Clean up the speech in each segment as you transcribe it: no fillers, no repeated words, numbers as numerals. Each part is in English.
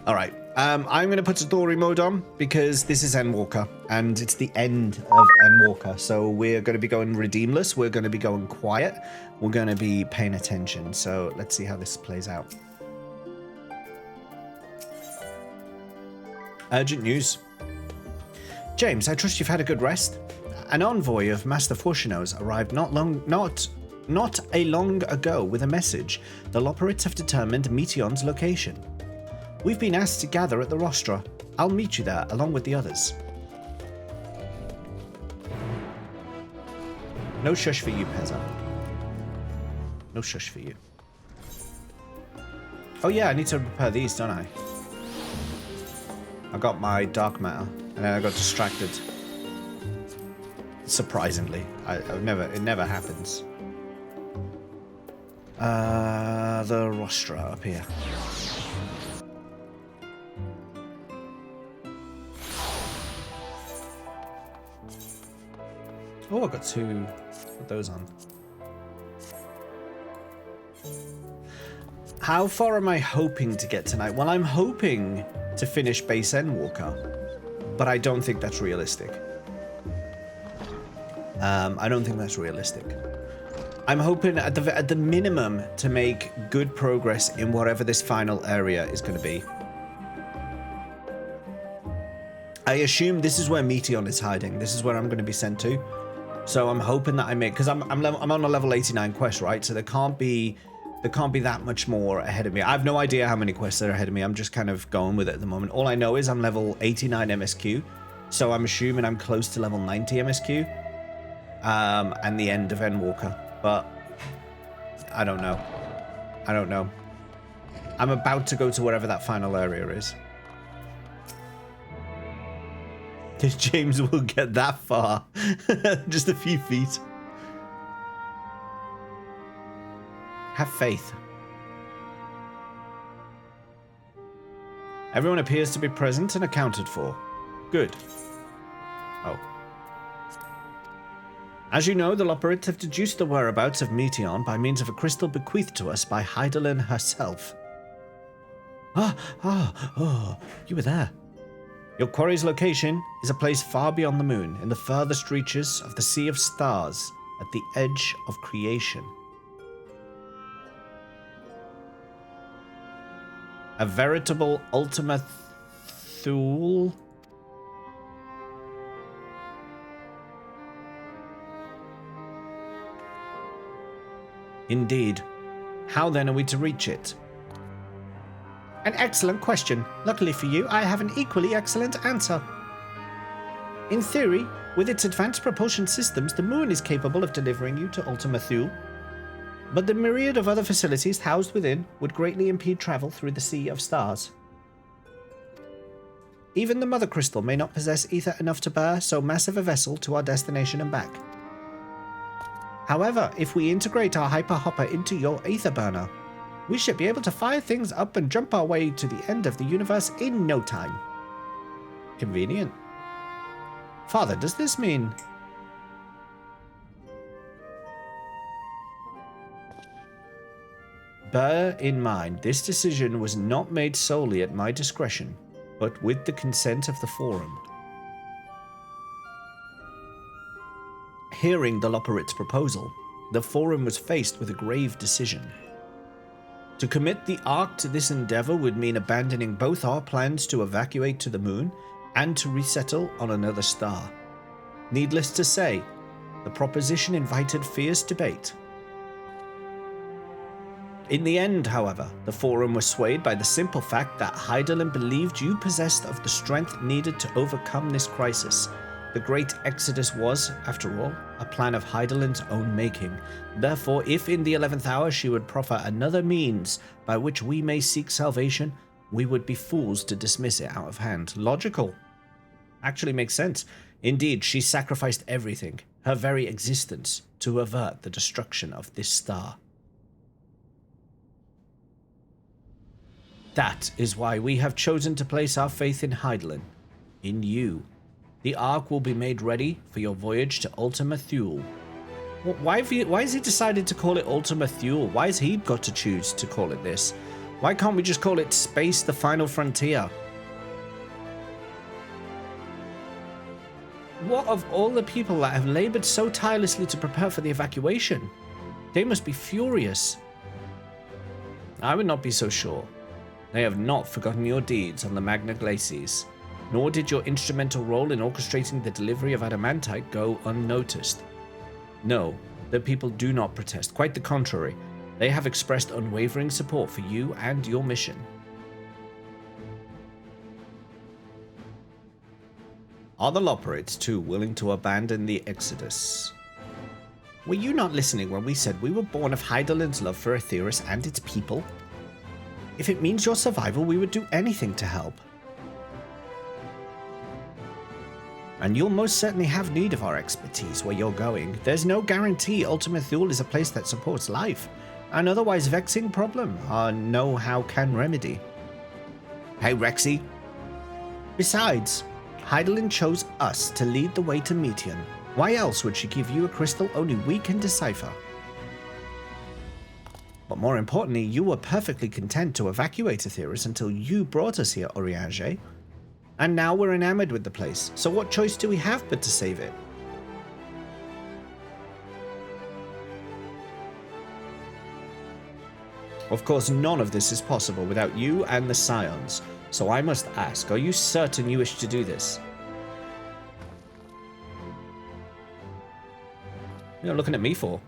Alright, I'm going to put story mode on because this is Endwalker and it's the end of Endwalker. So we're going to be going redeemless, we're going to be going quiet, we're going to be paying attention. So let's see how this plays out. Urgent news. James, I trust you've had a good rest. An envoy of Master Fortuno's arrived not a long ago with a message. The Loperites have determined Meteon's location. We've been asked to gather at the rostra. I'll meet you there along with the others. No shush for you, Pezza. No shush for you. Oh yeah, I need to repair these, don't I? I got my dark matter, and then I got distracted. Surprisingly, it never happens. The rostra up here. Oh, I got two. Put those on. How far am I hoping to get tonight? Well, I'm hoping to finish base Endwalker, but I don't think that's realistic. I don't think that's realistic. I'm hoping at the minimum to make good progress in whatever this final area is going to be. I assume this is where Meteon is hiding. This is where I'm going to be sent to. So I'm hoping that I make, because I'm on a level 89 quest, right? So there can't be that much more ahead of me. I have no idea how many quests are ahead of me. I'm just kind of going with it at the moment. All I know is I'm level 89 MSQ, so I'm assuming I'm close to level 90 MSQ, and the end of Endwalker. But I don't know. I don't know. I'm about to go to wherever that final area is. James will get that far. Just a few feet. Have faith. Everyone appears to be present and accounted for. Good. Oh. As you know, the Loperites have deduced the whereabouts of Meteon by means of a crystal bequeathed to us by Hydaelyn herself. You were there. Your quarry's location is a place far beyond the moon, in the furthest reaches of the Sea of Stars, at the edge of creation. A veritable Ultima Thule? Indeed. How then are we to reach it? An excellent question. Luckily for you, I have an equally excellent answer. In theory, with its advanced propulsion systems, the moon is capable of delivering you to Ultima Thule. But the myriad of other facilities housed within would greatly impede travel through the Sea of Stars. Even the Mother Crystal may not possess ether enough to bear so massive a vessel to our destination and back. However, if we integrate our Hyper Hopper into your ether burner, we should be able to fire things up and jump our way to the end of the universe in no time. Convenient. Father, does this mean... Bear in mind, this decision was not made solely at my discretion, but with the consent of the Forum. Hearing the Loperites' proposal, the Forum was faced with a grave decision. To commit the Ark to this endeavor would mean abandoning both our plans to evacuate to the moon and to resettle on another star. Needless to say, the proposition invited fierce debate. In the end, however, the Forum was swayed by the simple fact that Hydaelyn believed you possessed of the strength needed to overcome this crisis. The Great Exodus was, after all, a plan of Hydaelyn's own making. Therefore, if in the 11th hour she would proffer another means by which we may seek salvation, we would be fools to dismiss it out of hand. Logical. Actually makes sense. Indeed, she sacrificed everything, her very existence, to avert the destruction of this star. That is why we have chosen to place our faith in Hydaelyn, in you. The Ark will be made ready for your voyage to Ultima Thule. Why has he decided to call it Ultima Thule? Why has he got to choose to call it this? Why can't we just call it Space the Final Frontier? What of all the people that have labored so tirelessly to prepare for the evacuation? They must be furious. I would not be so sure. They have not forgotten your deeds on the Magna Glacies, nor did your instrumental role in orchestrating the delivery of adamantite go unnoticed. No, the people do not protest. Quite the contrary. They have expressed unwavering support for you and your mission. Are the Loperids too willing to abandon the Exodus? Were you not listening when we said we were born of Hydaelyn's love for Aetheris and its people? If it means your survival, we would do anything to help. And you'll most certainly have need of our expertise where you're going. There's no guarantee Ultima Thule is a place that supports life. An otherwise vexing problem our know-how can remedy. Hey, Rexy. Besides, Hydaelyn chose us to lead the way to Meteon. Why else would she give you a crystal only we can decipher? But more importantly, you were perfectly content to evacuate Aetheris until you brought us here, Oriange. And now we're enamored with the place, so what choice do we have but to save it? Of course, none of this is possible without you and the Scions, so I must ask, are you certain you wish to do this? You're looking at me for?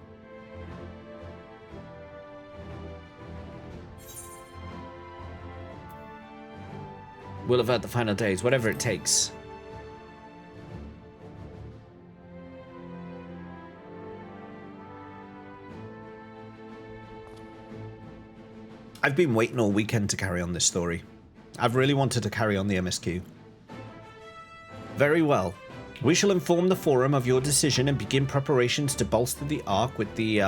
We'll avert the final days, whatever it takes. I've been waiting all weekend to carry on this story. I've really wanted to carry on the MSQ. Very well. We shall inform the Forum of your decision and begin preparations to bolster the Ark with the,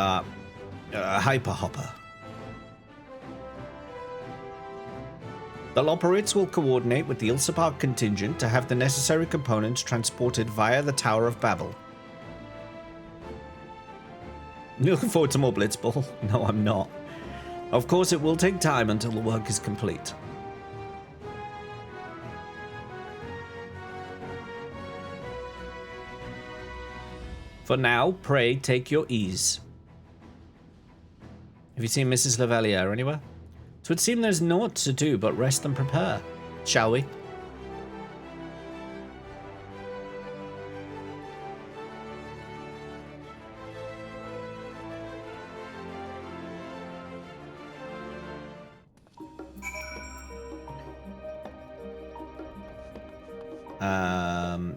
Hyper Hopper. The Loperids will coordinate with the Ilsapar contingent to have the necessary components transported via the Tower of Babel. You looking forward to more Blitzball? No, I'm not. Of course, it will take time until the work is complete. For now, pray take your ease. Have you seen Mrs. Lavalier anywhere? It would seem there's naught to do but rest and prepare. Shall we?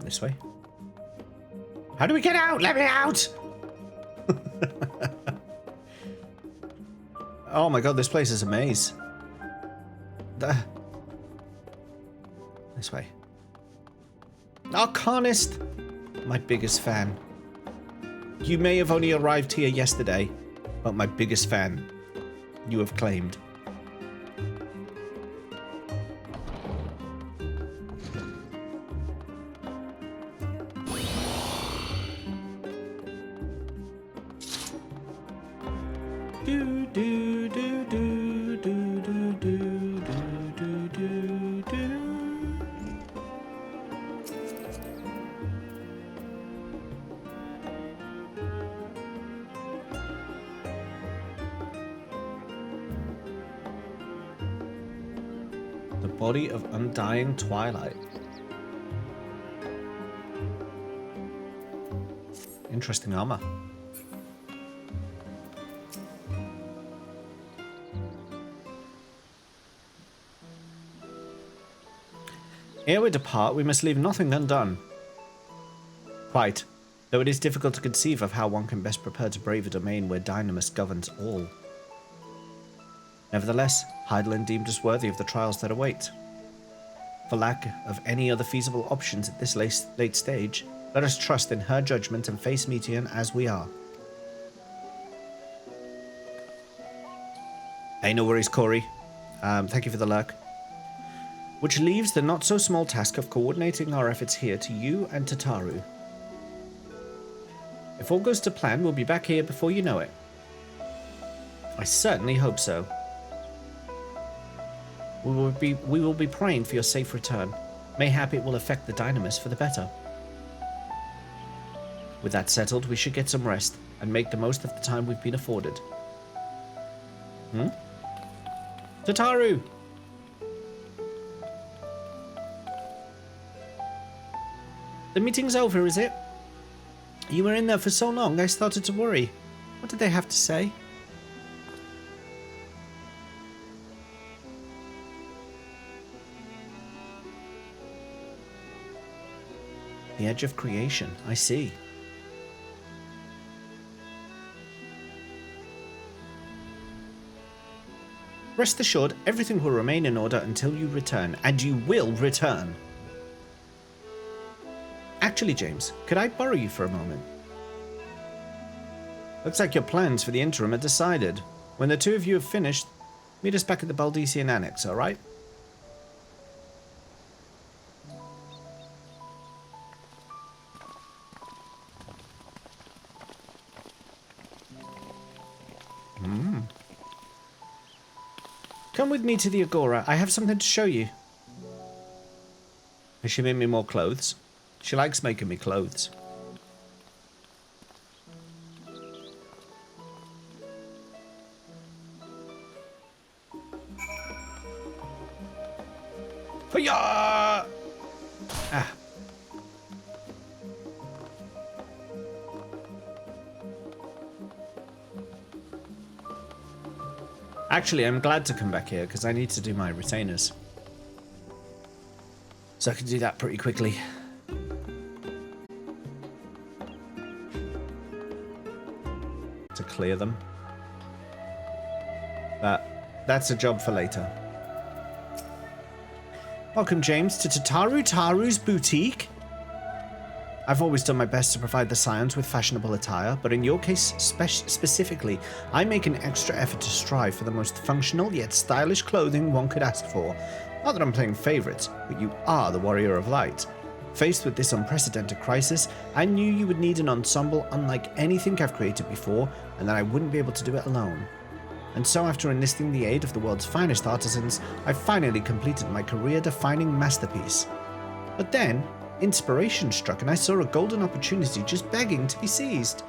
This way. How do we get out? Let me out! Oh my god, this place is a maze. This way. Arcanist! My biggest fan. You may have only arrived here yesterday, but my biggest fan. You have claimed. Body of undying twilight. Interesting armor. Ere we depart, we must leave nothing undone. Quite, though it is difficult to conceive of how one can best prepare to brave a domain where Dynamis governs all. Nevertheless, Hydaelyn deemed us worthy of the trials that await. For lack of any other feasible options at this late stage, let us trust in her judgment and face Meteon as we are. Hey, no worries, Corey. Thank you for the lurk. Which leaves the not-so-small task of coordinating our efforts here to you and to Taru. If all goes to plan, we'll be back here before you know it. I certainly hope so. We will be praying for your safe return. Mayhap it will affect the dynamis for the better. With that settled, we should get some rest and make the most of the time we've been afforded. Tataru! The meeting's over, is it? You were in there for so long, I started to worry. What did they have to say? The edge of creation, I see. Rest assured, everything will remain in order until you return, and you will return. Actually, James, could I borrow you for a moment? Looks like your plans for the interim are decided. When the two of you have finished, meet us back at the Baldesian Annex, alright? Come with me to the Agora. I have something to show you. Has she made me more clothes? She likes making me clothes. Hiya! Ah. Actually, I'm glad to come back here because I need to do my retainers. So I can do that pretty quickly. To clear them. But that's a job for later. Welcome, James, to Taru's boutique. I've always done my best to provide the Scions with fashionable attire, but in your case specifically, I make an extra effort to strive for the most functional yet stylish clothing one could ask for. Not that I'm playing favorites, but you are the Warrior of Light. Faced with this unprecedented crisis, I knew you would need an ensemble unlike anything I've created before, and that I wouldn't be able to do it alone. And so after enlisting the aid of the world's finest artisans, I finally completed my career-defining masterpiece. But then, inspiration struck and I saw a golden opportunity just begging to be seized.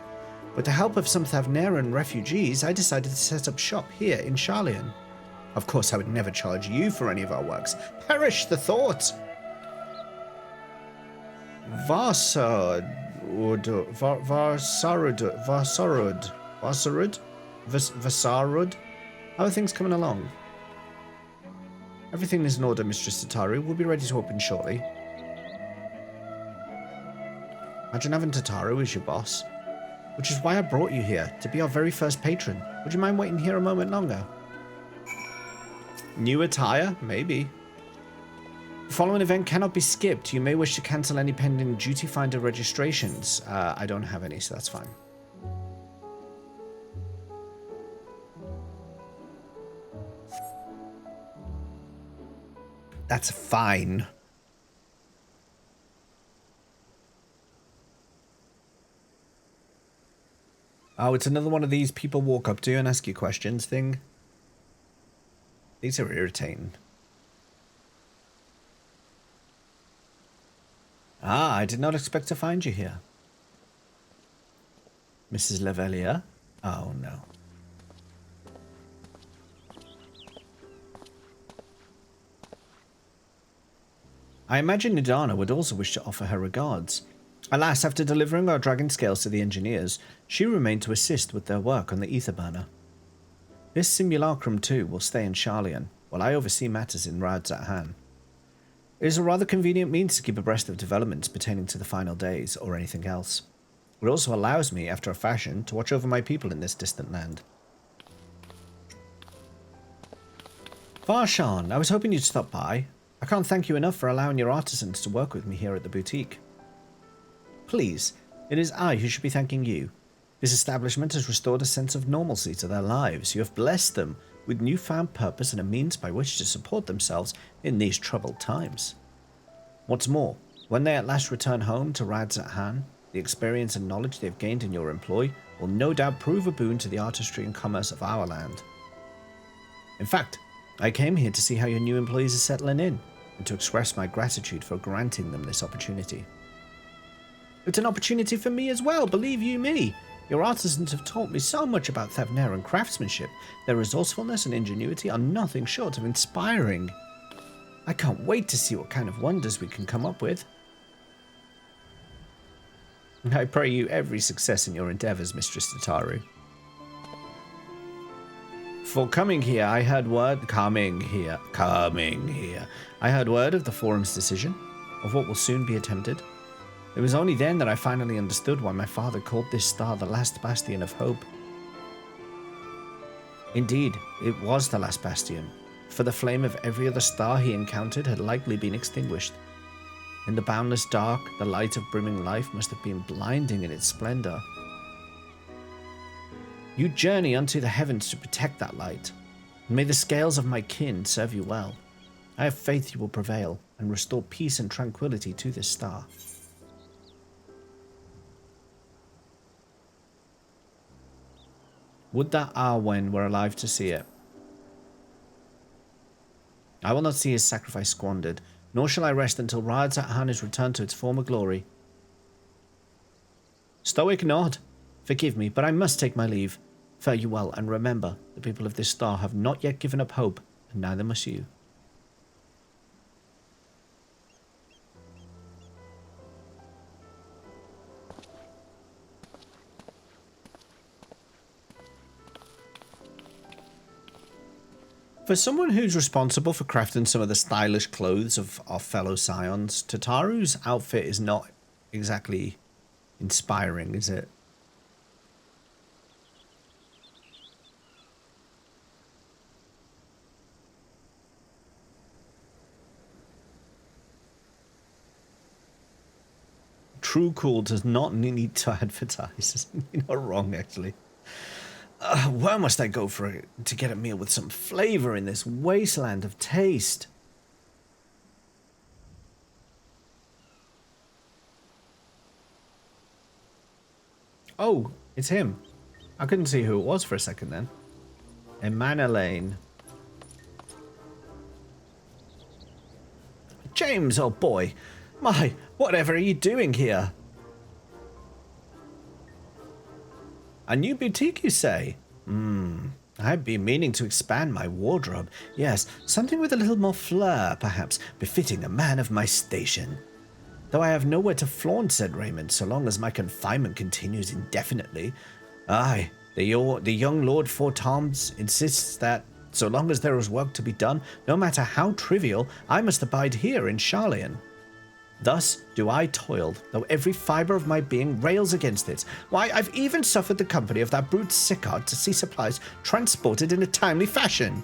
With the help of some Thavnaran refugees, I decided to set up shop here in Charlian. Of course, I would never charge you for any of our works. Perish the thought! Varsarud. How are things coming along? Everything is in order, Mistress Tataru. We'll be ready to open shortly. Imagine having Tataru as your boss. Which is why I brought you here, to be our very first patron. Would you mind waiting here a moment longer? New attire? Maybe. The following event cannot be skipped. You may wish to cancel any pending duty finder registrations. I don't have any, so that's fine. That's fine. Oh, it's another one of these people walk up to you and ask you questions thing. These are irritating. Ah, I did not expect to find you here. Mrs. Levelia? Oh, no. I imagine Nidana would also wish to offer her regards. Alas, after delivering our dragon scales to the engineers, she remained to assist with their work on the ether burner. This simulacrum, too, will stay in Charlian, while I oversee matters in Radzat-Han. It is a rather convenient means to keep abreast of developments pertaining to the final days, or anything else. It also allows me, after a fashion, to watch over my people in this distant land. Varshan, I was hoping you'd stop by. I can't thank you enough for allowing your artisans to work with me here at the boutique. Please, it is I who should be thanking you. This establishment has restored a sense of normalcy to their lives. You have blessed them with newfound purpose and a means by which to support themselves in these troubled times. What's more, when they at last return home to Radzat-Han, the experience and knowledge they have gained in your employ will no doubt prove a boon to the artistry and commerce of our land. In fact, I came here to see how your new employees are settling in, and to express my gratitude for granting them this opportunity. It's an opportunity for me as well, believe you me. Your artisans have taught me so much about Thevner and craftsmanship. Their resourcefulness and ingenuity are nothing short of inspiring. I can't wait to see what kind of wonders we can come up with. I pray you every success in your endeavors, Mistress Tataru. For coming here, I heard word... Coming here. I heard word of the Forum's decision, of what will soon be attempted. It was only then that I finally understood why my father called this star the last bastion of hope. Indeed, it was the last bastion, for the flame of every other star he encountered had likely been extinguished. In the boundless dark, the light of brimming life must have been blinding in its splendor. You journey unto the heavens to protect that light, and may the scales of my kin serve you well. I have faith you will prevail, and restore peace and tranquility to this star. Would that Arwen were alive to see it. I will not see his sacrifice squandered, nor shall I rest until Ra'ad is returned to its former glory. Stoic nod. Forgive me, but I must take my leave. Fare you well, and remember, the people of this star have not yet given up hope, and neither must you. For someone who's responsible for crafting some of the stylish clothes of our fellow Scions, Tataru's outfit is not exactly inspiring, is it? True Cool does not need to advertise. You're not wrong, actually. Where must I go to get a meal with some flavor in this wasteland of taste? Oh, it's him. I couldn't see who it was for a second then. Emanuelane. James, old boy. My, whatever are you doing here? A new boutique, you say? I've been meaning to expand my wardrobe. Yes, something with a little more flair, perhaps, befitting a man of my station. Though I have nowhere to flaunt said raiment, so long as my confinement continues indefinitely. Aye, the young Lord Fortoms insists that, so long as there is work to be done, no matter how trivial, I must abide here in Charlian. Thus do I toil, though every fibre of my being rails against it. Why, I've even suffered the company of that brute Sicard to see supplies transported in a timely fashion.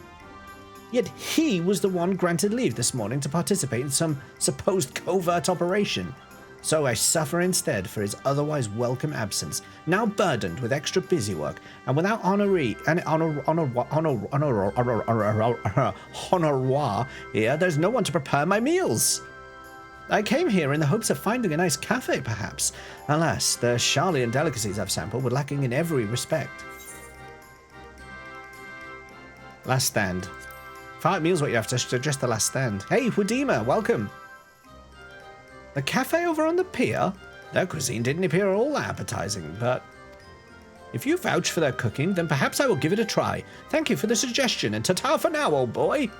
Yet he was the one granted leave this morning to participate in some supposed covert operation. So I suffer instead for his otherwise welcome absence, now burdened with extra busy work, and without honour here, there's no one to prepare my meals. I came here in the hopes of finding a nice cafe, perhaps. Alas, the Charlian delicacies I've sampled were lacking in every respect. Last stand. 5 meals what you have to suggest the last stand. Hey, Hudima, welcome. The cafe over on the pier? Their cuisine didn't appear all appetizing, but if you vouch for their cooking, then perhaps I will give it a try. Thank you for the suggestion, and ta-ta for now, old boy.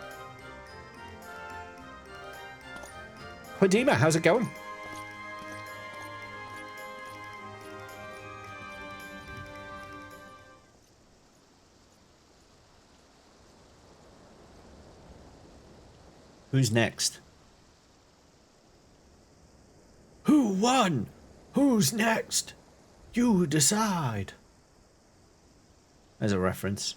Hudima, how's it going? Who's next? Who won? Who's next? You decide. As a reference.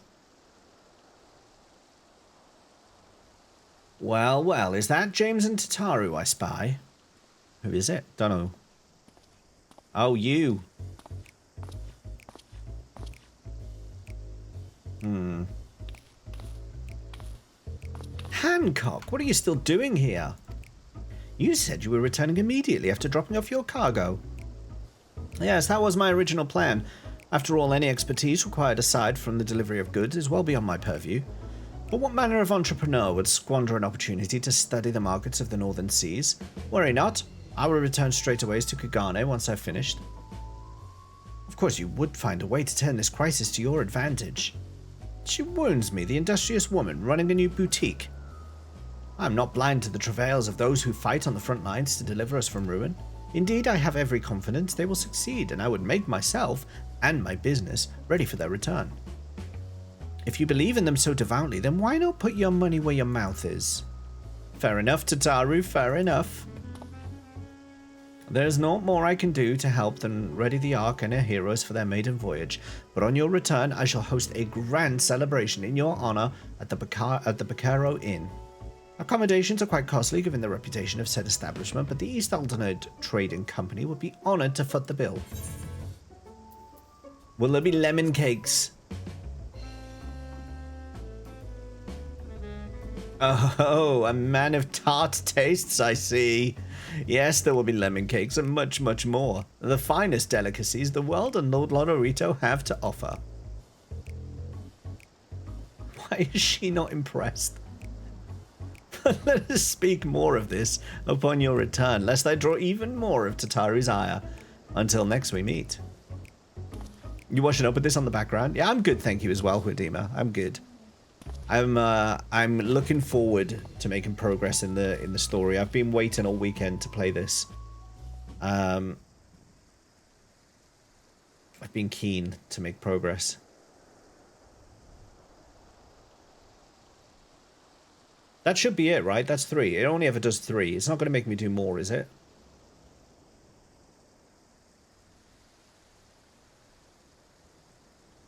Well, well, is that James and Tataru I spy? Who is it? Dunno. Oh, you. Hancock, what are you still doing here? You said you were returning immediately after dropping off your cargo. Yes, that was my original plan. After all, any expertise required aside from the delivery of goods is well beyond my purview. But what manner of entrepreneur would squander an opportunity to study the markets of the northern seas? Worry not, I will return straightways to Kagane once I've finished. Of course you would find a way to turn this crisis to your advantage. She wounds me, the industrious woman running a new boutique. I am not blind to the travails of those who fight on the front lines to deliver us from ruin. Indeed, I have every confidence they will succeed, and I would make myself and my business ready for their return. If you believe in them so devoutly, then why not put your money where your mouth is? Fair enough, Tataru, fair enough. There's naught more I can do to help than ready the Ark and her heroes for their maiden voyage, but on your return I shall host a grand celebration in your honor at the Bacaro Inn. Accommodations are quite costly given the reputation of said establishment, but the East Alternate Trading Company would be honored to foot the bill. Will there be lemon cakes? Oh, a man of tart tastes, I see. Yes, there will be lemon cakes and much, much more. The finest delicacies the world and Lord Lodorito have to offer. Why is she not impressed? Let us speak more of this upon your return, lest I draw even more of Tataru's ire. Until next we meet. You washing up with this on the background? Yeah, I'm good, thank you as well, Huadima. I'm good. I'm looking forward to making progress in the story. I've been waiting all weekend to play this. I've been keen to make progress. That should be it, right? That's 3. It only ever does 3. It's not going to make me do more, is it?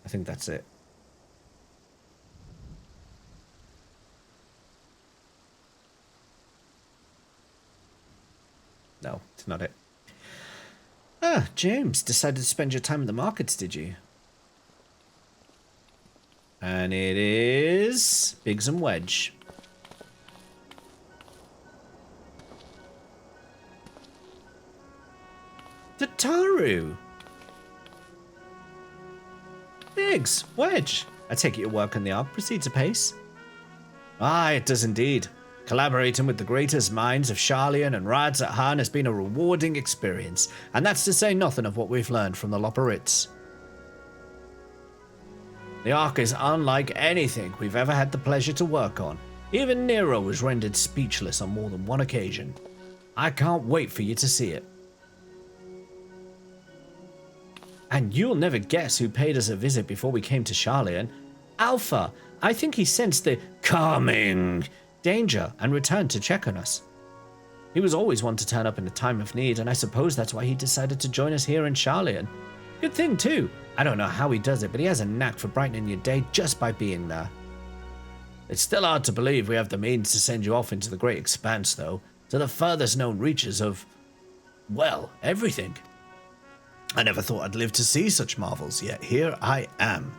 I think that's it. No, it's not it. Ah, James, decided to spend your time in the markets, did you? And it is Biggs and Wedge. Tataru! Biggs, Wedge, I take it your work on the Ark proceeds apace. Ah, it does indeed. Collaborating with the greatest minds of Sharlayan and Rads at Han has been a rewarding experience, and that's to say nothing of what we've learned from the Loporrits. The Ark is unlike anything we've ever had the pleasure to work on. Even Nero was rendered speechless on more than one occasion. I can't wait for you to see it. And you'll never guess who paid us a visit before we came to Sharlayan. Alpha! I think he sensed the coming danger and returned to check on us. He was always one to turn up in a time of need, and I suppose that's why he decided to join us here in Sharlayan. Good thing too. I don't know how he does it, but he has a knack for brightening your day just by being there. It's still hard to believe we have the means to send you off into the great expanse, though, to the furthest known reaches of, well, everything. I never thought I'd live to see such marvels, yet here I am.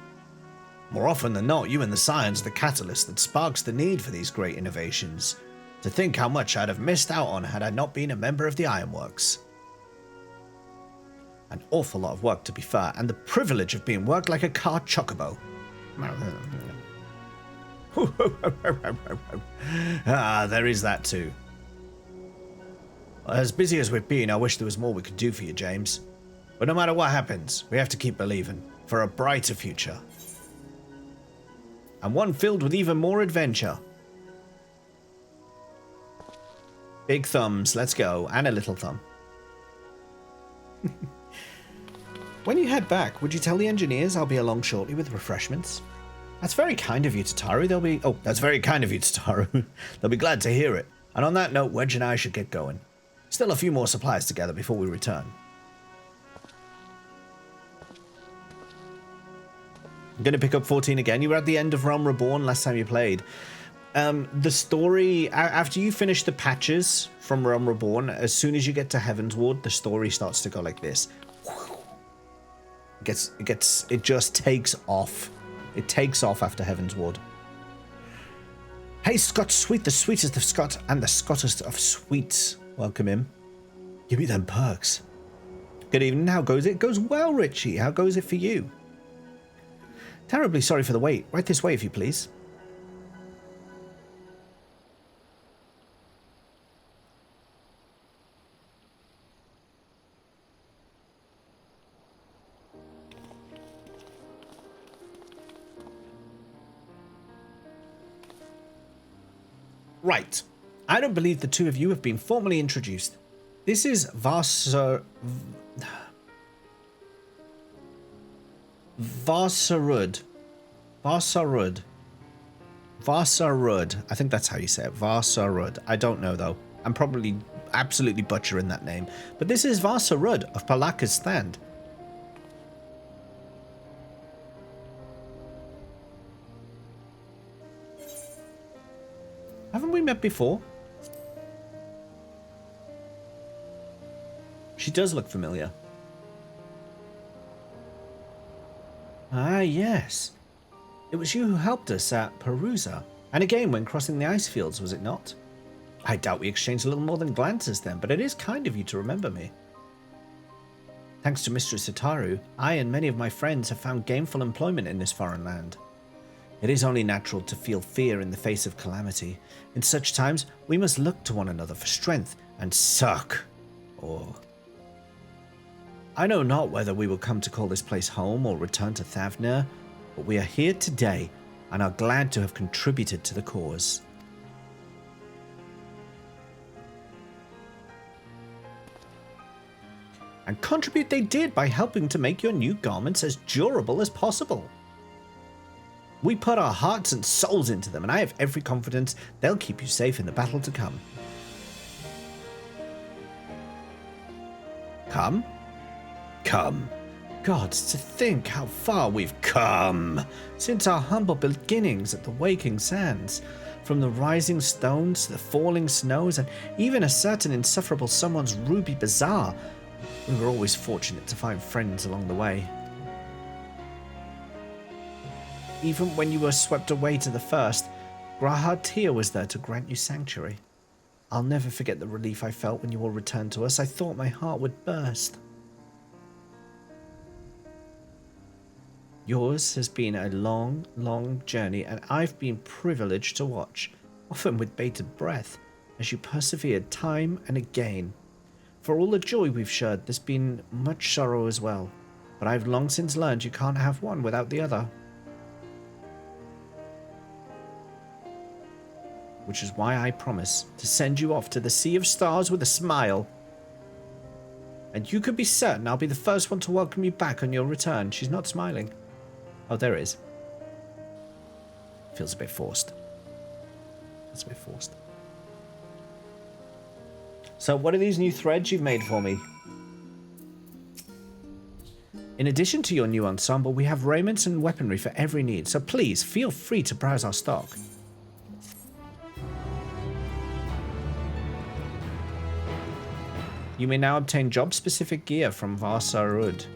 More often than not, you and the science are the catalyst that sparks the need for these great innovations. To think how much I'd have missed out on had I not been a member of the Ironworks. An awful lot of work, to be fair, and the privilege of being worked like a car chocobo. Ah, there is that too. As busy as we've been, I wish there was more we could do for you, James. But no matter what happens, we have to keep believing, for a brighter future. And one filled with even more adventure. Big thumbs, let's go, and a little thumb. When you head back, would you tell the engineers I'll be along shortly with refreshments? That's very kind of you, Tataru. That's very kind of you, Tataru. They'll be glad to hear it. And on that note, Wedge and I should get going. Still a few more supplies together before we return. I'm going to pick up 14 again. You were at the end of Realm Reborn last time you played. The story, after you finish the patches from Realm Reborn, as soon as you get to Heavensward, the story starts to go like this. It just takes off. It takes off after Heavensward. Hey, Scott Sweet, the sweetest of Scott and the Scottest of sweets. Welcome him. Give me them perks. Good evening. How goes it? It goes well, Richie. How goes it for you? Terribly sorry for the wait. Right this way, if you please. Right. I don't believe the two of you have been formally introduced. This is Varsarud. Varsarud. I think that's how you say it. Varsarud. I don't know, though. I'm probably absolutely butchering that name. But this is Varsarud of Palaka's Stand. Haven't we met before? She does look familiar. Ah, yes. It was you who helped us at Perusa. And again when crossing the ice fields, was it not? I doubt we exchanged a little more than glances then, but it is kind of you to remember me. Thanks to Mistress Hitaru, I and many of my friends have found gainful employment in this foreign land. It is only natural to feel fear in the face of calamity. In such times, we must look to one another for strength and suck. Or... I know not whether we will come to call this place home or return to Thavnir, but we are here today and are glad to have contributed to the cause. And contribute they did by helping to make your new garments as durable as possible. We put our hearts and souls into them, and I have every confidence they'll keep you safe in the battle to come. Come? Come. Gods, to think how far we've come since our humble beginnings at the Waking Sands. From the rising stones to the falling snows, and even a certain insufferable someone's ruby bazaar, we were always fortunate to find friends along the way. Even when you were swept away to the first, Grahatir was there to grant you sanctuary. I'll never forget the relief I felt when you all returned to us. I thought my heart would burst. Yours has been a long, long journey, and I've been privileged to watch, often with bated breath, as you persevered time and again. For all the joy we've shared, there's been much sorrow as well, but I've long since learned you can't have one without the other. Which is why I promise to send you off to the Sea of Stars with a smile. And you can be certain I'll be the first one to welcome you back on your return. She's not smiling. Oh, there is. Feels a bit forced. That's a bit forced. So what are these new threads you've made for me? In addition to your new ensemble, we have raiments and weaponry for every need. So please, feel free to browse our stock. You may now obtain job-specific gear from Varsarud.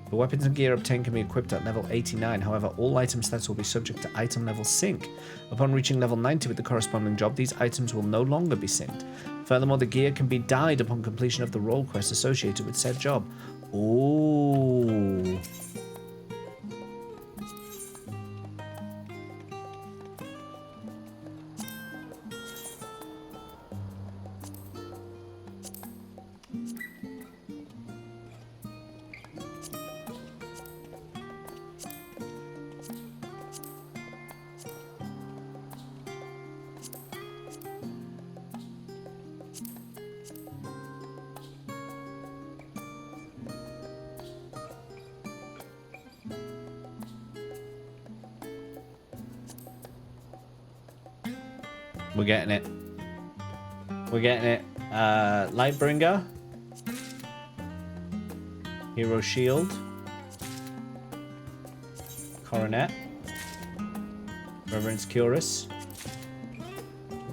The weapons and gear obtained can be equipped at level 89, however, all item stats will be subject to item level sync. Upon reaching level 90 with the corresponding job, these items will no longer be synced. Furthermore, the gear can be dyed upon completion of the role quest associated with said job. Ooh. We're getting it. We're getting it. Lightbringer. Hero Shield. Coronet. Reverence Cuirass.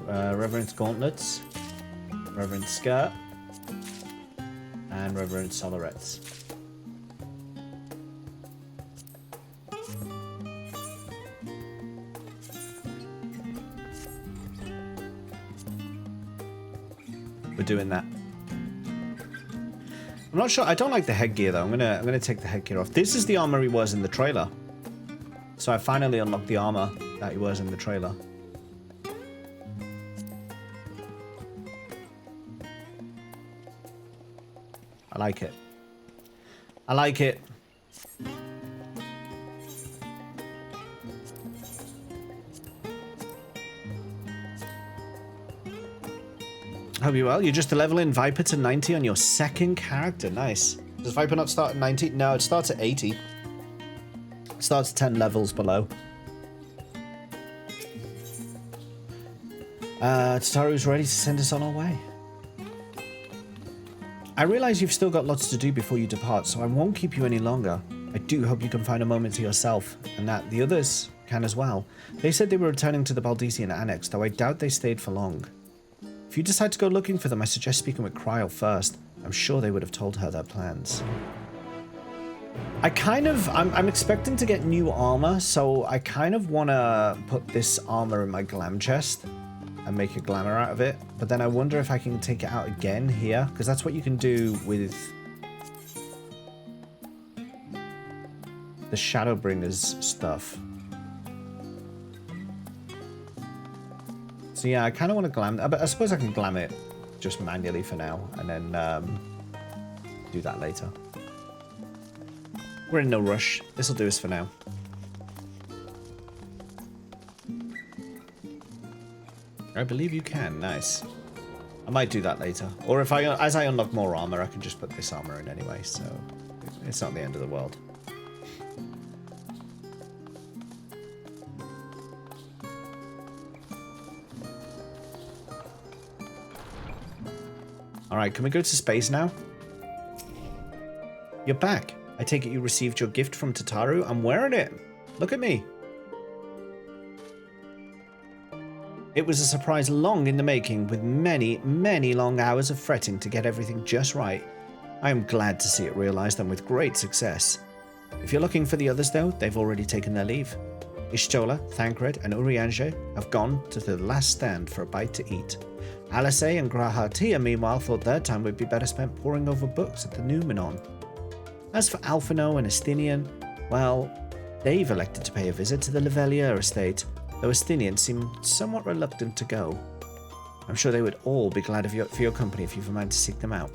Reverence Gauntlets. Reverence Skirt. And Reverence Solarets. We're doing that. I'm not sure. I don't like the headgear though. I'm gonna take the headgear off. This is the armor he wears in the trailer. So I finally unlocked the armor that he wears in the trailer. I like it. I like it. Hope you're well. You're just leveling Viper to 90 on your second character. Nice. Does Viper not start at 90? No, it starts at 80. It starts 10 levels below. Tataru's ready to send us on our way. I realize you've still got lots to do before you depart, so I won't keep you any longer. I do hope you can find a moment to yourself, and that the others can as well. They said they were returning to the Baldesian Annex, though I doubt they stayed for long. If you decide to go looking for them, I suggest speaking with Cryle first. I'm sure they would have told her their plans. I'm expecting to get new armor, so I kind of want to put this armor in my glam chest and make a glamour out of it. But then I wonder if I can take it out again here, because that's what you can do with the Shadowbringers stuff. So yeah, I kind of want to glam, but I suppose I can glam it just manually for now, and then do that later. We're in no rush. This will do us for now. I believe you can. Nice. I might do that later, or if as I unlock more armor, I can just put this armor in anyway. So it's not the end of the world. Alright, can we go to space now? You're back. I take it you received your gift from Tataru. I'm wearing it. Look at me. It was a surprise long in the making, with many, many long hours of fretting to get everything just right. I am glad to see it realized and with great success. If you're looking for the others though, they've already taken their leave. Ishtola, Thancred and Urianger have gone to the last stand for a bite to eat. Alice and Grahatia, meanwhile, thought their time would be better spent poring over books at the Numenon. As for Alphino and Estinian, well, they've elected to pay a visit to the Levelier estate, though Estinian seemed somewhat reluctant to go. I'm sure they would all be glad for your company if you've a mind to seek them out.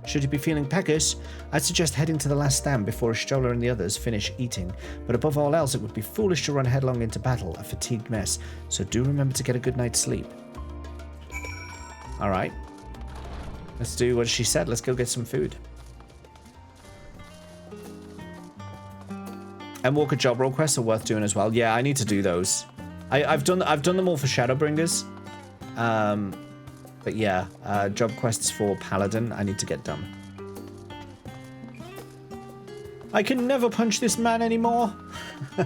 Should you be feeling peckish, I'd suggest heading to the last stand before Ishtola and the others finish eating, but above all else, it would be foolish to run headlong into battle, a fatigued mess, so do remember to get a good night's sleep. Alright. Let's do what she said. Let's go get some food. And Walker job role quests are worth doing as well. Yeah, I need to do those. I've done them all for Shadowbringers. But yeah, job quests for Paladin I need to get done. I can never punch this man anymore. You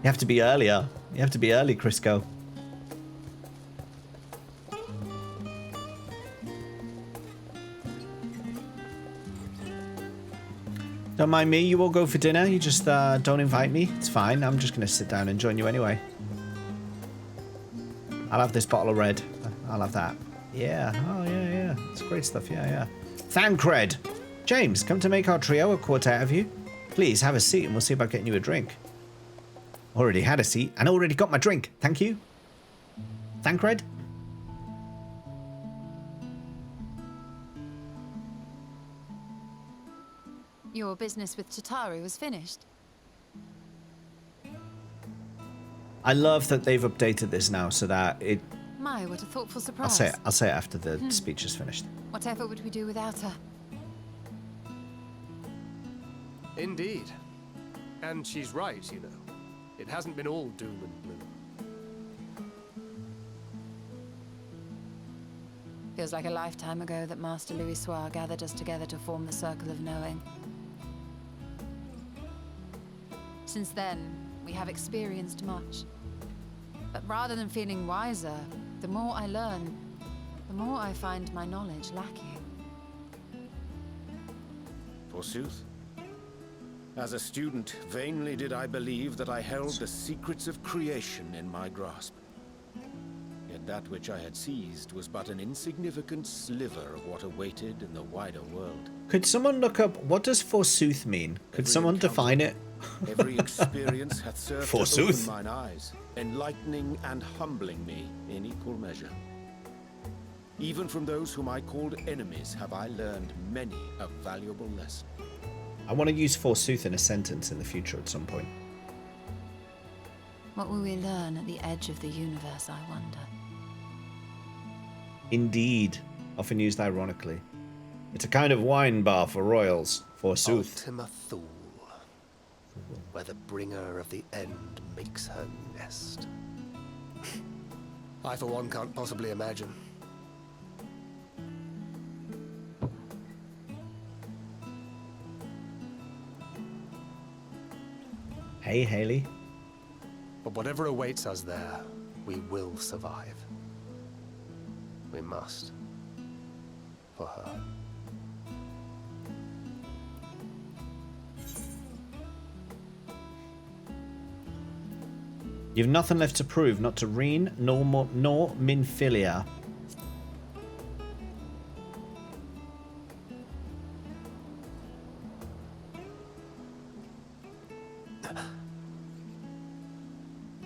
have to be earlier. You have to be early, Crisco. Don't mind me, you all go for dinner, you just don't invite me. It's fine, I'm just going to sit down and join you anyway. I'll have this bottle of red. I'll have that. Yeah, oh yeah. It's great stuff, yeah. Thancred! James, come to make our trio a quartet of you? Please, have a seat and we'll see about getting you a drink. Already had a seat and already got my drink, thank you. Thancred? Your business with Tataru was finished. I love that they've updated this now so that it... My, what a thoughtful surprise. I'll say it after the speech is finished. Whatever would we do without her? Indeed. And she's right, you know. It hasn't been all doom and gloom. Feels like a lifetime ago that Master Louis Soir gathered us together to form the Circle of Knowing. Since then, we have experienced much. But rather than feeling wiser, the more I learn, the more I find my knowledge lacking. Forsooth. As a student, vainly did I believe that I held the secrets of creation in my grasp. Yet that which I had seized was but an insignificant sliver of what awaited in the wider world. Could someone look up, what does forsooth mean? Could someone define it? Every experience hath served forsooth. to open mine eyes, enlightening and humbling me in equal measure. Even from those whom I called enemies have I learned many a valuable lesson. I want to use forsooth in a sentence in the future at some point. What will we learn at the edge of the universe, I wonder? Indeed, often used ironically. It's a kind of wine bar for royals, forsooth. Ultima Thule, where the bringer of the end makes her nest. I, for one, can't possibly imagine. Hey, Haley. But whatever awaits us there, we will survive. We must. For her. You've nothing left to prove, not to Reen, nor Minfilia.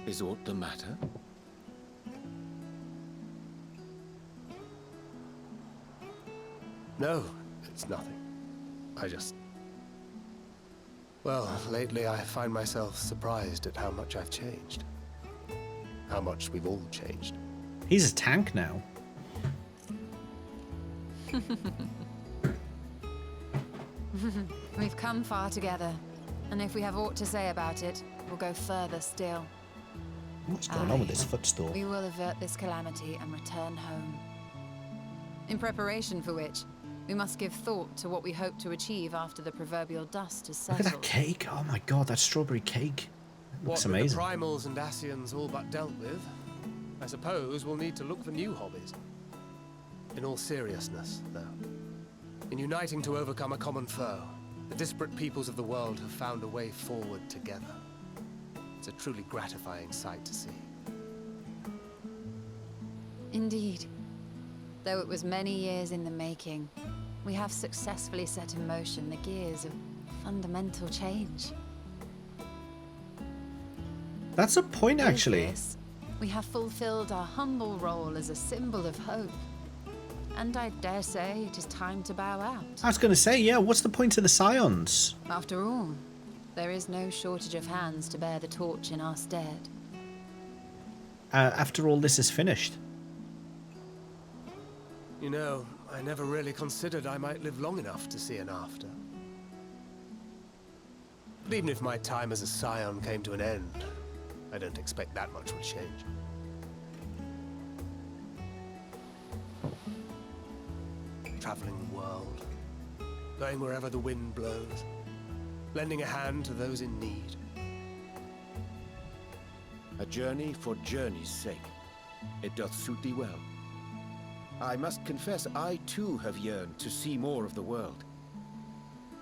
Is aught the matter? No, it's nothing. I just... Well, lately I find myself surprised at how much I've changed. How much we've all changed. He's a tank now. We've come far together, and if we have aught to say about it, we'll go further still. What's going on with this footstool? We will avert this calamity and return home. In preparation for which, we must give thought to what we hope to achieve after the proverbial dust has Look settled. at that cake. Oh my god, that strawberry cake. Looks What with amazing. the primals and Asians all but dealt with, I suppose we'll need to look for new hobbies. In all seriousness, though. In uniting to overcome a common foe, the disparate peoples of the world have found a way forward together. It's a truly gratifying sight to see. Indeed. Though it was many years in the making, we have successfully set in motion the gears of fundamental change. That's a point, With actually. this, we have fulfilled our humble role as a symbol of hope. And I dare say it is time to bow out. I was going to say, yeah, what's the point of the Scions? After all, there is no shortage of hands to bear the torch in our stead. After all this is finished. You know, I never really considered I might live long enough to see an after. But even if my time as a scion came to an end, I don't expect that much would change. Traveling the world, going wherever the wind blows, lending a hand to those in need. A journey for journey's sake. It doth suit thee well. I must confess, I too have yearned to see more of the world.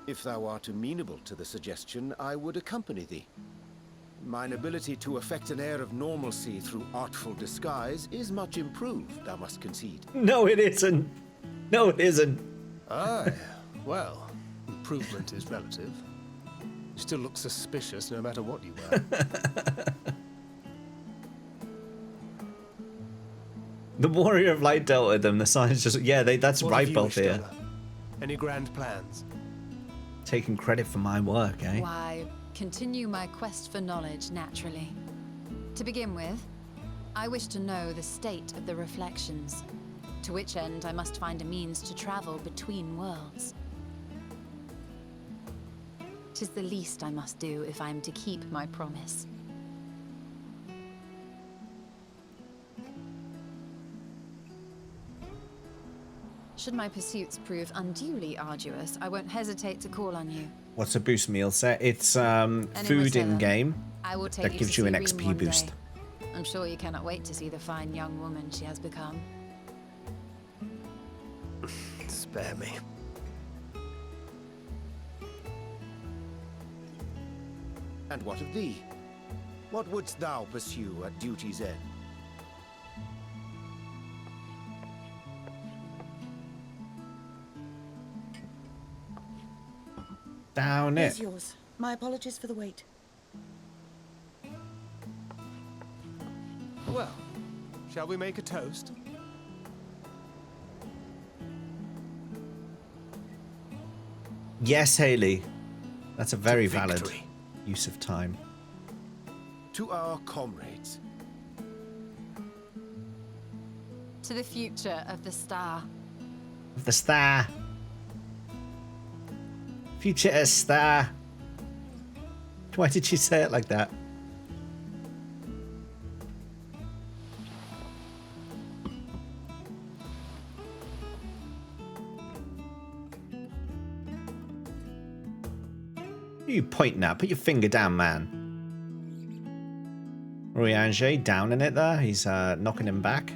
If thou art amenable to the suggestion, I would accompany thee. Mine ability to affect an air of normalcy through artful disguise is much improved, thou must concede. No, it isn't. No, it isn't. Aye, well, improvement is relative. You still look suspicious no matter what you wear. The Warrior of Light dealt with them. The Scions just... Yeah, that's What right, have you both wished, here. Ella? Any grand plans? Taking credit for my work, eh? Why, continue my quest for knowledge, naturally. To begin with, I wish to know the state of the reflections, to which end I must find a means to travel between worlds. 'Tis the least I must do if I am to keep my promise. Should my pursuits prove unduly arduous, I won't hesitate to call on you. What's a boost meal set? It's food in game I will take that you gives to you see an Reen XP one boost. day. I'm sure you cannot wait to see the fine young woman she has become. Spare me. And what of thee? What wouldst thou pursue at duty's end? Down Here's it. yours. My apologies for the wait. Well, shall we make a toast? Yes, Haley. That's a very valid Victory. use of time. To our comrades. to the future of the star. Of the star. Future a star. Why did she say it like that? Who are you pointing at? Put your finger down, man. Royanger down in it there. He's knocking him back.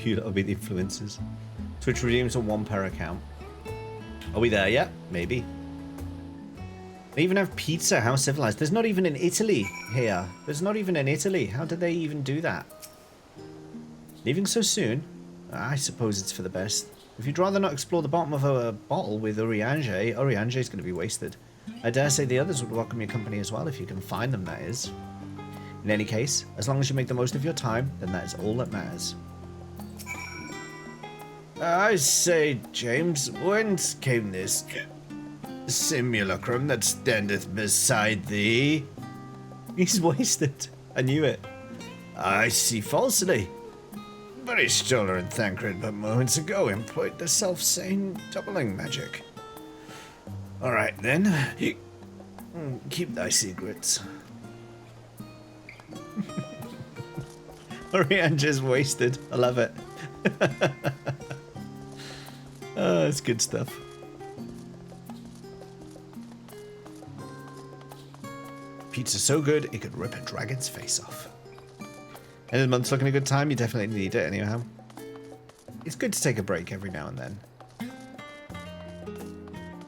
You lot will be the influencers. Twitch redeems a 1 per account. Are we there yet? Maybe. They even have pizza. How civilized. There's not even in Italy here. There's not even in Italy. How did they even do that? Leaving so soon? I suppose it's for the best. If you'd rather not explore the bottom of a bottle with Urianger, Urianger's going to be wasted. I dare say the others would welcome your company as well, if you can find them, that is. In any case, as long as you make the most of your time, then that is all that matters. I say, James, whence came this simulacrum that standeth beside thee? He's wasted. I knew it. I see falsely. Very Stoller and Thancred but moments ago employed the self-same doubling magic. Alright then, keep thy secrets. Orianger's wasted. I love it. Oh, it's good stuff. Pizza's so good, it could rip a dragon's face off. End of the month's looking a good time. You definitely need it anyhow. It's good to take a break every now and then.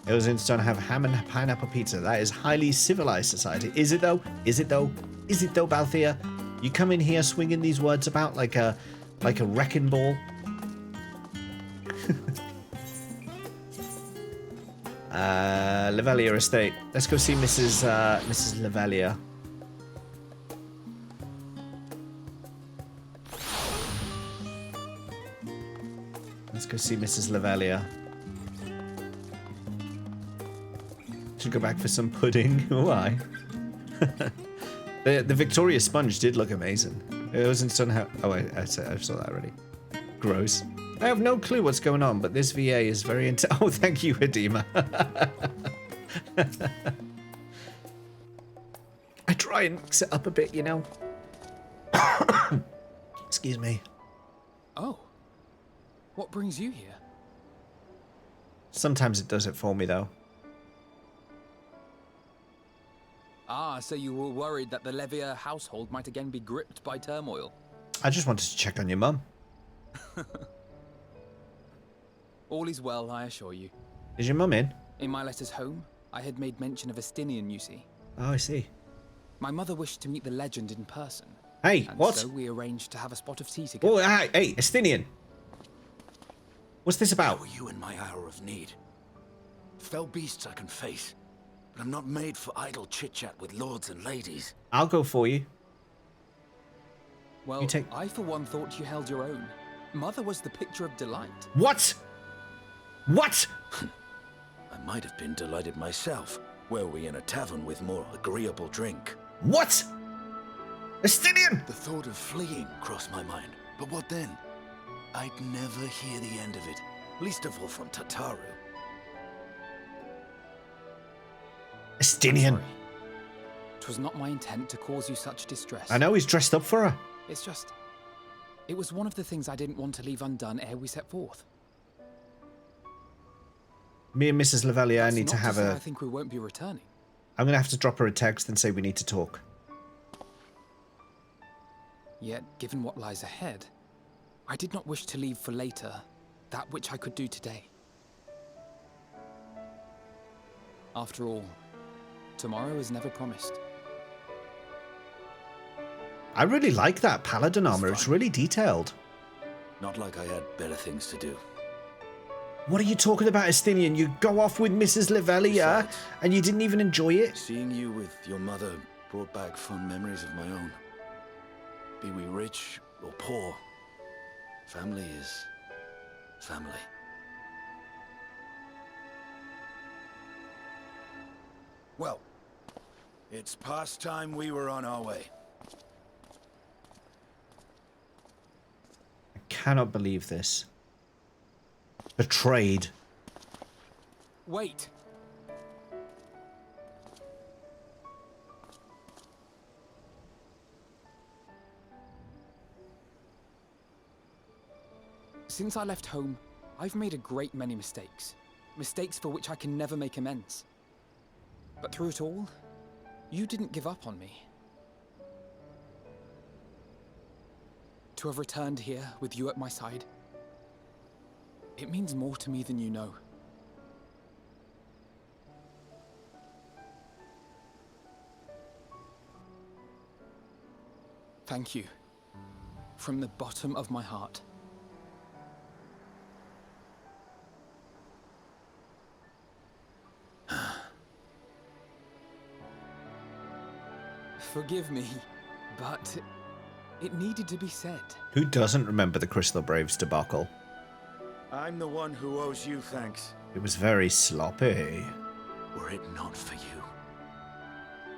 Ilzins don't have ham and pineapple pizza. That is highly civilized society. Is it though? Is it though? Is it though, Balthea? You come in here swinging these words about like a wrecking ball. Levelia Estate. Let's go see Mrs. Levelia. Let's go see Mrs. Levelia. Should go back for some pudding. Why? The Victoria sponge did look amazing. It wasn't so how. Oh, I saw that already. Gross. I have no clue what's going on, but this VA is very into. Oh, thank you, Edema. I try and mix it up a bit, you know. Excuse me. Oh. What brings you here? Sometimes it does it for me, though. Ah, so you were worried that the Levier household might again be gripped by turmoil. I just wanted to check on your mum. All is well, I assure you. Is your mum in? In my letters home, I had made mention of Estinian, you see. Oh, I see. My mother wished to meet the legend in person. Hey, and what? So we arranged to have a spot of tea together. Oh, hey, Estinian. What's this about? How are you in my hour of need? Fell beasts I can face, but I'm not made for idle chit-chat with lords and ladies. I'll go for you. Well, I for one thought you held your own. Mother was the picture of delight. What? What? I might have been delighted myself, were we in a tavern with more agreeable drink. What? Estinian! The thought of fleeing crossed my mind, but what then? I'd never hear the end of it, least of all from Tataru. Estinian. 'Twas not my intent to cause you such distress. I know he's dressed up for her. It's just... It was one of the things I didn't want to leave undone ere we set forth. Me and Mrs. Levelia need to have I think we won't be returning. I'm going to have to drop her a text and say we need to talk. Yet, given what lies ahead, I did not wish to leave for later that which I could do today. After all, tomorrow is never promised. I really like that paladin armor. It's really detailed. Not like I had better things to do. What are you talking about, Estinian? You go off with Mrs. Levelia and you didn't even enjoy it? Seeing you with your mother brought back fond memories of my own. Be we rich or poor, family is family. Well, it's past time we were on our way. I cannot believe this. Betrayed. Wait. Since I left home, I've made a great many mistakes. Mistakes for which I can never make amends. But through it all, you didn't give up on me. To have returned here with you at my side, it means more to me than you know. Thank you. From the bottom of my heart. Forgive me, but it needed to be said. Who doesn't remember the Crystal Braves debacle? I'm the one who owes you thanks. It was very sloppy. Were it not for you,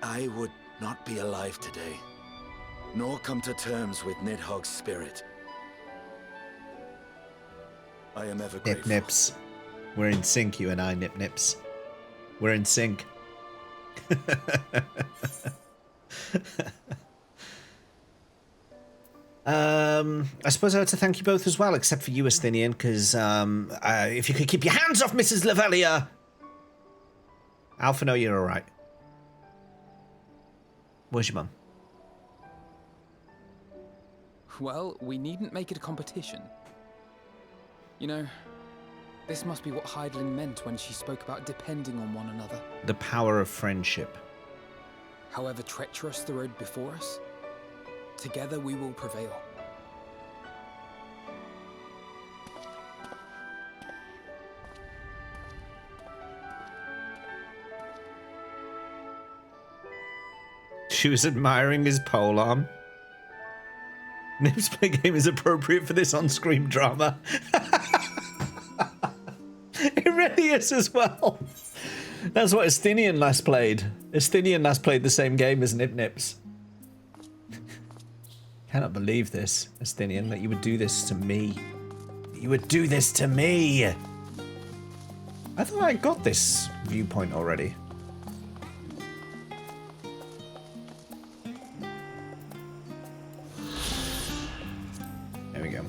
I would not be alive today, nor come to terms with Nidhogg's spirit. I am ever Nip grateful. Nips. We're in sync, you and I, Nip Nips. We're in sync. I suppose I had to thank you both as well, except for you, Athenian, because if you could keep your hands off Mrs. Lavelia. Alpha, no, you're alright. Where's your mum? Well, we needn't make it a competition. You know, this must be what Hydaelyn meant when she spoke about depending on one another. The power of friendship. However treacherous the road before us, together we will prevail. She was admiring his polearm. Nip's play game is appropriate for this on-screen drama. It really is as well. That's what Athenian last played. Athenian last played the same game as Nip Nips. Cannot believe this, Athenian, that you would do this to me. You would do this to me. I thought I got this viewpoint already. There we go.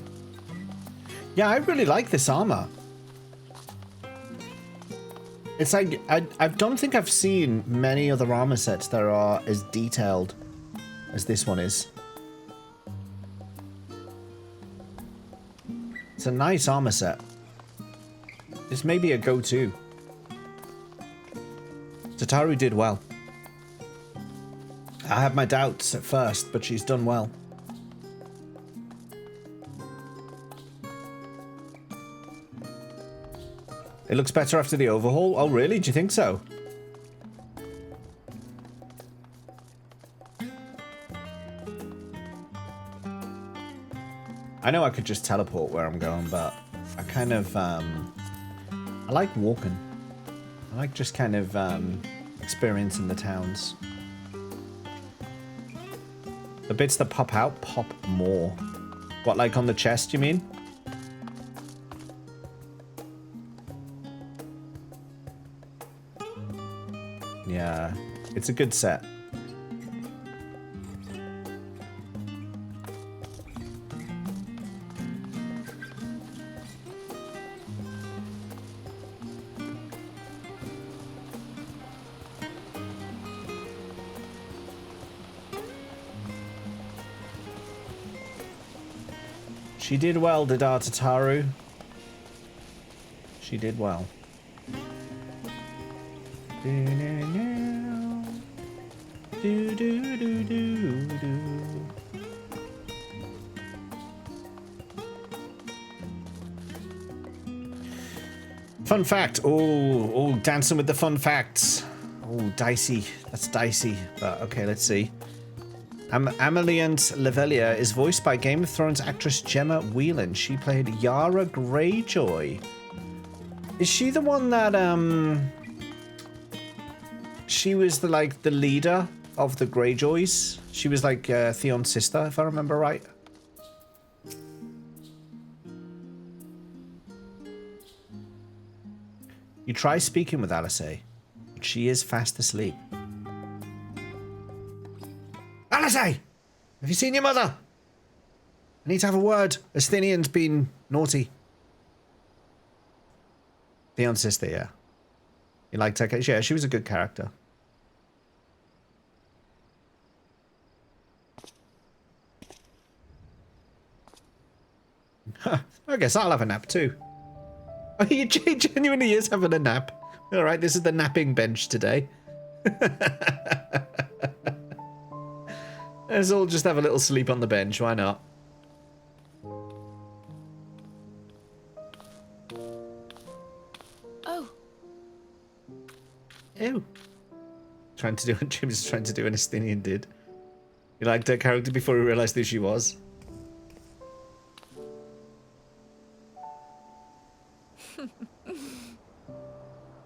Yeah, I really like this armor. It's like, I don't think I've seen many other armor sets that are as detailed as this one is. It's a nice armor set. This may be a go-to. Tataru did well. I had my doubts at first, but she's done well. It looks better after the overhaul. Oh, really? Do you think so? I know I could just teleport where I'm going, but I kind of, I like walking. I like just kind of, experiencing the towns. The bits that pop out, pop more. What, like on the chest, you mean? Yeah, it's a good set. She did well, did our Tataru. She did well. Fun fact. Oh, dancing with the fun facts. Oh, dicey. That's dicey. But okay, let's see. Ameliant Lavelia is voiced by Game of Thrones actress Gemma Whelan. She played Yara Greyjoy. Is she the one that, she was the leader of the Greyjoys. She was like Theon's sister, if I remember right. You try speaking with Alisay, but she is fast asleep. Alisay! Have you seen your mother? I need to have a word. Estinian's been naughty. Theon's sister, yeah. You liked her? Yeah, she was a good character. I guess I'll have a nap too. Oh, he genuinely is having a nap. Alright, this is the napping bench today. Let's all just have a little sleep on the bench, why not? Oh. Ew. Trying to do what Jim's trying to do an Estinian did. He liked her character before he realised who she was.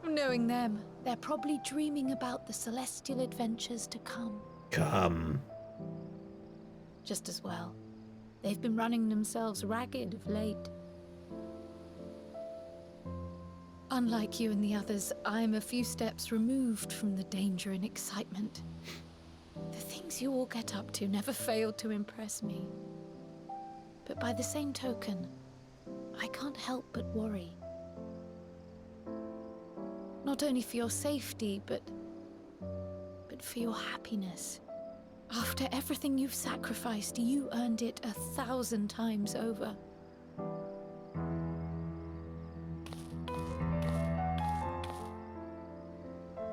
Knowing them, they're probably dreaming about the celestial adventures to come. Come. Just as well. They've been running themselves ragged of late. Unlike you and the others, I'm a few steps removed from the danger and excitement. The things you all get up to never fail to impress me. But by the same token, I can't help but worry. Not only for your safety, but for your happiness. After everything you've sacrificed, you earned it 1,000 times over.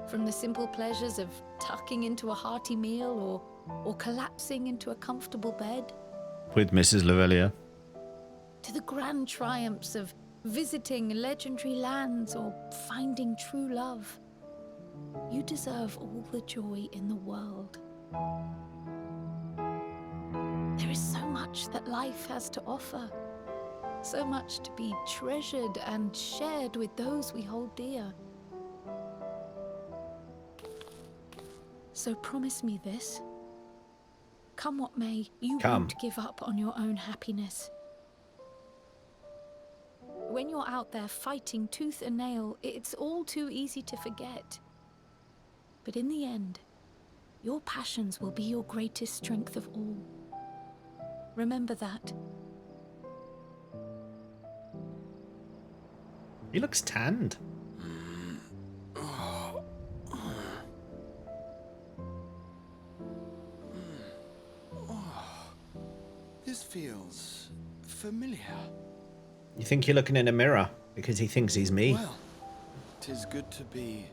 From the simple pleasures of tucking into a hearty meal or collapsing into a comfortable bed, With Mrs. Lavelia. to the grand triumphs of visiting legendary lands or finding true love. You deserve all the joy in the world. There is so much that life has to offer. So much to be treasured and shared with those we hold dear. So promise me this. Come what may, you won't give up on your own happiness. When you're out there fighting tooth and nail, it's all too easy to forget. But in the end, your passions will be your greatest strength of all. Remember that. He looks tanned. This feels familiar. You think you're looking in a mirror because he thinks he's me. Well, 'tis good to be...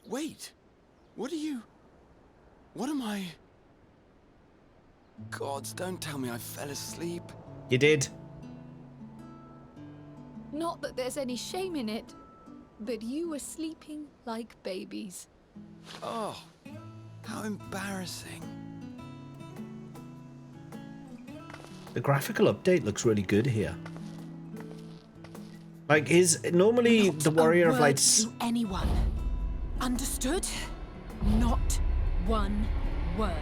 wait. What am I... Gods, don't tell me I fell asleep. You did. Not that there's any shame in it, but you were sleeping like babies. Oh, how embarrassing. The graphical update looks really good here. Like, normally the Warrior of Light... To anyone. Understood? Not one word.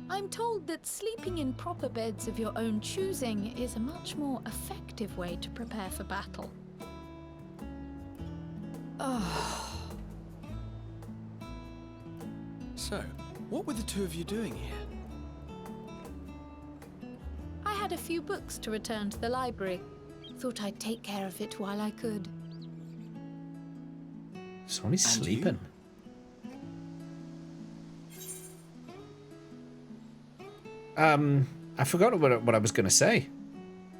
I'm told that sleeping in proper beds of your own choosing is a much more effective way to prepare for battle. Oh. So, what were the two of you doing here? I had a few books to return to the library. Thought I'd take care of it while I could. Someone's sleeping. I forgot what I was going to say.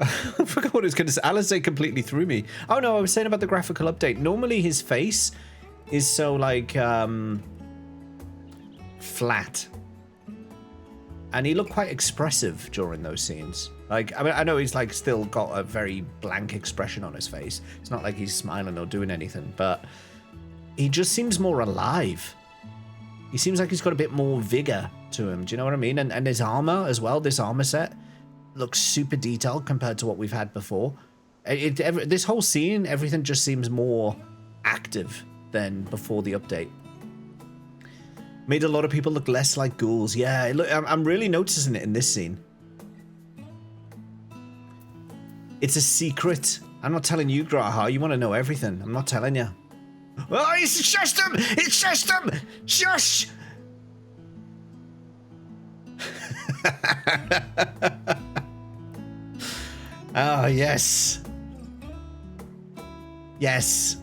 I forgot what I was going to say. Alizé completely threw me. Oh no, I was saying about the graphical update. Normally his face is so like flat, and he looked quite expressive during those scenes. Like, I mean, I know he's like still got a very blank expression on his face. It's not like he's smiling or doing anything, but he just seems more alive. He seems like he's got a bit more vigor to him. Do you know what I mean? And his armor as well, this armor set, looks super detailed compared to what we've had before. This whole scene, everything just seems more active than before the update. Made a lot of people look less like ghouls. Yeah, look, I'm really noticing it in this scene. It's a secret. I'm not telling you, Graha. You want to know everything. I'm not telling you. Oh, it's just him! It's just him! Shush! Oh, yes. Yes.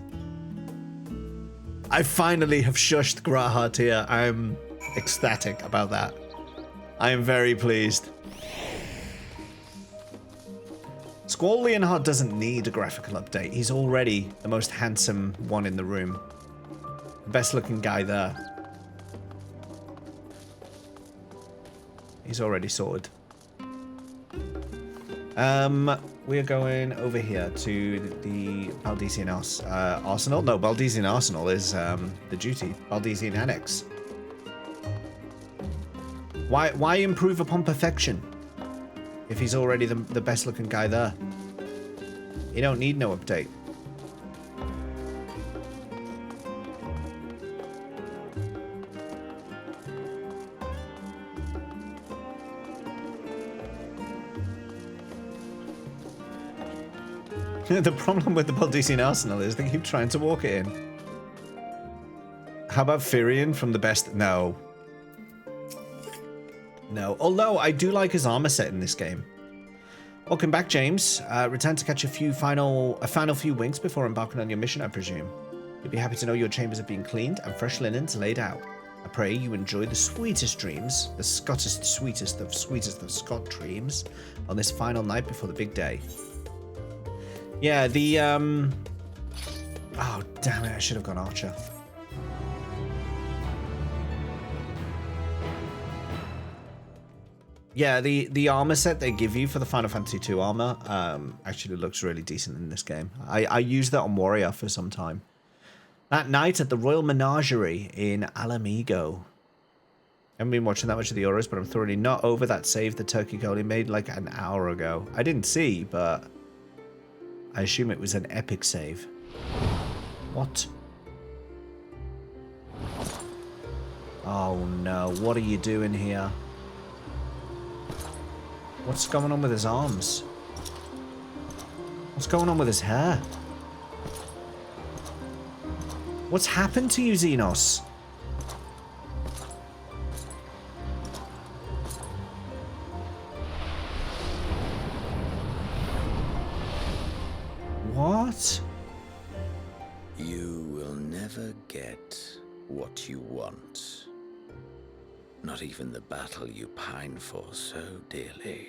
I finally have shushed Graha here. I'm ecstatic about that. I am very pleased. Squall Leonhard doesn't need a graphical update. He's already the most handsome one in the room. The best looking guy there. He's already sorted. We're going over here to the Baldesian Arsenal. No, Baldesian Arsenal is the duty. Baldesian Annex. Why improve upon perfection if he's already the best looking guy there? You don't need no update. The problem with the Baldesian Arsenal is they keep trying to walk it in. How about Firion from the best? No. No. Although I do like his armor set in this game. Welcome back, James. Return to catch a final few winks before embarking on your mission, I presume. You'll be happy to know your chambers have been cleaned and fresh linens laid out. I pray you enjoy the sweetest dreams, the sweetest of Scott dreams, on this final night before the big day. Yeah, the, oh, damn it, I should have gone Archer. Yeah, the armor set they give you for the Final Fantasy II armor actually looks really decent in this game. I used that on Warrior for some time. That night at the Royal Menagerie in Alamigo. I haven't been watching that much of the Euros, but I'm thoroughly not over that save the Turkey goalie made like an hour ago. I didn't see, but I assume it was an epic save. What? Oh no, what are you doing here? What's going on with his arms? What's going on with his hair? What's happened to you, Xenos? What? You will never get what you want. Not even the battle you pine for so dearly.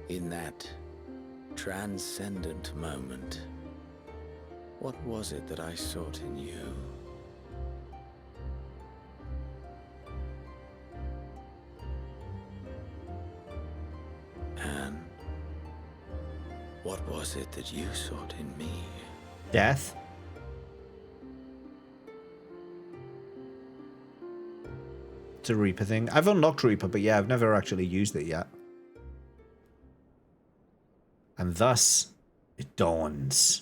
In that transcendent moment, what was it that I sought in you? And what was it that you sought in me? Death? It's a Reaper thing. I've unlocked Reaper, but yeah, I've never actually used it yet. And thus, it dawns.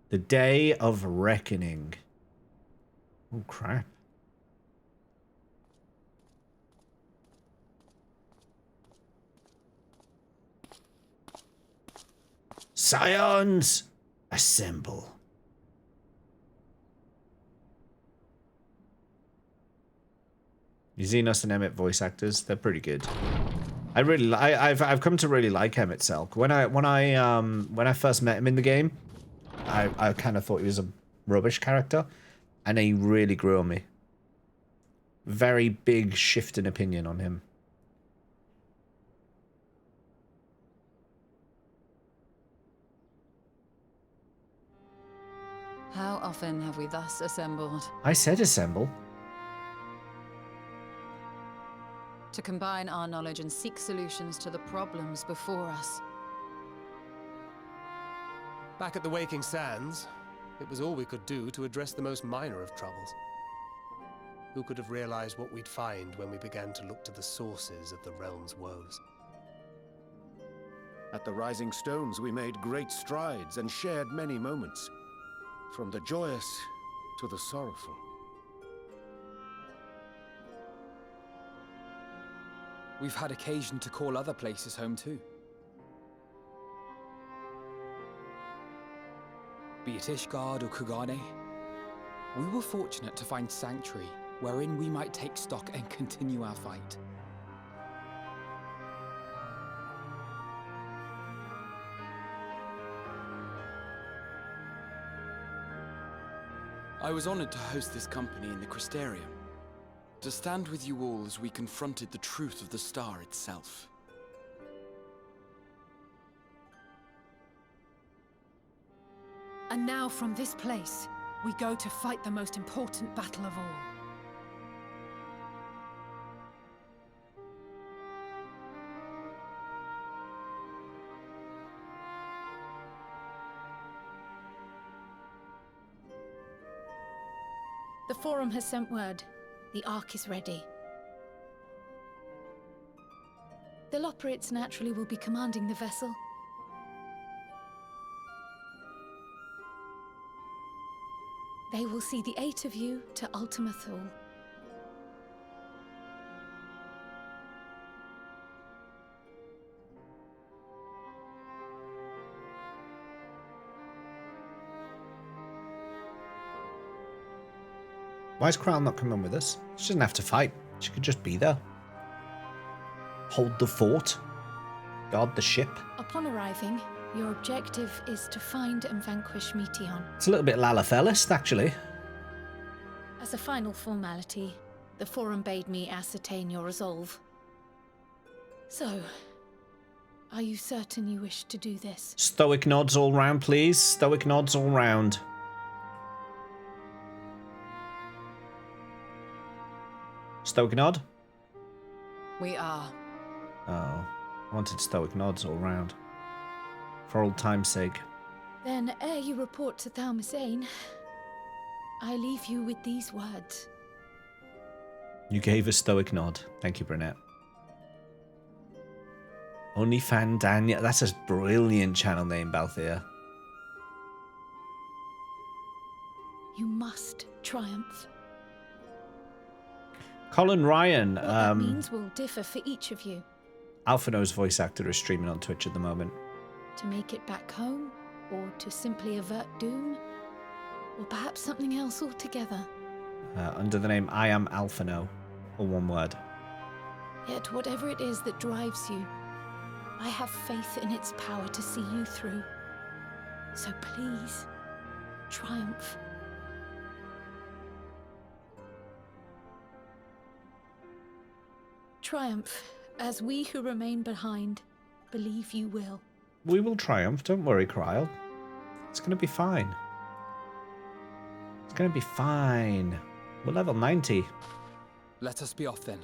The day of reckoning. Oh, crap. Scions, assemble. Xenos and Emmett voice actors, they're pretty good. I've come to really like Emmett Selk. When I first met him in the game, I kind of thought he was a rubbish character, and he really grew on me. Very big shift in opinion on him. How often have we thus assembled? I said assemble. To combine our knowledge and seek solutions to the problems before us. Back at the Waking Sands, it was all we could do to address the most minor of troubles. Who could have realized what we'd find when we began to look to the sources of the realm's woes? At the Rising Stones, we made great strides and shared many moments, from the joyous to the sorrowful. We've had occasion to call other places home too. Be it Ishgard or Kugane, we were fortunate to find sanctuary wherein we might take stock and continue our fight. I was honored to host this company in the Crystarium, to stand with you all as we confronted the truth of the star itself. And now from this place, we go to fight the most important battle of all. The Forum has sent word. The Ark is ready. The Loporrits naturally will be commanding the vessel. They will see the 8 of you to Ultima Thule. Why is Kryle not coming with us? She doesn't have to fight. She could just be there. Hold the fort. Guard the ship. Upon arriving, your objective is to find and vanquish Meteon. It's a little bit Lalafellist, actually. As a final formality, the Forum bade me ascertain your resolve. So, are you certain you wish to do this? Stoic nods all round, please. Stoic nods all round. Stoic nod? We are. Oh, I wanted stoic nods all round. For old time's sake. Then, ere you report to Thalmasane, I leave you with these words. You gave a stoic nod. Thank you, Brunette. Only Fan Daniel. That's a brilliant channel name, Balthier. You must triumph. Colin Ryan. What that means will differ for each of you. Alphino's voice actor is streaming on Twitch at the moment. To make it back home, or to simply avert doom, or perhaps something else altogether. Under the name I Am Alphino, all one word. Yet whatever it is that drives you, I have faith in its power to see you through. So please, triumph. Triumph, as we who remain behind believe you will. We will triumph, don't worry, Kryle. It's going to be fine. It's going to be fine. We're level 90. Let us be off then.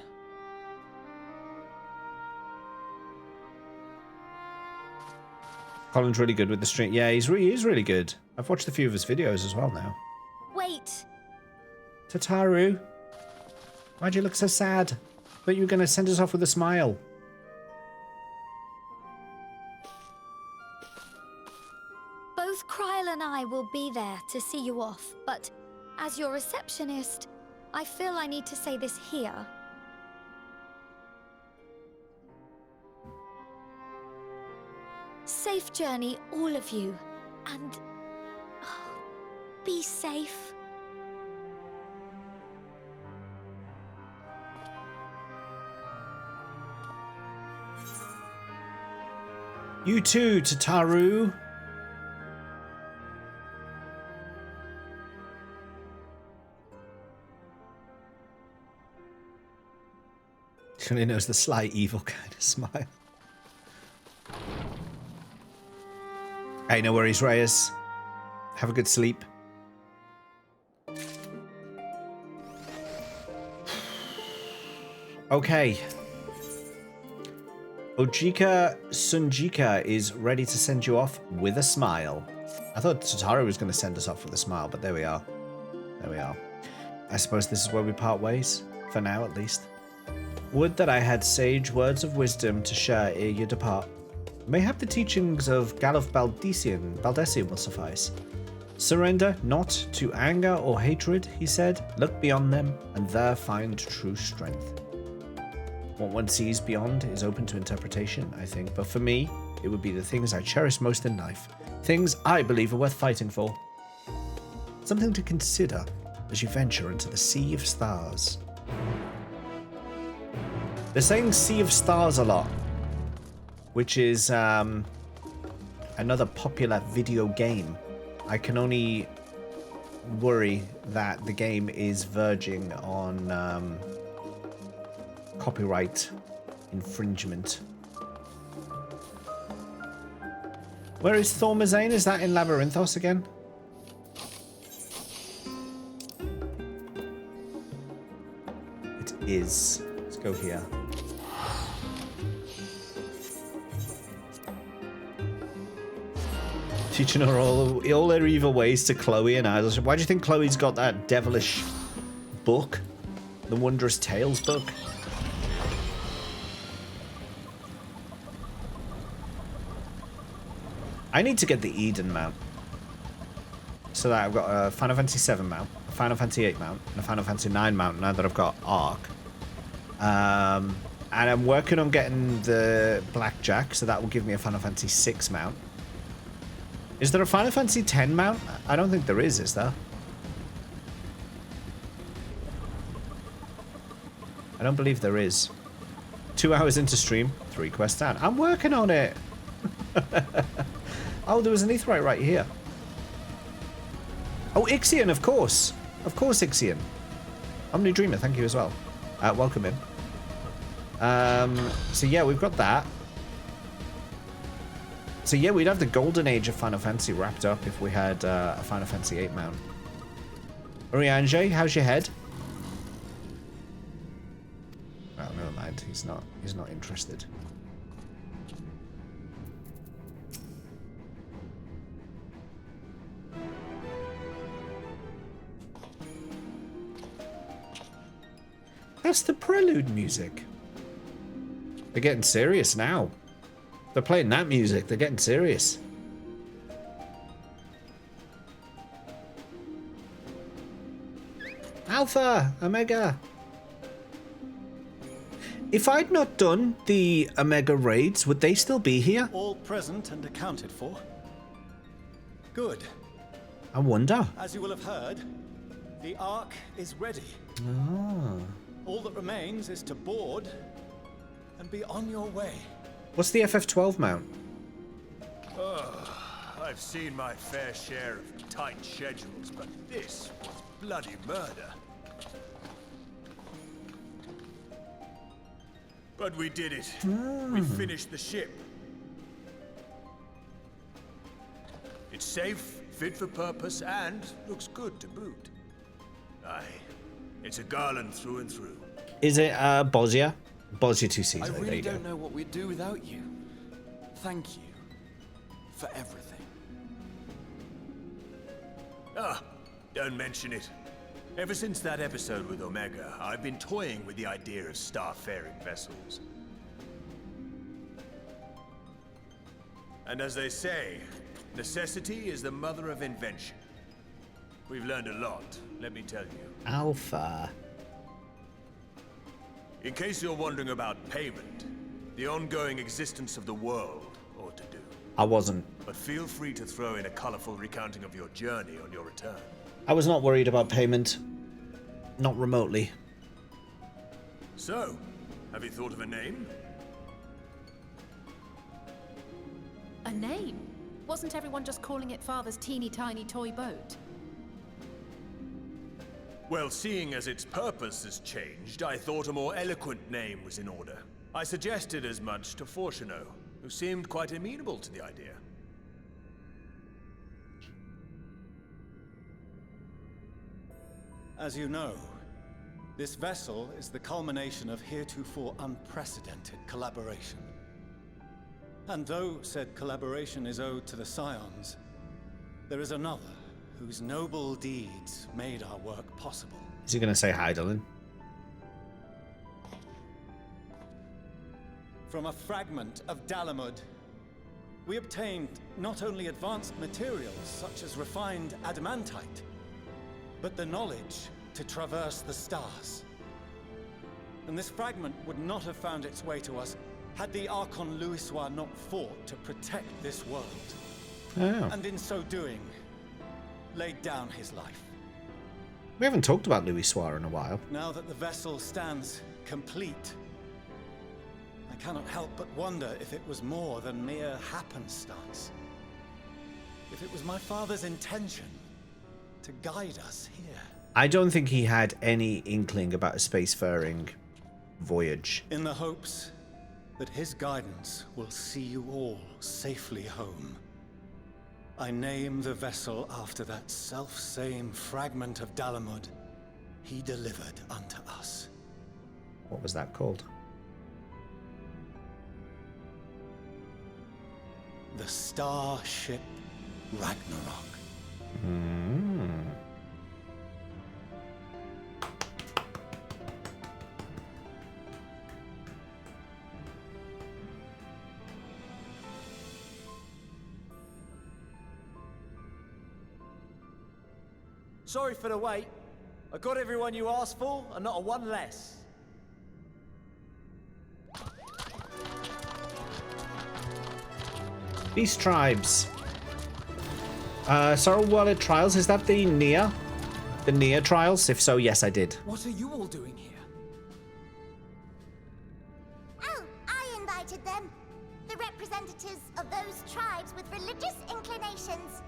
Colin's really good with the stream. Yeah, he is really good. I've watched a few of his videos as well now. Wait. Tataru, why'd you look so sad? Thought you were going to send us off with a smile. Both Kryle and I will be there to see you off, but as your receptionist, I feel I need to say this here. Safe journey, all of you, and be safe. You too, Tataru. She only knows the sly, evil kind of smile. Hey, no worries, Reyes. Have a good sleep. Okay. Ojika Sunjika is ready to send you off with a smile. I thought Tataru was going to send us off with a smile, but there we are. There we are. I suppose this is where we part ways. For now, at least. Would that I had sage words of wisdom to share ere you depart. Mayhap the teachings of Galuf Baldessian will suffice. Surrender not to anger or hatred, he said. Look beyond them, and there find true strength. What one sees beyond is open to interpretation, I think, but for me, it would be the things I cherish most in life. Things I believe are worth fighting for. Something to consider as you venture into the Sea of Stars. They're saying Sea of Stars a lot, which is another popular video game. I can only worry that the game is verging on copyright infringement. Where is Thormazane? Is that in Labyrinthos again? It is. Let's go here. Teaching her all their evil ways to Chloe and Isles. Why do you think Chloe's got that devilish book? The Wondrous Tales book? I need to get the Eden mount. So that I've got a Final Fantasy 7 mount, a Final Fantasy 8 mount, and a Final Fantasy 9 mount now that I've got Arc. And I'm working on getting the Blackjack, so that will give me a Final Fantasy 6 mount. Is there a Final Fantasy 10 mount? I don't think there is there? I don't believe there is. 2 hours into stream, 3 quests down. I'm working on it! Oh, there was an Aetheryte right here. Oh, Ixion, of course. Of course, Ixion. Omni Dreamer, thank you as well. Welcome in. So yeah, we've got that. So yeah, we'd have the golden age of Final Fantasy wrapped up if we had a Final Fantasy 8 mount. Uriange, how's your head? Well, never mind. He's not interested. That's the prelude music. They're getting serious now. They're playing that music. They're getting serious. Alpha! Omega! If I'd not done the Omega raids, would they still be here? All present and accounted for. Good. I wonder. As you will have heard, the Ark is ready. Ah. All that remains is to board and be on your way. What's the FF12 mount? I've seen my fair share of tight schedules, but this was bloody murder. But we did it. We finished the ship. It's safe, fit for purpose, and looks good to boot. Aye, it's a Garland through and through. Is it Bosnia? Bosnia 2 I really don't know what we'd do without you. Thank you for everything. Ah, don't mention it. Ever since that episode with Omega, I've been toying with the idea of starfaring vessels. And as they say, necessity is the mother of invention. We've learned a lot, let me tell you. Alpha. In case you're wondering about payment, the ongoing existence of the world ought to do. I wasn't. But feel free to throw in a colorful recounting of your journey on your return. I was not worried about payment. Not remotely. So, have you thought of a name? A name? Wasn't everyone just calling it Father's teeny tiny toy boat? Well, seeing as its purpose has changed, I thought a more eloquent name was in order. I suggested as much to Fortuno, who seemed quite amenable to the idea. As you know, this vessel is the culmination of heretofore unprecedented collaboration. And though said collaboration is owed to the Scions, there is another whose noble deeds made our work possible. Is he going to say Hydaelyn? From a fragment of Dalamud, we obtained not only advanced materials such as refined adamantite, but the knowledge to traverse the stars. And this fragment would not have found its way to us had the Archon Louisoix not fought to protect this world. Oh. And in so doing, laid down his life. We haven't talked about Louisoix in a while. Now that the vessel stands complete, I cannot help but wonder if it was more than mere happenstance. If it was my father's intention to guide us here. I don't think he had any inkling about a spacefaring voyage. In the hopes that his guidance will see you all safely home, I name the vessel after that self-same fragment of Dalamud he delivered unto us. What was that called? The Starship Ragnarok. Sorry for the wait. I got everyone you asked for, and not a one less. These tribes. Sorrow World Trials, is that the Nia? The Nia trials? If so, yes, I did. What are you all doing here? Oh, I invited them. The representatives of those tribes with religious inclinations.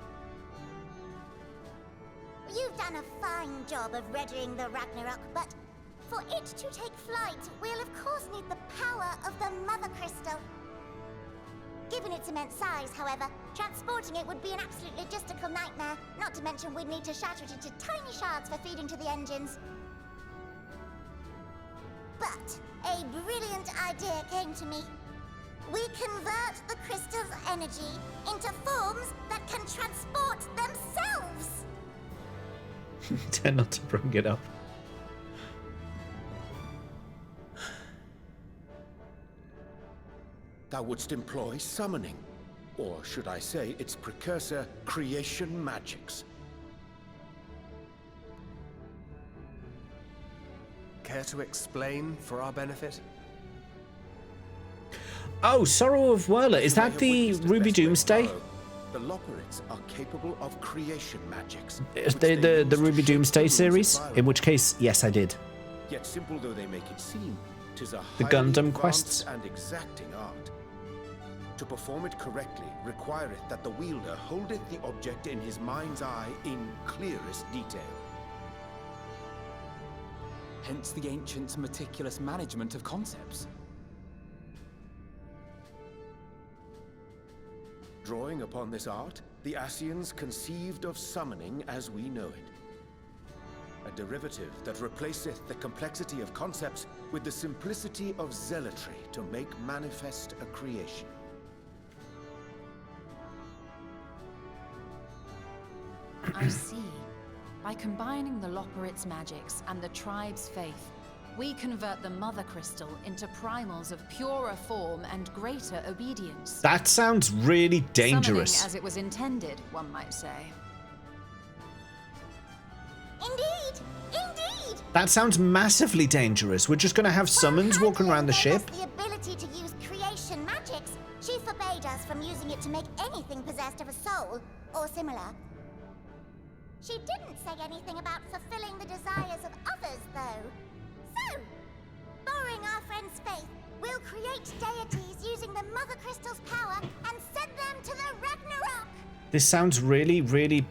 You've done a fine job of readying the Ragnarok, but for it to take flight, we'll of course need the power of the Mother Crystal. Given its immense size, however, transporting it would be an absolute logistical nightmare, not to mention we'd need to shatter it into tiny shards for feeding to the engines. But a brilliant idea came to me. We convert the crystal's energy into forms that can transport themselves! Dare not to bring it up. Thou wouldst employ summoning, or should I say its precursor, creation magics. Care to explain for our benefit? Oh, Sorrow of Werla. Is that the Ruby Doomsday? The Loporrits are capable of creation magics. The Ruby Doomsday series? In which case, yes, I did. Yet simple though they make it seem, 'tis a The highly Gundam advanced quests? and exacting art. To perform it correctly requireth that the wielder holdeth the object in his mind's eye in clearest detail. Hence the ancients' meticulous management of concepts. Drawing upon this art, the Ascians conceived of summoning as we know it. A derivative that replaceth the complexity of concepts with the simplicity of zealotry to make manifest a creation. I see. By combining the Loporrits' magics and the tribe's faith, we convert the Mother Crystal into primals of purer form and greater obedience. That sounds really dangerous. Summoning as it was intended, one might say. Indeed! Indeed! That sounds massively dangerous. We're just going to have summons walking around the ship. The ability to use creation magics, she forbade us from using it to make anything possessed of a soul, or similar. She didn't say anything about fulfilling the desires of others, though. So, borrowing our friend's faith, we'll create deities using the Mother Crystal's power and send them to the Ragnarok! This sounds really, really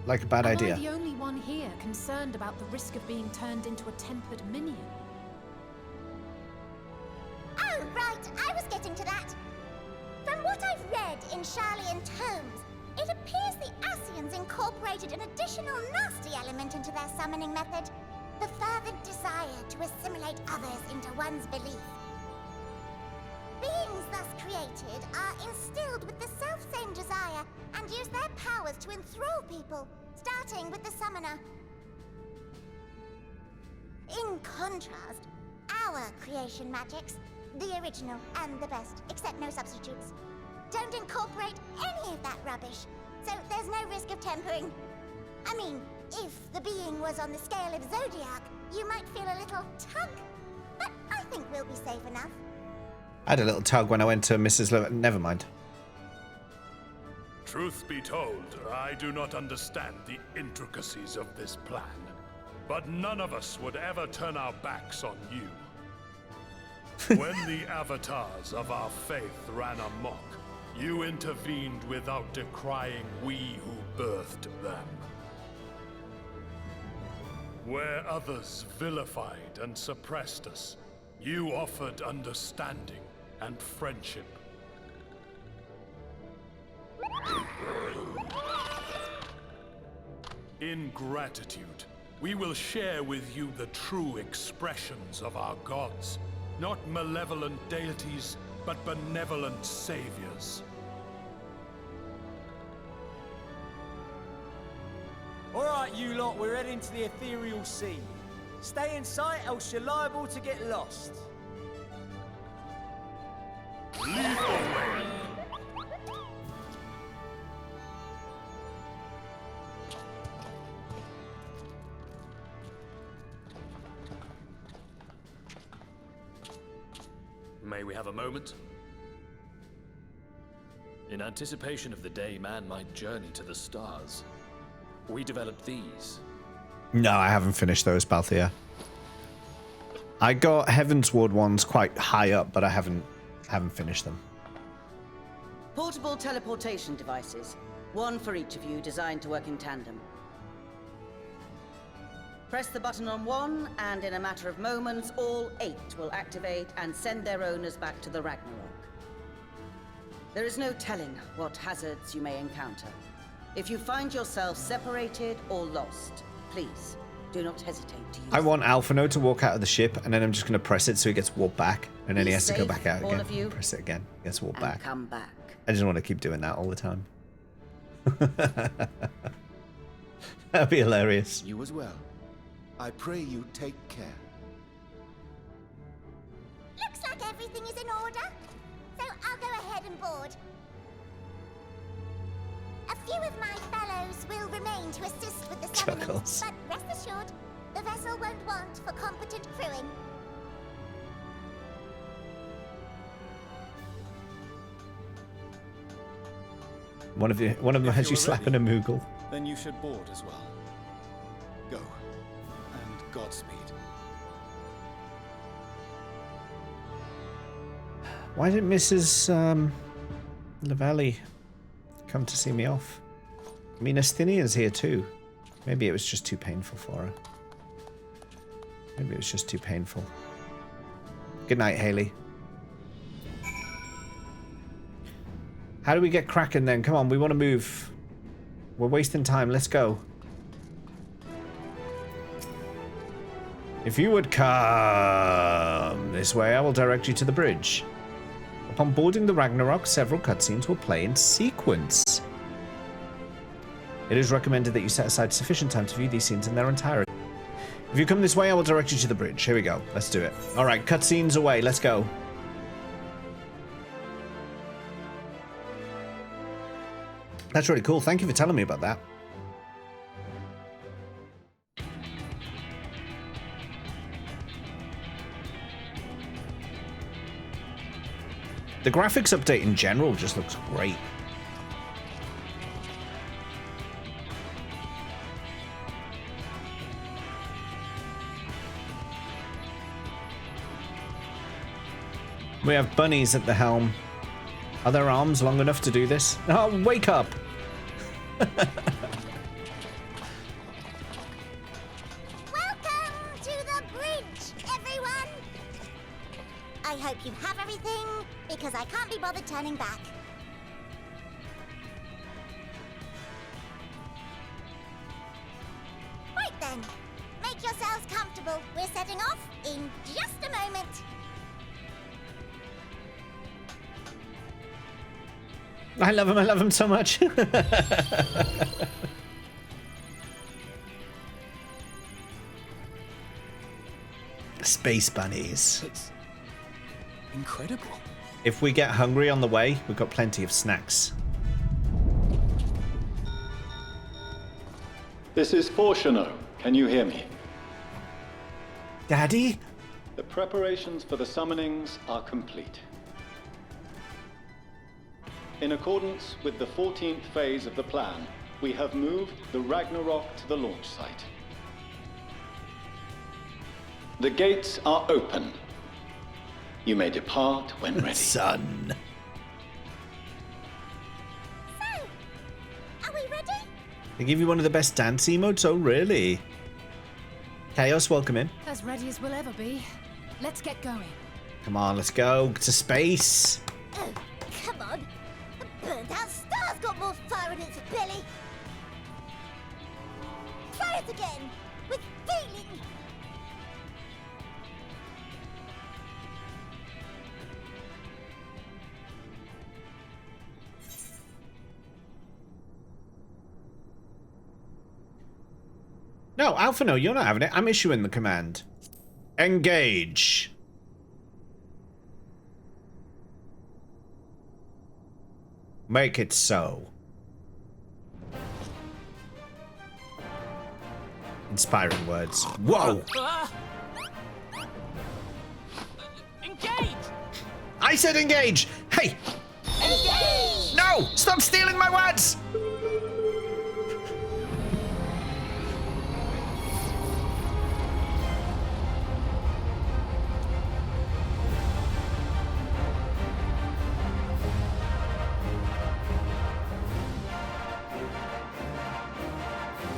like a bad idea. Am I the only one here concerned about the risk of being turned into a tempered minion? Oh, right, I was getting to that. From what I've read in Sharlayan tomes, it appears the Ascians incorporated an additional nasty element into their summoning method. The fervent desire to assimilate others into one's belief. Being beings thus created are instilled with the self-same desire and use their powers to enthrall people, starting with the summoner. In contrast, our creation magics, the original and the best, except no substitutes, don't incorporate any of that rubbish, so there's no risk of tempering. I mean, if the being was on the scale of Zodiac, you might feel a little tug, but I think we'll be safe enough. I had a little tug when I went to Mrs. Never mind. Truth be told, I do not understand the intricacies of this plan. But none of us would ever turn our backs on you. When the avatars of our faith ran amok, you intervened without decrying we who birthed them. Where others vilified and suppressed us, you offered understanding and friendship. In gratitude, we will share with you the true expressions of our gods. Not malevolent deities, but benevolent saviors. Alright, you lot, we're heading to the ethereal sea. Stay in sight, else you're liable to get lost. Lead the way. May we have a moment? In anticipation of the day man might journey to the stars, we developed these. No, I haven't finished those, Balthea. I got Heavensward ones quite high up, but I haven't finished them. Portable teleportation devices. One for each of you, designed to work in tandem. Press the button on one, and in a matter of moments, all 8 will activate and send their owners back to the Ragnarok. There is no telling what hazards you may encounter. If you find yourself separated or lost, please do not hesitate to use I want Alphino to walk out of the ship, and then I'm just going to press it so he gets warped back, and then he has to go back out all again. of you, Press it again, he gets warped and back. come back. I just want to keep doing that all the time. That'd be hilarious. You as well. I pray you take care. Looks like everything is in order, so I'll go ahead and board. A few of my fellows will remain to assist with the summonings, Chuckles. but rest assured, the vessel won't want for competent crewing. One of them has you slapping a Moogle. Then you should board as well. Go. And Godspeed. Why didn't Mrs. Lavelli come to see me off? I mean, Asthinia's here too. Maybe it was just too painful for her. Maybe it was just too painful. Good night, Haley. How do we get cracking then? Come on, we want to move. We're wasting time. Let's go. If you would come this way, I will direct you to the bridge. Upon boarding the Ragnarok, several cutscenes will play in sequence. It is recommended that you set aside sufficient time to view these scenes in their entirety. If you come this way, I will direct you to the bridge. Here we go. Let's do it. All right, cutscenes away. Let's go. That's really cool. Thank you for telling me about that. The graphics update in general just looks great. We have bunnies at the helm. Are their arms long enough to do this? Oh, wake up! Welcome to the bridge, everyone! I hope you have everything, because I can't be bothered turning back. Right then, make yourselves comfortable. We're setting off in just a moment. I love him so much. Space bunnies. It's incredible. If we get hungry on the way, we've got plenty of snacks. This is Fortuno. Can you hear me? Daddy? The preparations for the summonings are complete. In accordance with the 14th phase of the plan, we have moved the Ragnarok to the launch site. The gates are open. You may depart when ready. Son. So, are we ready? They give you one of the best dance emotes? Oh, really? Chaos, welcome in. As ready as we'll ever be. Let's get going. Come on, let's go to space. Oh, come on. A burnt-out star's got more fire in its belly. Try it again, with feeling. No, Alpha, no, you're not having it. I'm issuing the command. Engage. Make it so. Inspiring words. Whoa! Engage! I said engage! Hey! Engage! No! Stop stealing my words!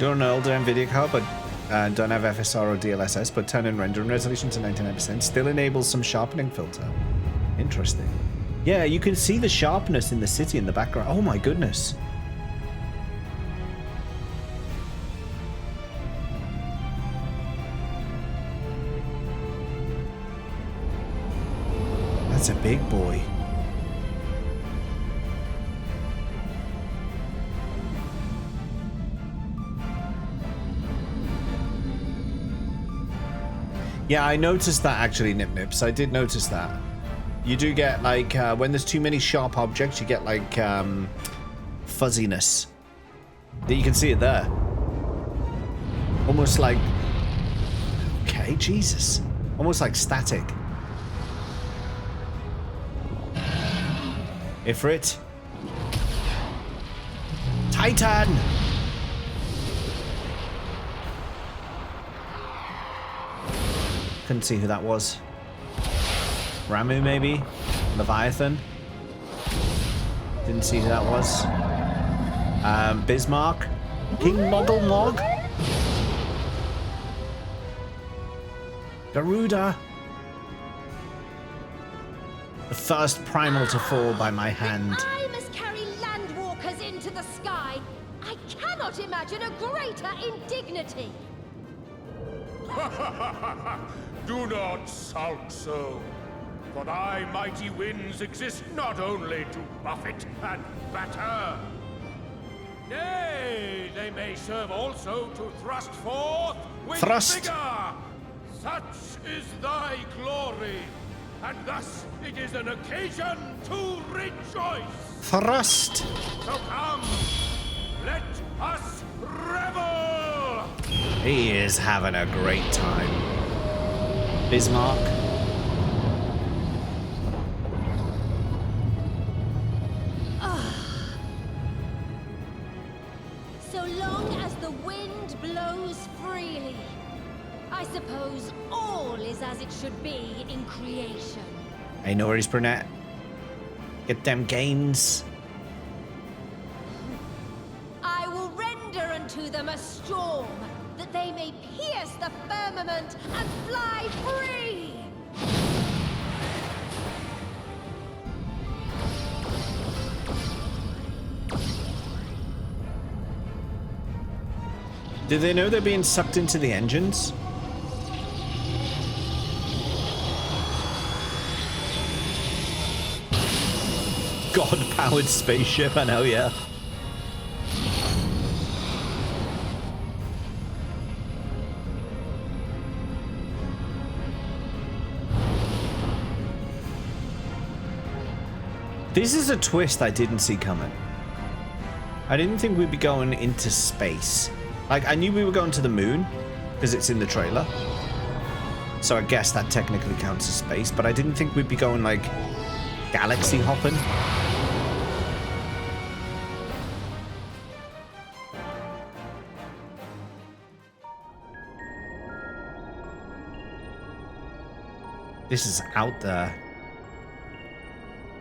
Don't know older NVIDIA card, but don't have FSR or DLSS, but turn in rendering resolution to 99%. Still enables some sharpening filter. Interesting. Yeah, you can see the sharpness in the city in the background. Oh my goodness. That's a big boy. Yeah, I noticed that actually, Nip Nips. I did notice that. You do get, like, when there's too many sharp objects, you get, like, fuzziness. You can see it there. Almost like... Okay, Jesus. Almost like static. Ifrit. Titan! Couldn't see who that was. Ramu, maybe? Leviathan? Didn't see who that was. Bismarck? King Moggle Mog? Garuda? The first primal to fall by my hand. I must carry landwalkers into the sky. I cannot imagine a greater indignity. Do not sulk so, for thy mighty winds exist not only to buffet and batter. Nay, they may serve also to thrust forth with vigor. Such is thy glory, and thus it is an occasion to rejoice. Thrust. So come, let us revel. He is having a great time. Bismarck. So long as the wind blows freely, I suppose all is as it should be in creation. Hey, no worries, Brunette. Get them gains. I will render unto them a storm, that they may pierce the firmament and fly free! Do they know they're being sucked into the engines? God-powered spaceship, I know, yeah. This is a twist I didn't see coming. I didn't think we'd be going into space. Like, I knew we were going to the moon, because it's in the trailer. So I guess that technically counts as space, but I didn't think we'd be going, like, galaxy hopping. This is out there.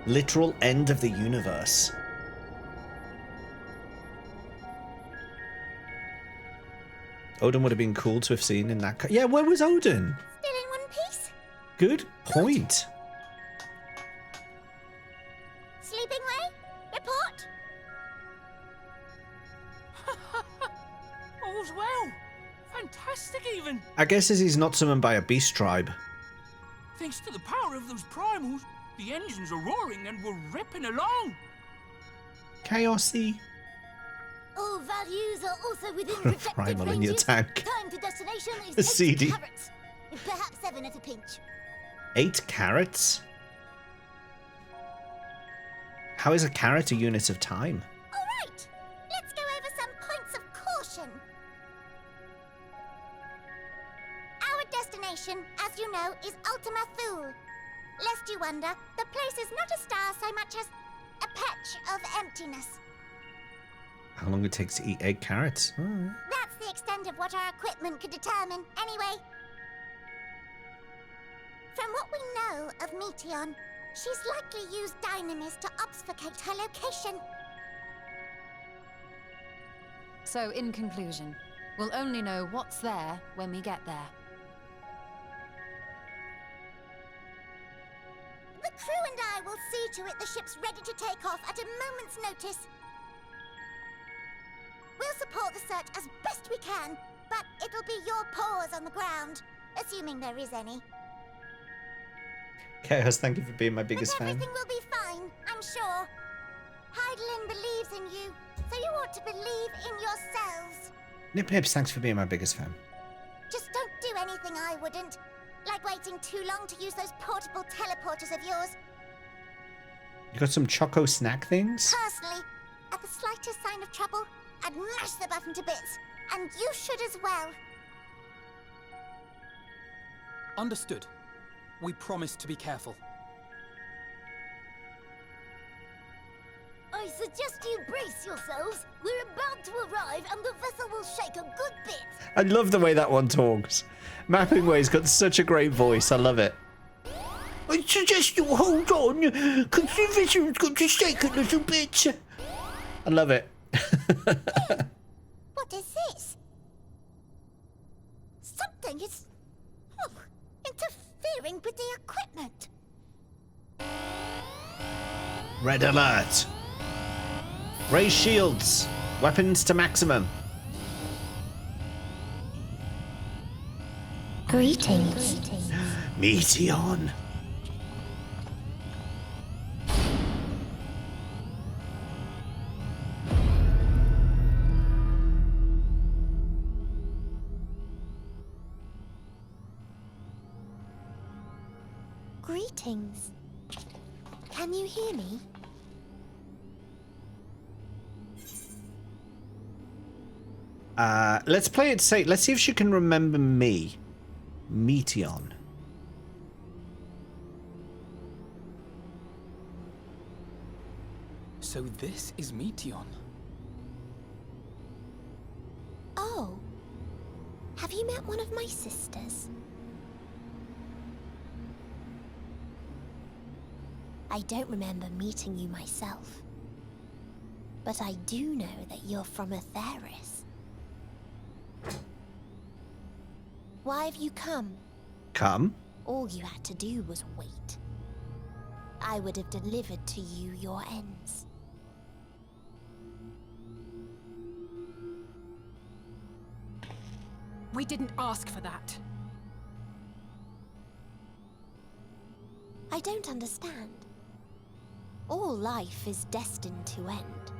Literal end of the universe. Odin would have been cool to have seen in that. Yeah, where was Odin? Still in one piece? Good point. Sleeping way? Report? All's well. Fantastic, even. I guess as he's not summoned by a beast tribe. Thanks to the power of those primals, the engines are roaring and we're ripping along. Chaosy. All values are also within protected Primal in your ranges. tank. Time to destination is The 8 CD. carats. Perhaps 7 at a pinch. 8 carats? How is a carat a unit of time? All right, let's go over some points of caution. Our destination, as you know, is Ultima Thule. Lest you wonder, the place is not a star so much as a patch of emptiness. How long it takes to eat 8 carats? Oh. That's the extent of what our equipment could determine, anyway. From what we know of Meteon, she's likely used dynamis to obfuscate her location. So, in conclusion, we'll only know what's there when we get there. The crew and I will see to it the ship's ready to take off at a moment's notice. We'll support the search as best we can, but it'll be your paws on the ground, assuming there is any. Chaos, thank you for being my biggest But fan. everything will be fine, I'm sure. Heidelin believes in you, so you ought to believe in yourselves. Nip Nips, thanks for being my biggest fan. Just don't do anything I wouldn't. Like waiting too long to use those portable teleporters of yours. You got some choco snack things? Personally, at the slightest sign of trouble, I'd mash the button to bits. And you should as well. Understood. We promise to be careful. I suggest you brace yourselves. We're about to arrive and the vessel will shake a good bit. I love the way that one talks. Mapping Way's got such a great voice. I love it. I suggest you hold on, because the vessel's got to shake a little bit. I love it. What is this? Something is interfering with the equipment. Red alert. Raise shields. Weapons to maximum. Greetings. Meteon. Greetings. Can you hear me? Let's play it safe. Let's see if she can remember me. Meteon. So this is Meteon. Oh. Have you met one of my sisters? I don't remember meeting you myself. But I do know that you're from Atheris. Why have you come? Come? All you had to do was wait. I would have delivered to you your ends. We didn't ask for that. I don't understand. All life is destined to end.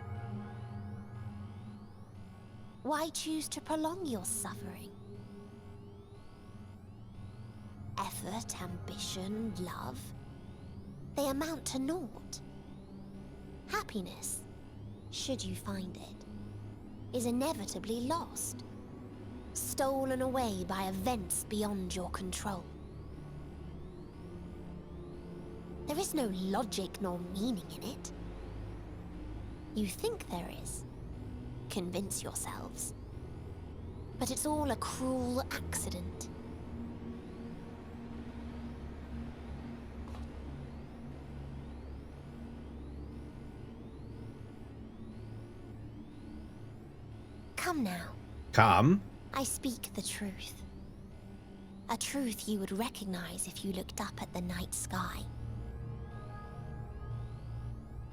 Why choose to prolong your suffering? Effort, ambition, love, they amount to naught. Happiness, should you find it, is inevitably lost, stolen away by events beyond your control. There is no logic nor meaning in it. You think there is. Convince yourselves. But it's all a cruel accident. Come now. Come? I speak the truth. A truth you would recognize if you looked up at the night sky.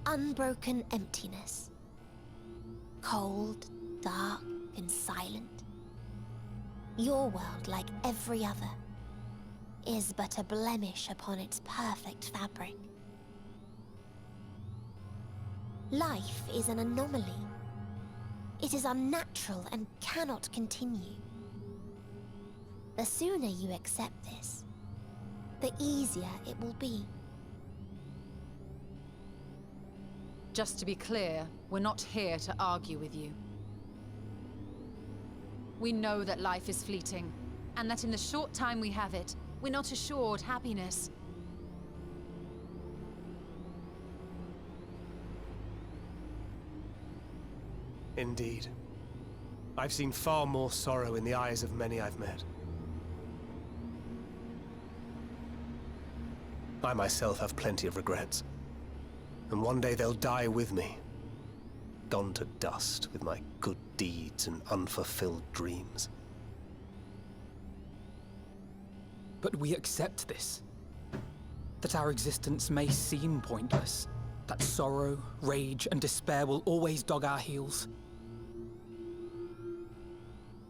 Unbroken emptiness. Cold, dark, and silent. Your world, like every other, is but a blemish upon its perfect fabric. Life is an anomaly. It is unnatural and cannot continue. The sooner you accept this, the easier it will be. Just to be clear, we're not here to argue with you. We know that life is fleeting, and that in the short time we have it, we're not assured happiness. Indeed. I've seen far more sorrow in the eyes of many I've met. I myself have plenty of regrets. And one day they'll die with me. Gone to dust with my good deeds and unfulfilled dreams. But we accept this. That our existence may seem pointless. That sorrow, rage, and despair will always dog our heels.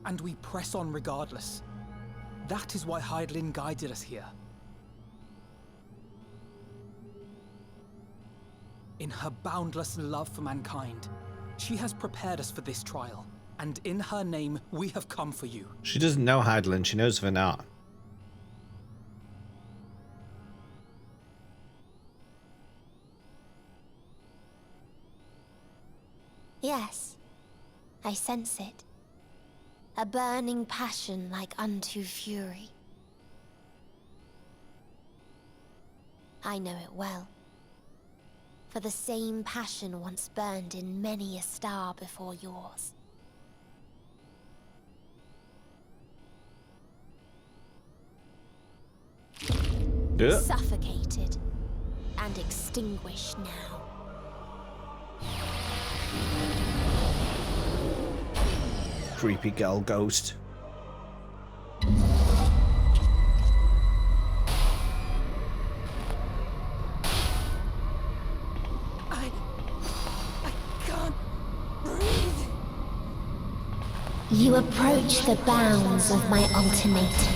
And we press on regardless. That is why Hydaelyn guided us here. In her boundless love for mankind, she has prepared us for this trial, and in her name, we have come for you. She doesn't know Hydaelyn, she knows Vinar. Yes, I sense it. A burning passion like unto fury. I know it well. For the same passion once burned in many a star before yours. Yeah. Suffocated and extinguished now. Creepy girl ghost. You approach the bounds of my ultimatum,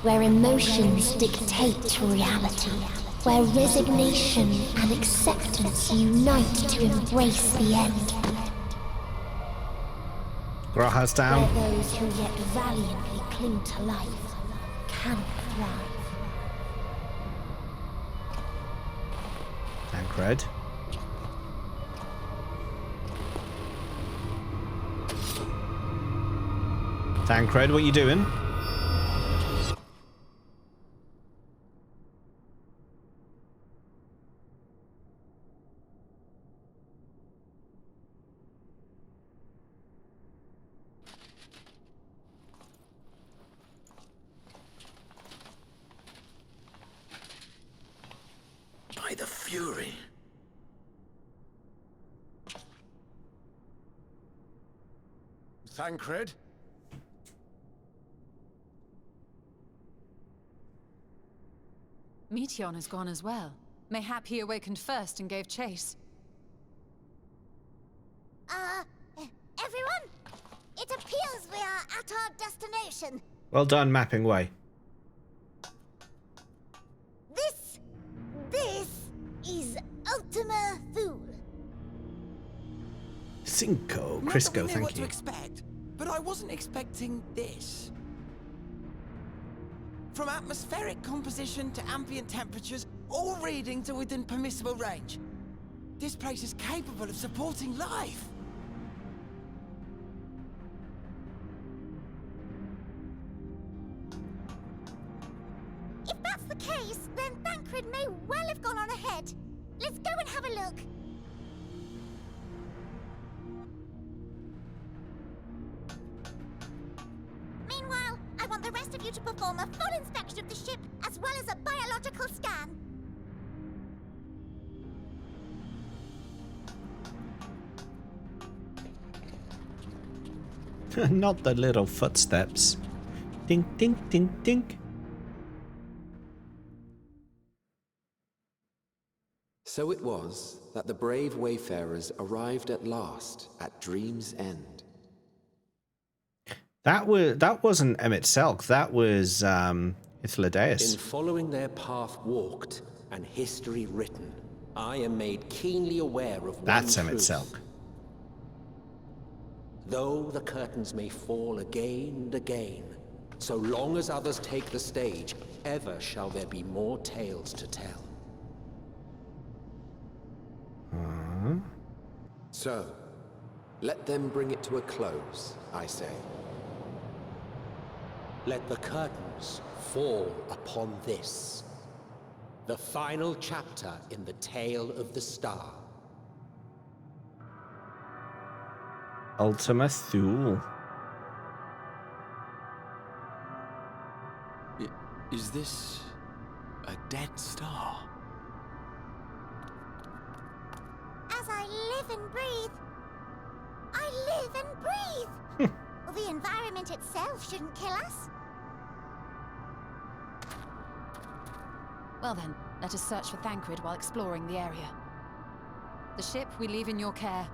where emotions dictate reality, where resignation and acceptance unite to embrace the end. Graha's down. Where those who yet valiantly cling to life cannot thrive. Tancred. Tancred, what you doing? By the Fury. Tancred? Meteon has gone as well. Mayhap he awakened first and gave chase. Everyone? It appears we are at our destination. Well done, mapping way. This is Cinco. Not Crisco, that we knew thank what you. to expect, but I wasn't expecting this. From atmospheric composition to ambient temperatures, all reading to within permissible range. This place is capable of supporting life. If that's the case, then Thancred may well have gone on ahead. Let's go and have a look. Meanwhile, I want the rest of you to perform a full inspection of the ship, as well as a biological scan. Not the little footsteps. Ding, ding, ding, ding. So it was that the brave wayfarers arrived at last at Dream's End. That wasn't Emmett Selk. That was Hythlodaeus. In following their path walked and history written, I am made keenly aware of That's one Emmett truth. Selk. Though the curtains may fall again and again, so long as others take the stage, ever shall there be more tales to tell. So, let them bring it to a close, I say. Let the curtains fall upon this, the final chapter in the tale of the star. Ultima Thule. Is this a dead star? As I live and breathe, I live and breathe. Well, the environment itself shouldn't kill us. Well then, let us search for Thancred while exploring the area. The ship we leave in your care.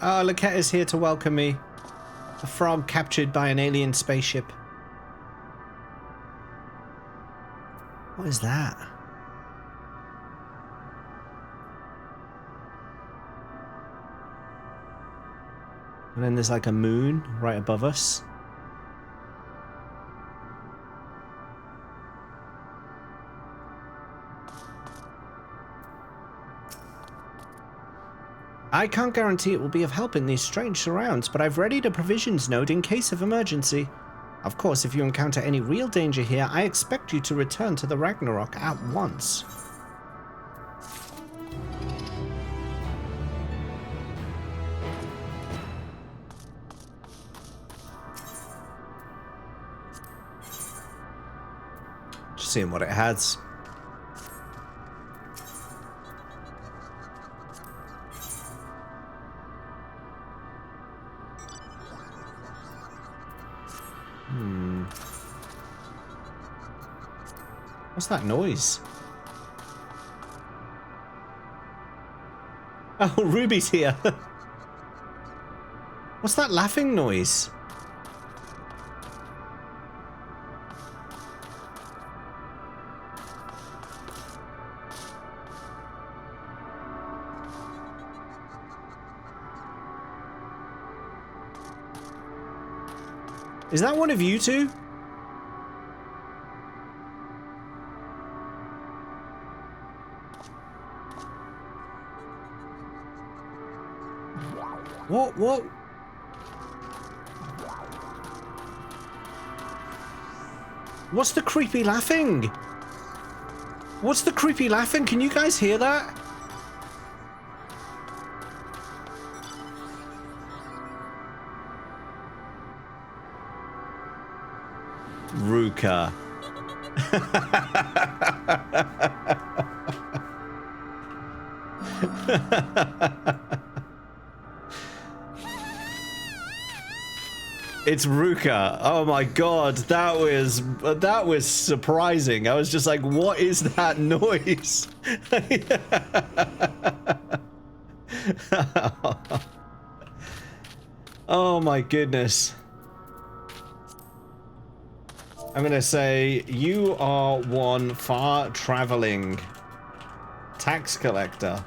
Oh, Laquette is here to welcome me. A frog captured by an alien spaceship. What is that? And then there's like a moon right above us. I can't guarantee it will be of help in these strange surrounds, but I've readied a provisions node in case of emergency. Of course, if you encounter any real danger here, I expect you to return to the Ragnarok at once. Just seeing what it has. What's that noise? Oh, Ruby's here. What's that laughing noise? Is that one of you two? What? What's the creepy laughing? What's the creepy laughing? Can you guys hear that? Ruka. It's Ruka. Oh my god, that was surprising. I was just like, what is that noise? Oh my goodness. I'm gonna say you are one far traveling tax collector.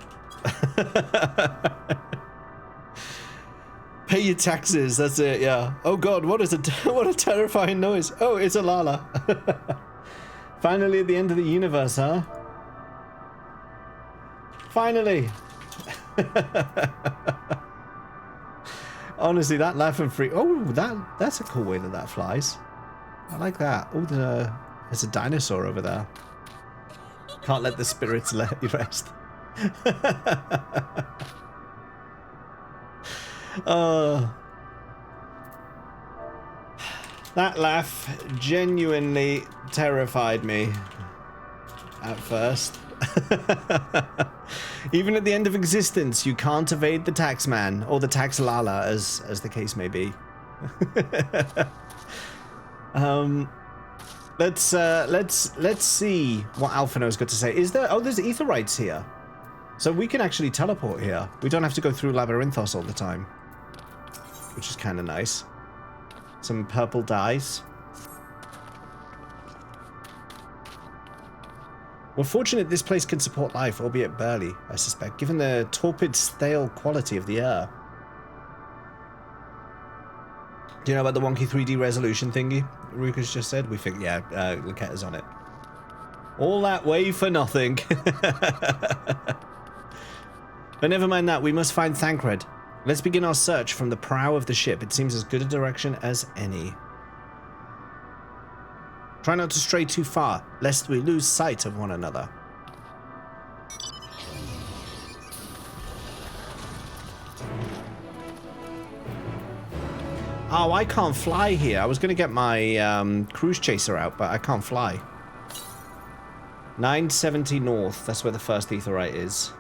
Pay your taxes, that's it, yeah. Oh god, what a terrifying noise. Oh, it's a Lala. Finally at the end of the universe, huh? Finally. Honestly, that laugh and freak. Oh, that's a cool way that flies. I like that. Oh, there's a dinosaur over there. Can't let the spirits let you rest. That laugh genuinely terrified me at first. Even at the end of existence, you can't evade the tax man, or the tax Lala, as the case may be. Let's see what Alphino's got to say. Is there? Oh, there's Aetherites here, so we can actually teleport here. We don't have to go through Labyrinthos all the time, which is kind of nice. Some purple dyes. We're fortunate this place can support life, albeit barely, I suspect, given the torpid, stale quality of the air. Do you know about the wonky 3D resolution thingy Ruka's just said? We think, yeah, Laketta's on it. All that way for nothing. But never mind that, we must find Thancred. Let's begin our search from the prow of the ship. It seems as good a direction as any. Try not to stray too far, lest we lose sight of one another. Oh, I can't fly here. I was going to get my cruise chaser out, but I can't fly. 970 north. That's where the first Aetherite is.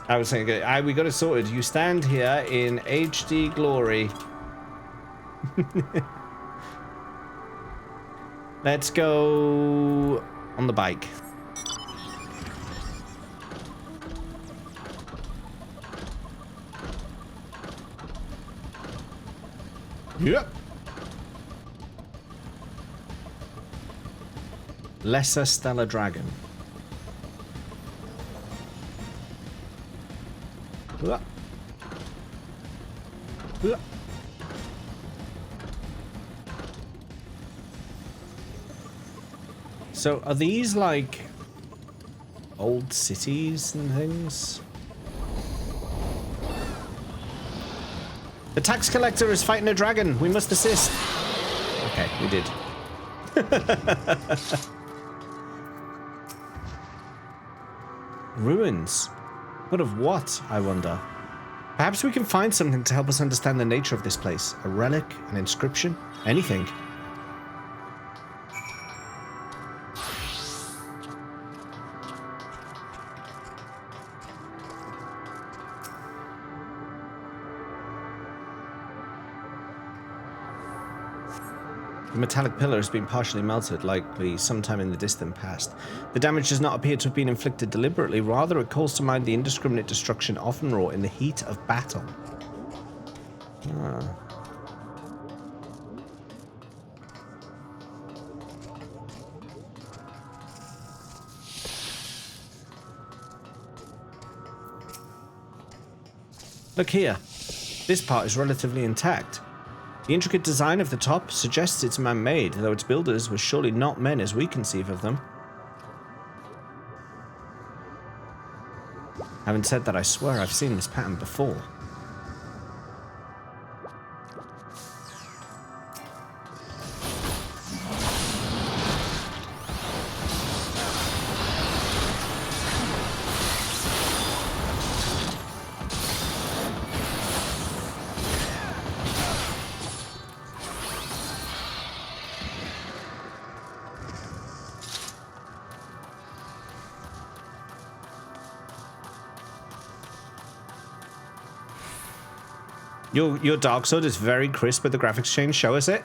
I was saying, we got it sorted. You stand here in HD glory. Let's go on the bike. Yep. Lesser Stellar Dragon. So are these like old cities and things? The tax collector is fighting a dragon. We must assist. Okay, we did. Ruins. But of what, I wonder? Perhaps we can find something to help us understand the nature of this place. A relic, an inscription, anything. The metallic pillar has been partially melted, likely sometime in the distant past. The damage does not appear to have been inflicted deliberately, rather it calls to mind the indiscriminate destruction often wrought in the heat of battle. Ah. Look here. This part is relatively intact. The intricate design of the top suggests it's man-made, though its builders were surely not men as we conceive of them. Having said that, I swear I've seen this pattern before. Your Dark Sword is very crisp with the graphics change. Show us it.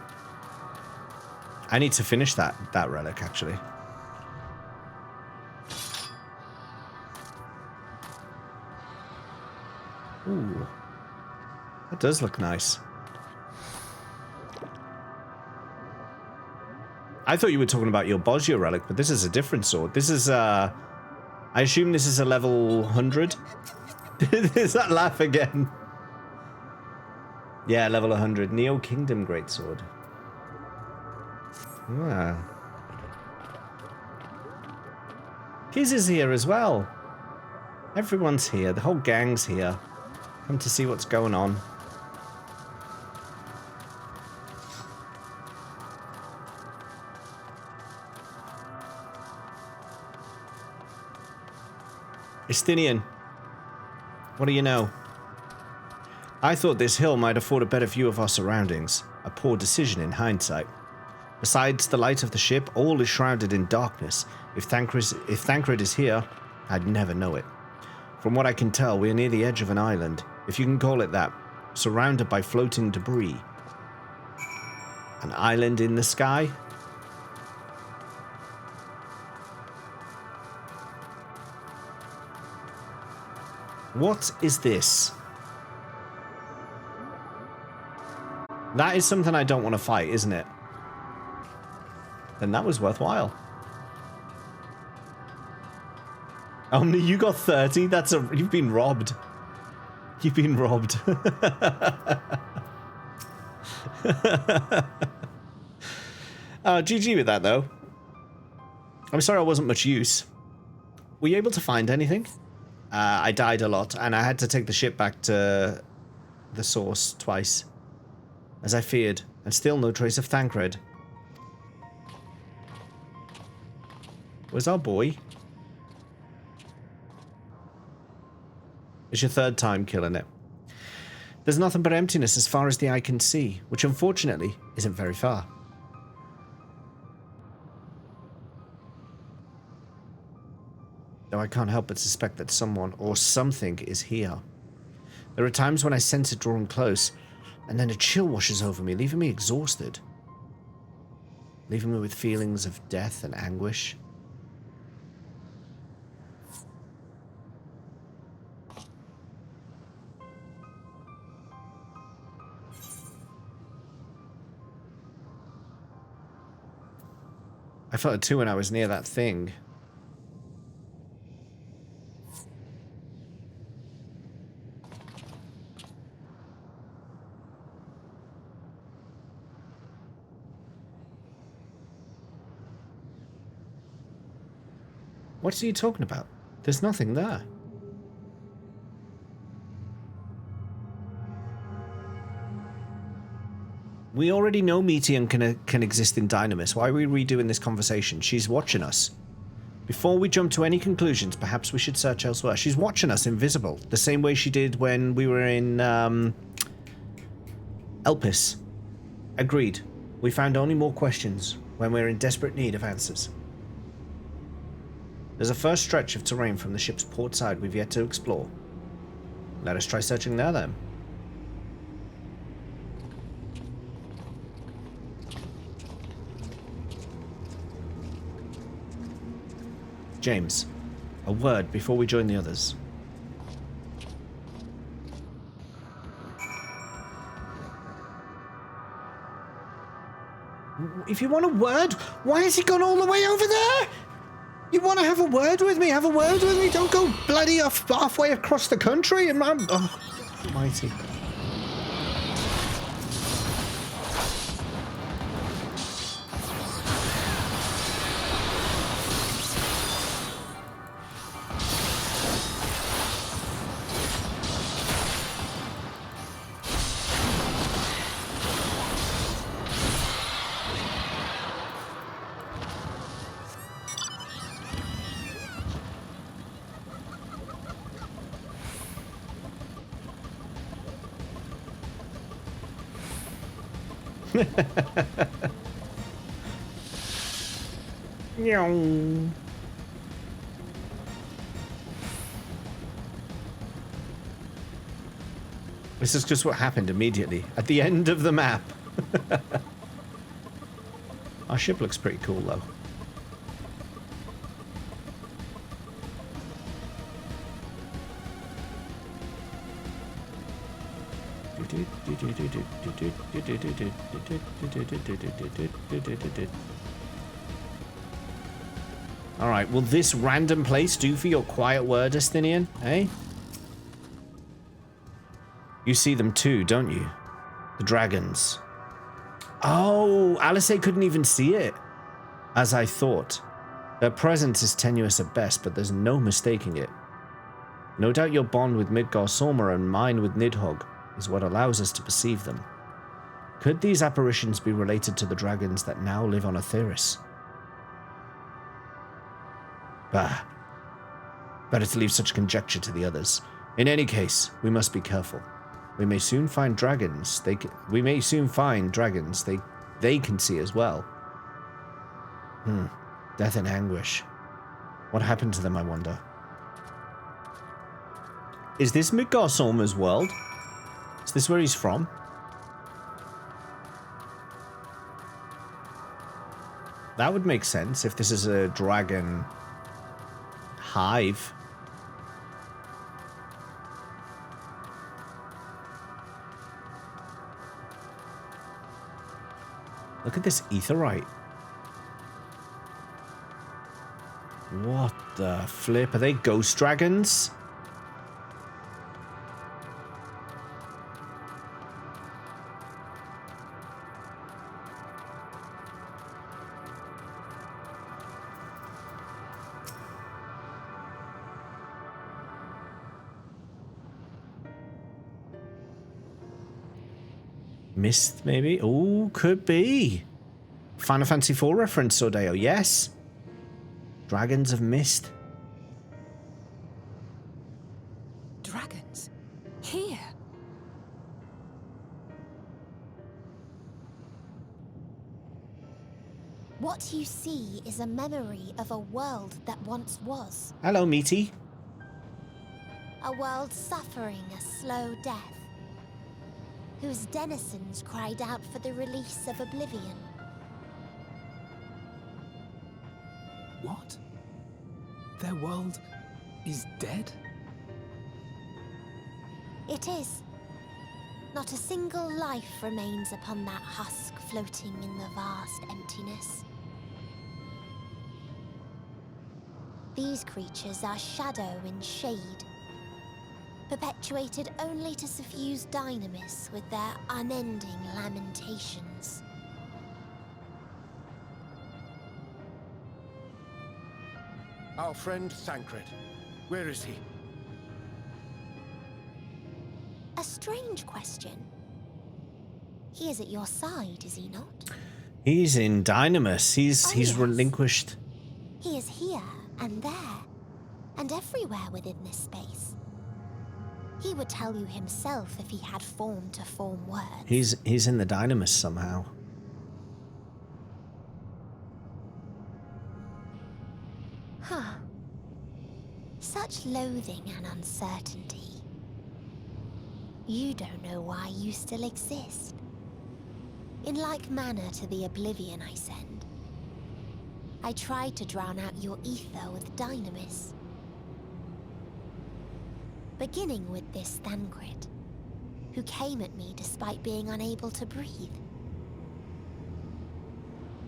I need to finish that relic, actually. Ooh. That does look nice. I thought you were talking about your Bosgia relic, but this is a different sword. This is, I assume this is a level 100? Is that laugh again? Yeah, level 100. Neo Kingdom Greatsword. Ah. Kiz is here as well. Everyone's here. The whole gang's here. Come to see what's going on. Estinian, what do you know? I thought this hill might afford a better view of our surroundings. A poor decision in hindsight. Besides the light of the ship, all is shrouded in darkness. If Thancred is here, I'd never know it. From what I can tell, we're near the edge of an island, if you can call it that, surrounded by floating debris. An island in the sky? What is this? That is something I don't want to fight, isn't it? Then that was worthwhile. Omni, you got 30? You've been robbed. You've been robbed. GG with that, though. I'm sorry I wasn't much use. Were you able to find anything? I died a lot, and I had to take the ship back to the source twice. As I feared, and still no trace of Thancred. Where's our boy? It's your third time killing it. There's nothing but emptiness as far as the eye can see, which unfortunately isn't very far. Though I can't help but suspect that someone or something is here. There are times when I sense it drawing close, and then a chill washes over me, leaving me exhausted. Leaving me with feelings of death and anguish. I felt it too when I was near that thing. What are you talking about? There's nothing there. We already know Meteon can exist in Dynamis. Why are we redoing this conversation? She's watching us. Before we jump to any conclusions, perhaps we should search elsewhere. She's watching us invisible, the same way she did when we were in Elpis. Agreed. We found only more questions when we're in desperate need of answers. There's a first stretch of terrain from the ship's port side we've yet to explore. Let us try searching there then. James, a word before we join the others. If you want a word, why has he gone all the way over there? You want to have a word with me? Have a word with me. Don't go bloody off halfway across the country. And oh, almighty. This is just what happened immediately at the end of the map. Our ship looks pretty cool, though. Alright, will this random place do for your quiet word, Estinian? Eh? You see them too, don't you? The dragons. Oh, Alice couldn't even see it. As I thought. Their presence is tenuous at best, but there's no mistaking it. No doubt your bond with Midgar Sorma and mine with Nidhogg is what allows us to perceive them. Could these apparitions be related to the dragons that now live on Aetheris? Bah. Better to leave such conjecture to the others. In any case, we must be careful. We may soon find dragons. They can see as well. Death and anguish. What happened to them, I wonder? Is this Midgar Sorma's world? Is this where he's from? That would make sense if this is a dragon hive. Look at this aetheryte. What the flip? Are they ghost dragons? Mist, maybe? Oh, could be. Final Fantasy IV reference, Sordeo. Yes. Dragons of Mist. Dragons? Here? What you see is a memory of a world that once was. Hello, Meaty. A world suffering a slow death, whose denizens cried out for the release of oblivion. What? Their world is dead? It is. Not a single life remains upon that husk floating in the vast emptiness. These creatures are shadow and shade, perpetuated only to suffuse dynamis with their unending lamentations. Our friend Thancred. Where is he? A strange question. He is at your side, is he not? He's in Dynamis. He's yes. Relinquished. He is here and there, and everywhere within this space. He would tell you himself if he had form to form words. He's in the Dynamis somehow. Huh. Such loathing and uncertainty. You don't know why you still exist. In like manner to the oblivion I send, I tried to drown out your ether with dynamis. Beginning with this Thancred, who came at me despite being unable to breathe.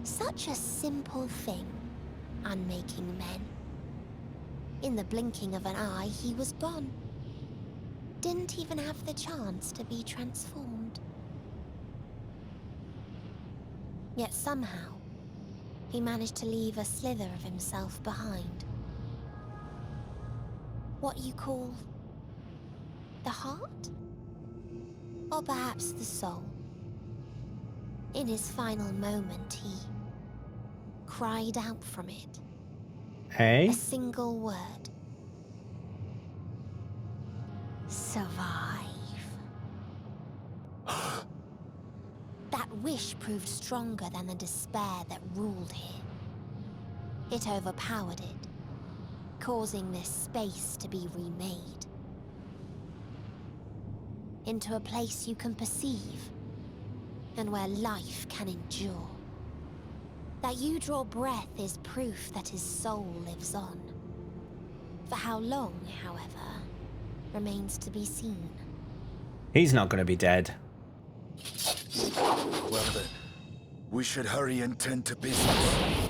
Such a simple thing, unmaking men. In the blinking of an eye, he was gone. Didn't even have the chance to be transformed. Yet somehow, he managed to leave a slither of himself behind. What you call the heart? Or perhaps the soul. In his final moment, he cried out from it. Hey? A single word. Survive. That wish proved stronger than the despair that ruled him. It overpowered it, causing this space to be remade. into a place you can perceive, and where life can endure. That you draw breath is proof that his soul lives on. For how long, however, remains to be seen. He's not going to be dead. Well then, we should hurry and tend to business.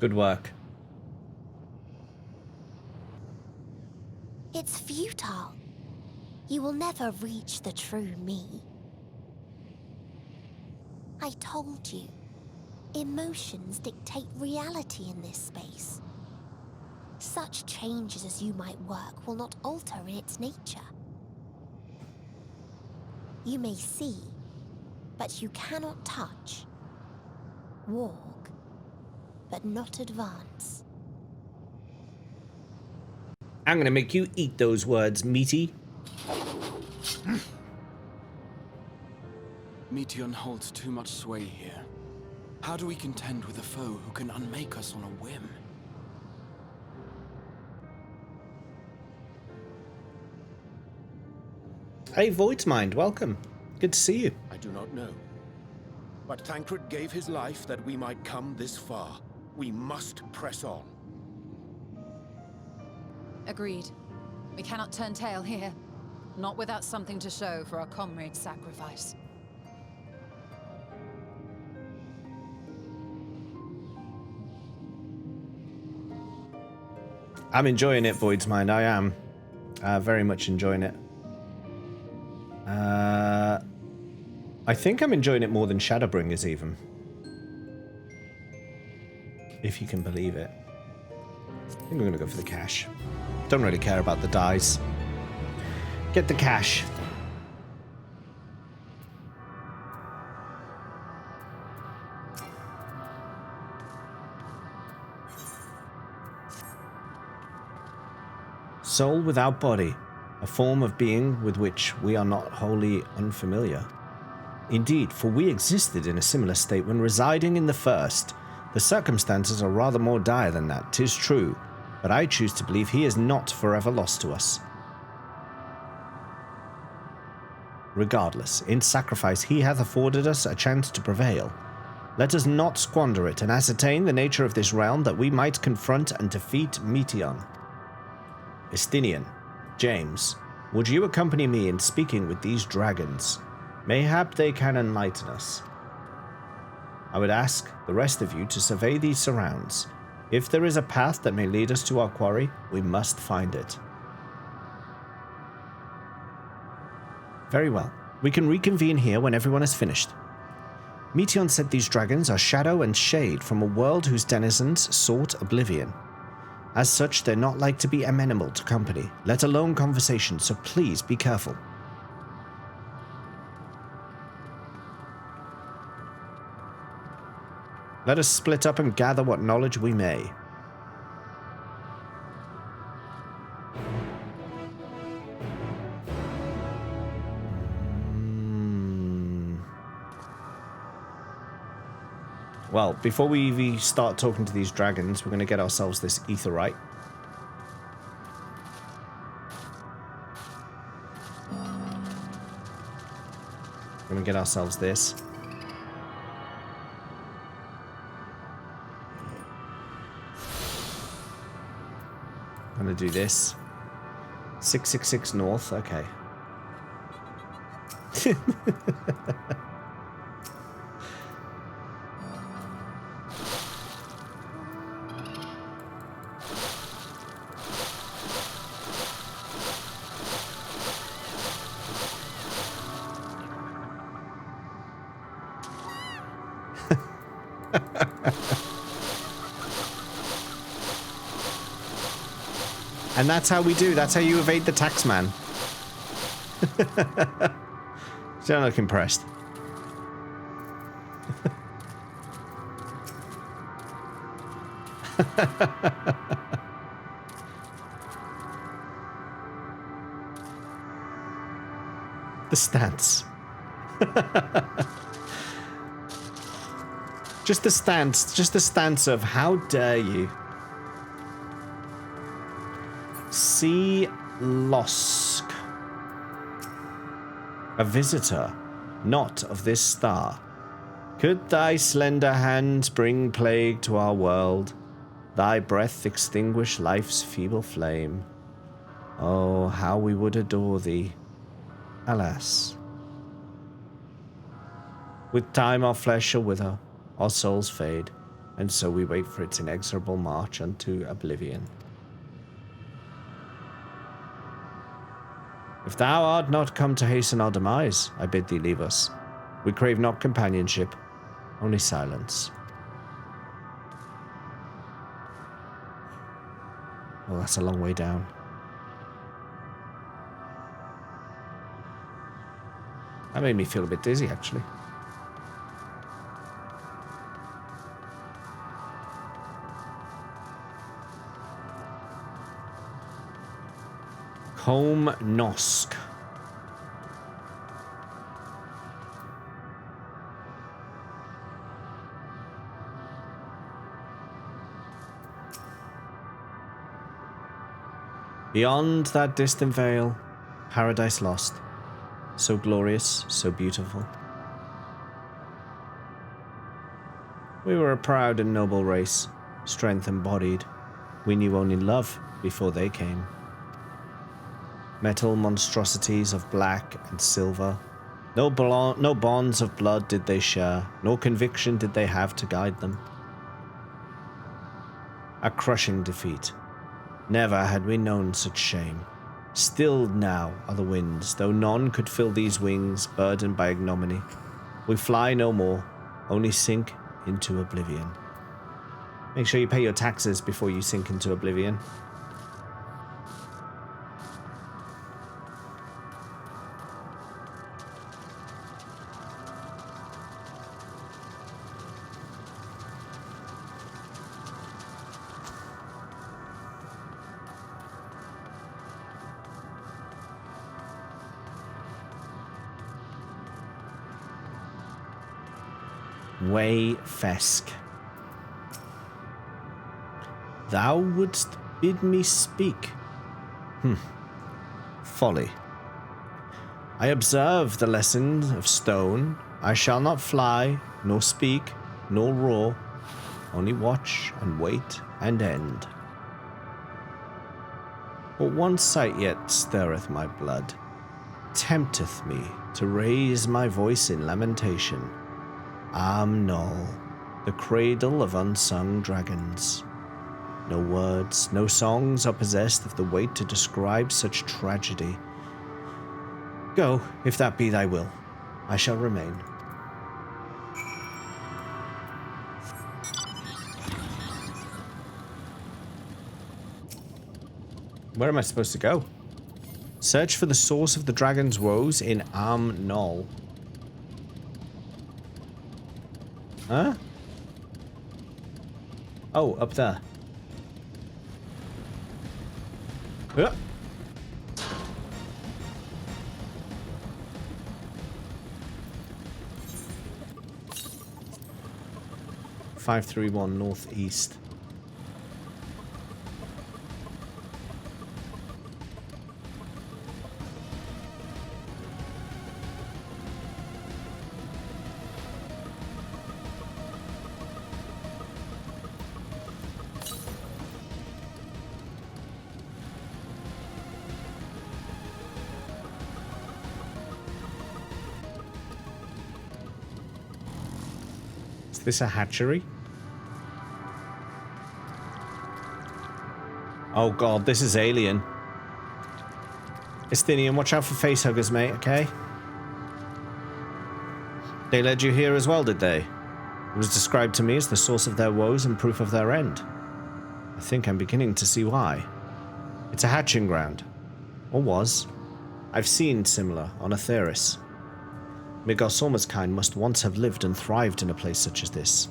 Good work. It's futile. You will never reach the true me. I told you, emotions dictate reality in this space. Such changes as you might work will not alter in its nature. You may see, but you cannot touch. Walk, but not advance. I'm gonna make you eat those words, meaty. Meteion holds too much sway here. How do we contend with a foe who can unmake us on a whim? Hey, Void's Mind, welcome. Good to see you. I do not know. But Thancred gave his life that we might come this far. We must press on. Agreed. We cannot turn tail here. Not without something to show for our comrade's sacrifice. I'm enjoying it, Void's Mind. I am. Very much enjoying it. I think I'm enjoying it more than Shadowbringers, even. If you can believe it. I think I'm going to go for the cash. Don't really care about the dice. Get the cash. Soul without body, a form of being with which we are not wholly unfamiliar. Indeed, for we existed in a similar state when residing in the first. The circumstances are rather more dire than that, 'tis true, but I choose to believe he is not forever lost to us. Regardless, in sacrifice he hath afforded us a chance to prevail. Let us not squander it and ascertain the nature of this realm that we might confront and defeat Meteion. Estinian, James, would you accompany me in speaking with these dragons? Mayhap they can enlighten us. I would ask the rest of you to survey these surrounds. If there is a path that may lead us to our quarry, we must find it. Very well. We can reconvene here when everyone is finished. Meteion said these dragons are shadow and shade from a world whose denizens sought oblivion. As such, they're not like to be amenable to company, let alone conversation, so please be careful. Let us split up and gather what knowledge we may. Well, before we start talking to these dragons, we're going to get ourselves this etherite. We're going to get ourselves this. I'm going to do this. 666 north, okay. And that's how we do. That's how you evade the tax man. Don't look impressed. The stance. Just the stance of how dare you. See Losk. A visitor, not of this star. Could thy slender hand bring plague to our world, thy breath extinguish life's feeble flame? Oh, how we would adore thee. Alas. With time our flesh shall wither, our souls fade, and so we wait for its inexorable march unto oblivion. If thou art not come to hasten our demise, I bid thee leave us. We crave not companionship, only silence. Oh, that's a long way down. That made me feel a bit dizzy, actually. Home Nosk. Beyond that distant veil, paradise lost. So glorious, so beautiful. We were a proud and noble race, strength embodied. We knew only love before they came. Metal monstrosities of black and silver. No bonds of blood did they share, nor conviction did they have to guide them. A crushing defeat. Never had we known such shame. Stilled now are the winds, though none could fill these wings, burdened by ignominy. We fly no more, only sink into oblivion. Make sure you pay your taxes before you sink into oblivion. Way Fesk. Thou wouldst bid me speak. Folly. I observe the lesson of stone. I shall not fly, nor speak, nor roar, only watch and wait and end. But one sight yet stirreth my blood, tempteth me to raise my voice in lamentation. Amnol, the cradle of unsung dragons. No words, no songs are possessed of the weight to describe such tragedy. Go, if that be thy will. I shall remain. Where am I supposed to go? Search for the source of the dragon's woes in Amnol. Huh? Oh, up there. Yeah. 531 northeast. Is this a hatchery? Oh god, this is alien. Estinian, watch out for facehuggers, mate, okay? They led you here as well, did they? It was described to me as the source of their woes and proof of their end. I think I'm beginning to see why. It's a hatching ground. Or was. I've seen similar on Atheris. Migossoma's kind must once have lived and thrived in a place such as this.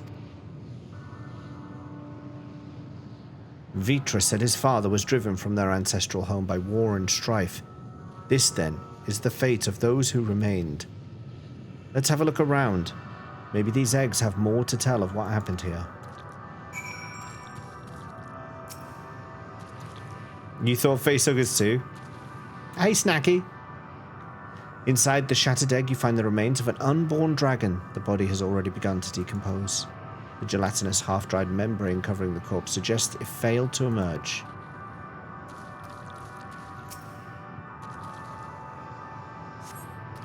Vitra said his father was driven from their ancestral home by war and strife. This, then, is the fate of those who remained. Let's have a look around. Maybe these eggs have more to tell of what happened here. You thought facehuggers too? Hey, Snacky. Inside the shattered egg, you find the remains of an unborn dragon. The body has already begun to decompose. The gelatinous, half-dried membrane covering the corpse suggests it failed to emerge.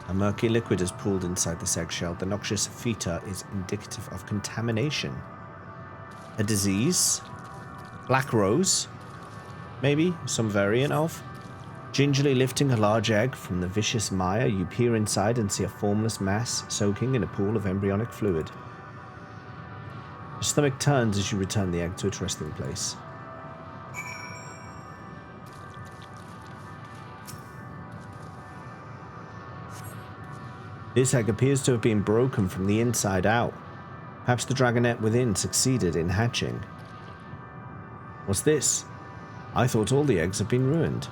A murky liquid has pooled inside this eggshell. The noxious feta is indicative of contamination. A disease? Black rose? Maybe some variant of? Gingerly lifting a large egg from the vicious mire, you peer inside and see a formless mass soaking in a pool of embryonic fluid. Your stomach turns as you return the egg to its resting place. This egg appears to have been broken from the inside out. Perhaps the dragonette within succeeded in hatching. What's this? I thought all the eggs had been ruined.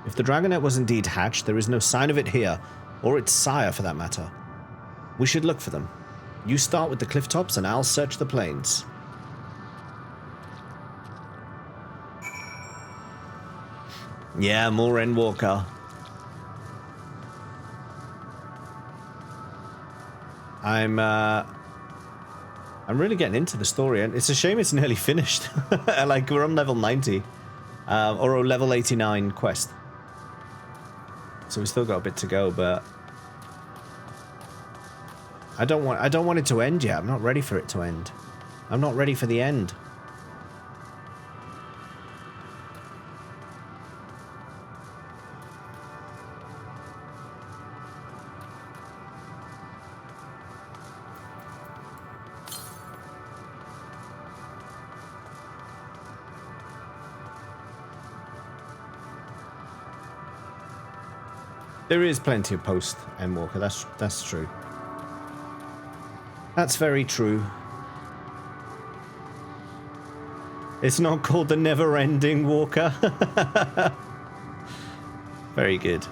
If the dragonette was indeed hatched, there is no sign of it here, or its sire for that matter. We should look for them. You start with the cliff tops and I'll search the plains. Yeah, more Endwalker. I'm really getting into the story, and it's a shame it's nearly finished. Like, we're on level 90. Or a level 89 quest. So we still got a bit to go, but I don't want it to end yet. I'm not ready for it to end. I'm not ready for the end. There is plenty of post Endwalker, that's true. That's very true. It's not called the never-ending Walker. Very good.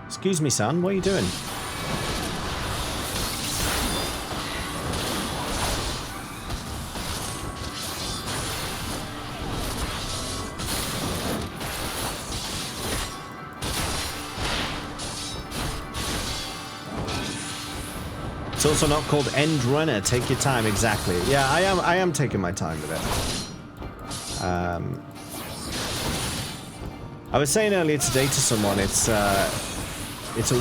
Excuse me, son, what are you doing? It's also not called End Runner. Take your time, exactly. Yeah, I am taking my time with it. I was saying earlier today to someone, it's a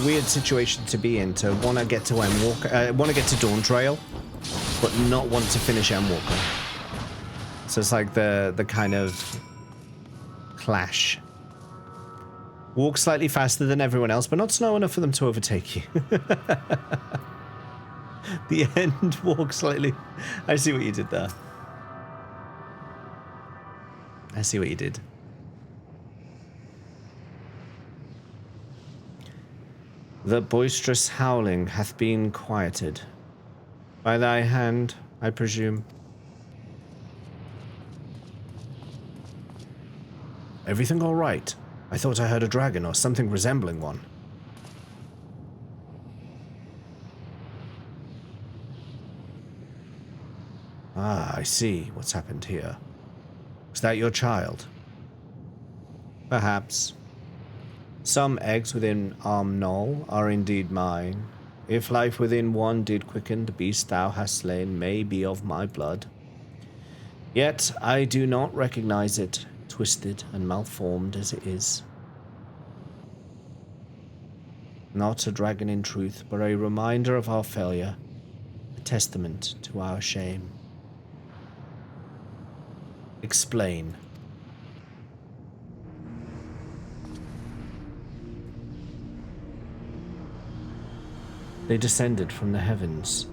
weird situation to be in, to want to get to Endwalker, want to get to Dawn Trail, but not want to finish Endwalker. So it's like the kind of clash. Walk slightly faster than everyone else, but not slow enough for them to overtake you. The end walk slightly. I see what you did there. I see what you did. The boisterous howling hath been quieted. By thy hand, I presume. Everything all right? I thought I heard a dragon or something resembling one. Ah, I see what's happened here. Was that your child? Perhaps. Some eggs within Knoll are indeed mine. If life within one did quicken, the beast thou hast slain may be of my blood. Yet I do not recognize it, twisted and malformed as it is. Not a dragon in truth, but a reminder of our failure, a testament to our shame. Explain. They descended from the heavens,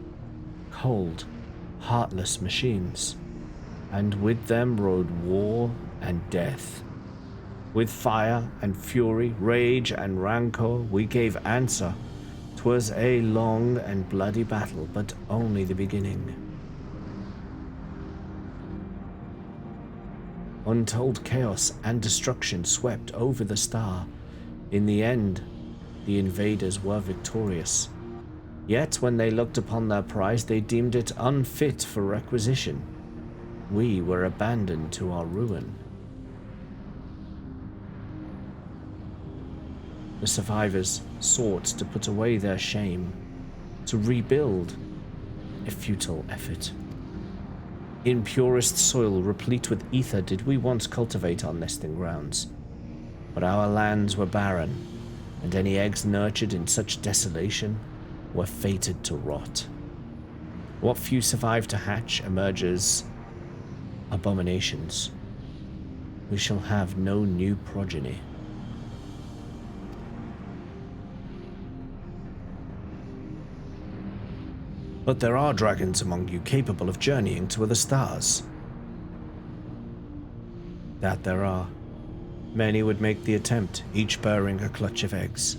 cold, heartless machines, and with them rode war and death. With fire and fury, rage and rancor, we gave answer. 'Twas a long and bloody battle, but only the beginning. Untold chaos and destruction swept over the star, In the end, the invaders were victorious. Yet, when they looked upon their prize, they deemed it unfit for requisition. We were abandoned to our ruin. The survivors sought to put away their shame, to rebuild, a futile effort. In purest soil, replete with ether, did we once cultivate our nesting grounds. But our lands were barren, and any eggs nurtured in such desolation were fated to rot. What few survive to hatch emerge as abominations. We shall have no new progeny. But there are dragons among you capable of journeying to other stars. That there are. Many would make the attempt, each bearing a clutch of eggs.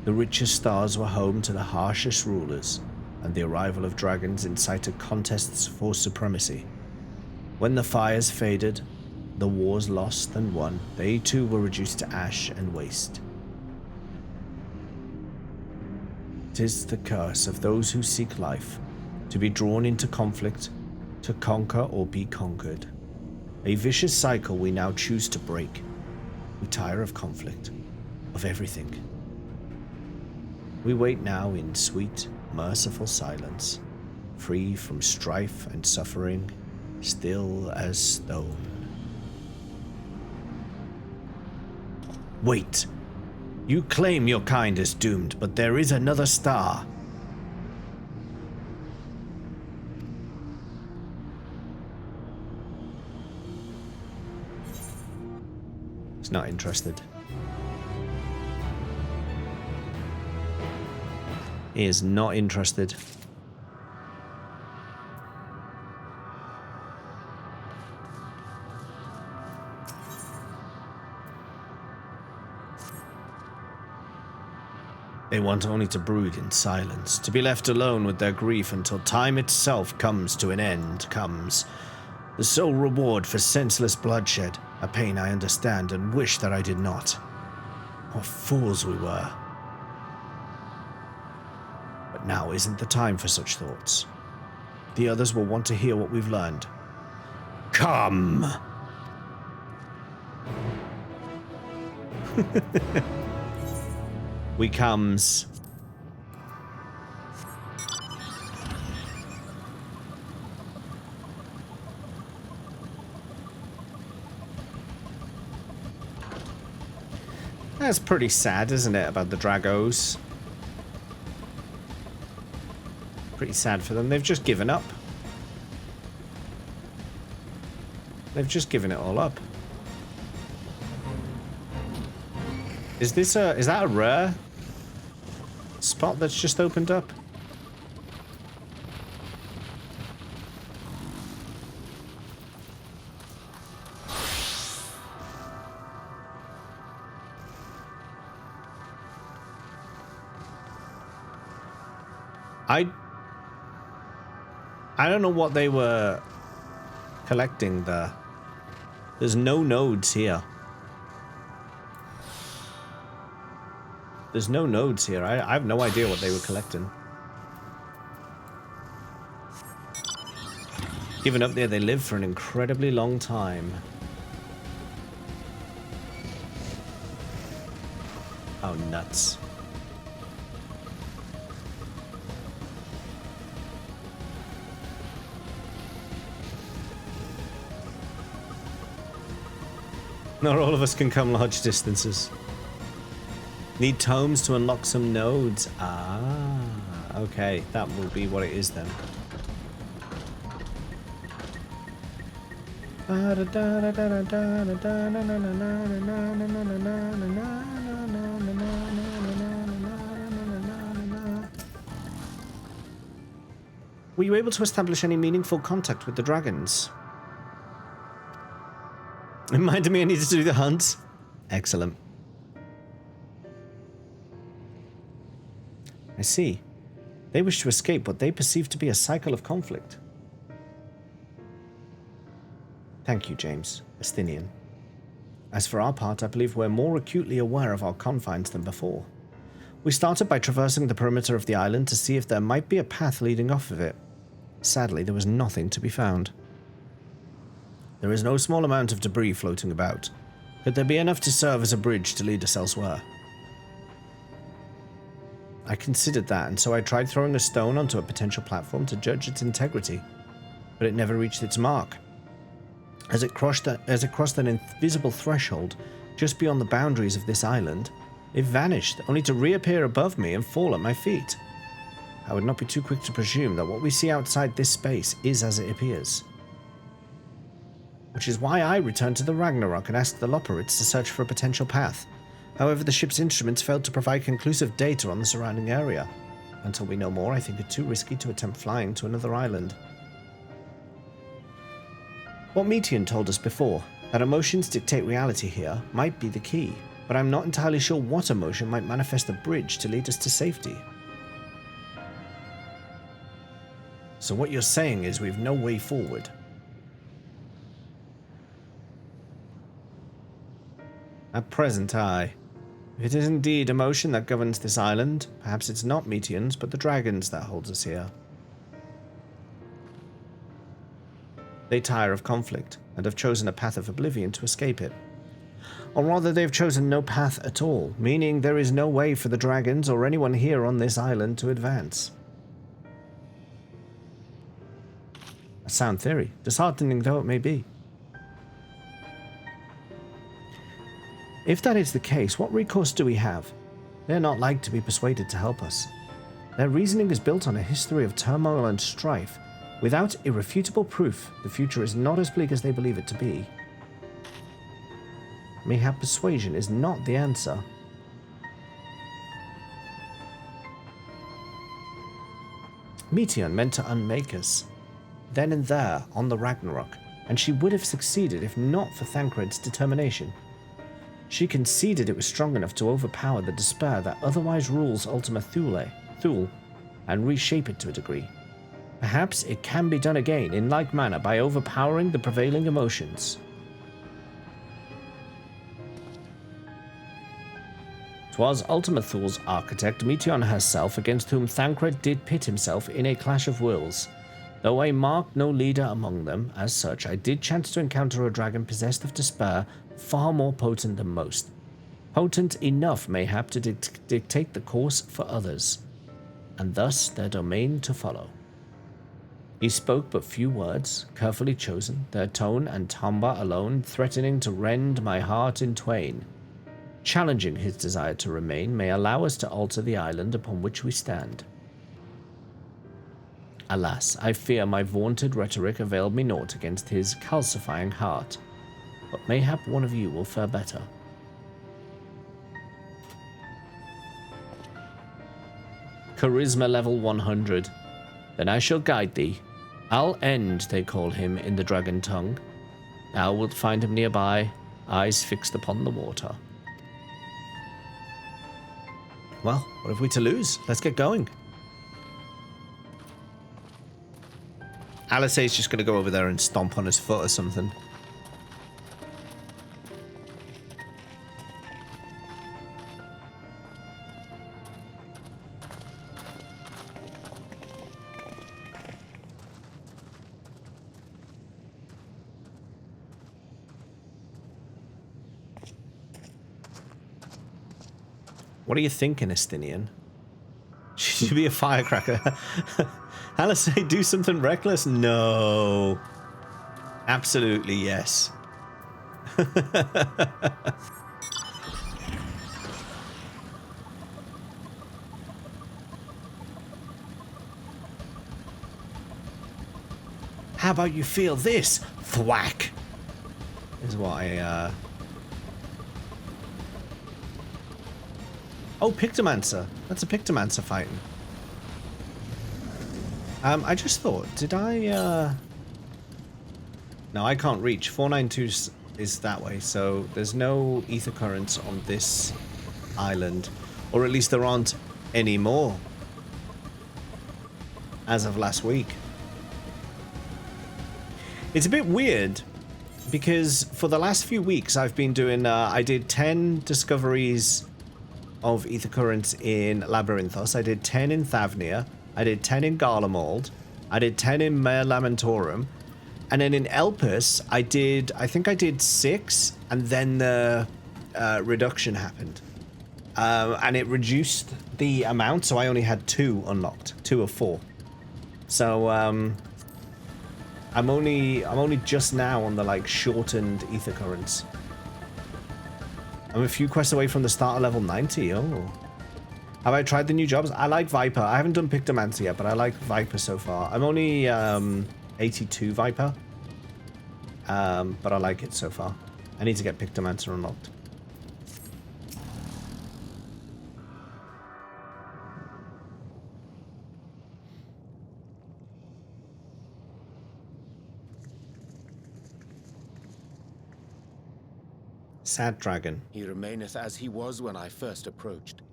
The richest stars were home to the harshest rulers, and the arrival of dragons incited contests for supremacy. When the fires faded, the wars lost and won, they too were reduced to ash and waste. 'Tis the curse of those who seek life, to be drawn into conflict, to conquer or be conquered. A vicious cycle we now choose to break. We tire of conflict, of everything. We wait now in sweet, merciful silence, free from strife and suffering, still as stone. Wait! You claim your kind is doomed, but there is another star. He's not interested. He is not interested. They want only to brood in silence, to be left alone with their grief until time itself comes to an end, comes. The sole reward for senseless bloodshed, a pain I understand and wish that I did not. What fools we were. But now isn't the time for such thoughts. The others will want to hear what we've learned. Come! We comes. That's pretty sad, isn't it, about the Dragos? Pretty sad for them. They've just given up. They've just given it all up. Is that a rare spot that's just opened up? I don't know what they were collecting there. There's no nodes here. There's no nodes here. I have no idea what they were collecting. Even up there, they live for an incredibly long time. Oh, nuts. Not all of us can come large distances. Need tomes to unlock some nodes. Ah, okay. That will be what it is then. Were you able to establish any meaningful contact with the dragons? Reminded me I needed to do the hunt. Excellent. I see. They wish to escape what they perceive to be a cycle of conflict. Thank you, James. Estinian. As for our part, I believe we're more acutely aware of our confines than before. We started by traversing the perimeter of the island to see if there might be a path leading off of it. Sadly, there was nothing to be found. There is no small amount of debris floating about. Could there be enough to serve as a bridge to lead us elsewhere? I considered that, and so I tried throwing a stone onto a potential platform to judge its integrity, but it never reached its mark. As it crossed an invisible threshold just beyond the boundaries of this island, it vanished, only to reappear above me and fall at my feet. I would not be too quick to presume that what we see outside this space is as it appears. Which is why I returned to the Ragnarok and asked the Loporrits to search for a potential path. However, the ship's instruments failed to provide conclusive data on the surrounding area. Until we know more, I think it's too risky to attempt flying to another island. What Meteon told us before, that emotions dictate reality here, might be the key, but I'm not entirely sure what emotion might manifest a bridge to lead us to safety. So what you're saying is we've no way forward. At present, aye. If it is indeed emotion that governs this island, perhaps it's not Meteons, but the dragons that holds us here. They tire of conflict, and have chosen a path of oblivion to escape it. Or rather, they've chosen no path at all, meaning there is no way for the dragons or anyone here on this island to advance. A sound theory, disheartening though it may be. If that is the case, what recourse do we have? They are not like to be persuaded to help us. Their reasoning is built on a history of turmoil and strife. Without irrefutable proof, the future is not as bleak as they believe it to be. Mayhap persuasion is not the answer. Meteon meant to unmake us, then and there on the Ragnarok, and she would have succeeded if not for Thancred's determination. She conceded it was strong enough to overpower the despair that otherwise rules Ultima Thule, and reshape it to a degree. Perhaps it can be done again in like manner by overpowering the prevailing emotions. 'Twas Ultima Thule's architect, Meteon herself, against whom Thancred did pit himself in a clash of wills. Though I marked no leader among them, as such, I did chance to encounter a dragon possessed of despair, far more potent than most. Potent enough, mayhap, to dictate the course for others, and thus their domain to follow. He spoke but few words, carefully chosen, their tone and timbre alone threatening to rend my heart in twain. Challenging his desire to remain may allow us to alter the island upon which we stand. Alas, I fear my vaunted rhetoric availed me naught against his calcifying heart, but mayhap one of you will fare better. Charisma level 100. Then I shall guide thee. Al-End, they call him in the dragon tongue. Thou wilt find him nearby, eyes fixed upon the water. Well, what have we to lose? Let's get going. Alice's just going to go over there and stomp on his foot or something. What are you thinking, Estinian? Should you be a firecracker? Alice, do something reckless? No. Absolutely, yes. How about you feel this? Thwack! Is what I, Oh, Pictomancer. That's a Pictomancer fighting. I just thought, did I, No, I can't reach. 492 is that way, so there's no ether currents on this island. Or at least there aren't any more. As of last week. It's a bit weird because for the last few weeks I've been doing, I did 10 discoveries of ether currents in Labyrinthos, I did 10 in Thavnia, I did 10 in Garlemald, I did 10 in Mare Lamentorum, and then in Elpis I think I did 6, and then the reduction happened. And it reduced the amount, so I only had 2 unlocked, 2 of 4. So I'm only just now on the like shortened ether currents. I'm a few quests away from the start of level 90. Oh, have I tried the new jobs? I like Viper. I haven't done Pictomancer yet, but I like Viper so far. I'm only 82 Viper, but I like it so far. I need to get Pictomancer unlocked. Sad dragon. He remaineth as he was when I first approached,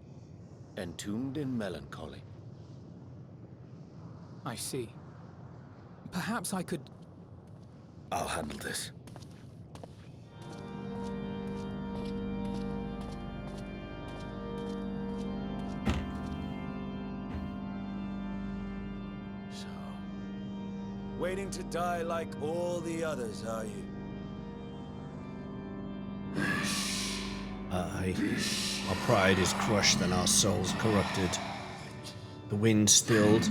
entombed in melancholy. I see. Perhaps I could... I'll handle this. So, waiting to die like all the others, are you? Aye. Our pride is crushed and our souls corrupted. The wind stilled,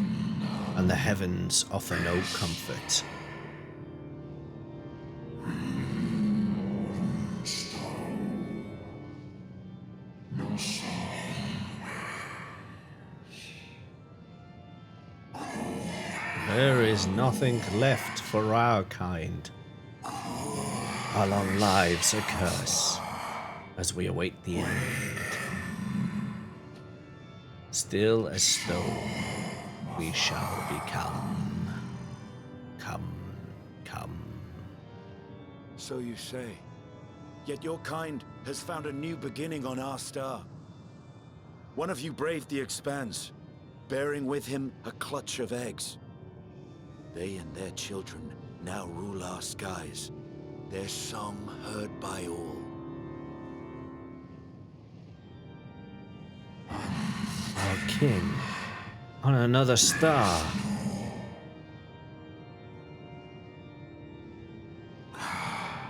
and the heavens offer no comfort. There is nothing left for our kind. Our long lives a curse, as we await the end. Still as stone, we shall become. Come. So you say. Yet your kind has found a new beginning on our star. One of you braved the Expanse, bearing with him a clutch of eggs. They and their children now rule our skies, their song heard by all. Our king on another star.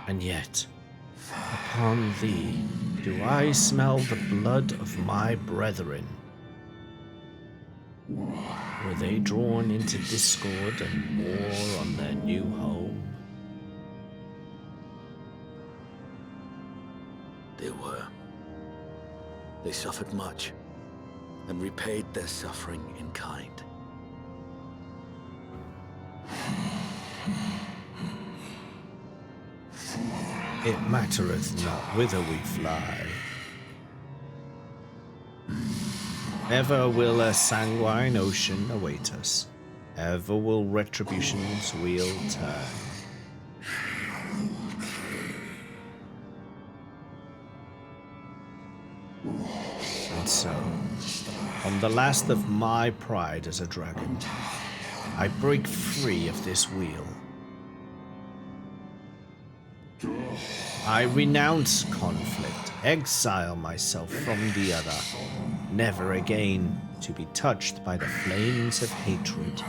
And yet, upon thee do I smell the blood of my brethren. Were they drawn into discord and war on their new home? They were. They suffered much, and repaid their suffering in kind. It mattereth not whither we fly. Ever will a sanguine ocean await us. Ever will retribution's wheel turn. And so, on the last of my pride as a dragon, I break free of this wheel. I renounce conflict, exile myself from the other, never again to be touched by the flames of hatred.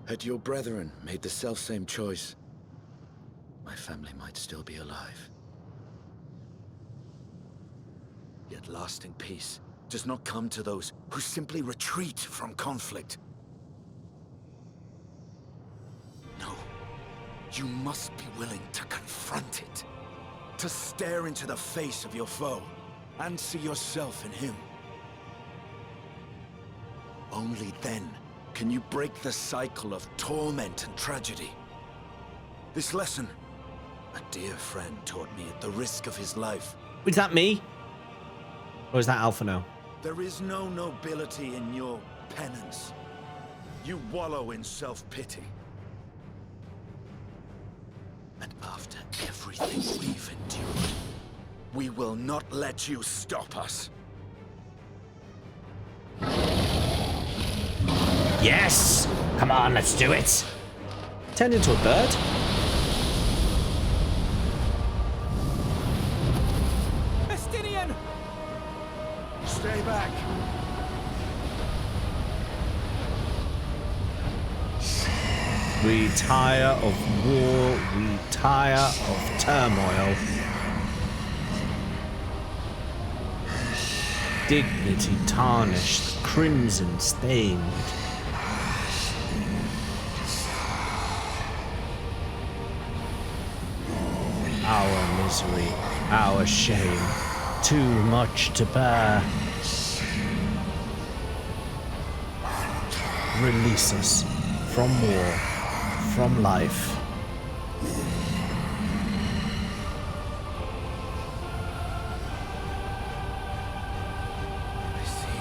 Had your brethren made the selfsame choice, my family might still be alive. Yet lasting peace does not come to those who simply retreat from conflict. No, you must be willing to confront it, to stare into the face of your foe, and see yourself in him. Only then can you break the cycle of torment and tragedy. This lesson, a dear friend taught me at the risk of his life. Is that me? Or is that Alphano? There is no nobility in your penance. You wallow in self-pity. And after everything we've endured, we will not let you stop us. Yes! Come on, let's do it. Turned into a bird. Estinian! Stay back. We tire of war. We tire of turmoil. Dignity tarnished, crimson stained. Our misery, our shame, too much to bear. Release us from war, from life. I see.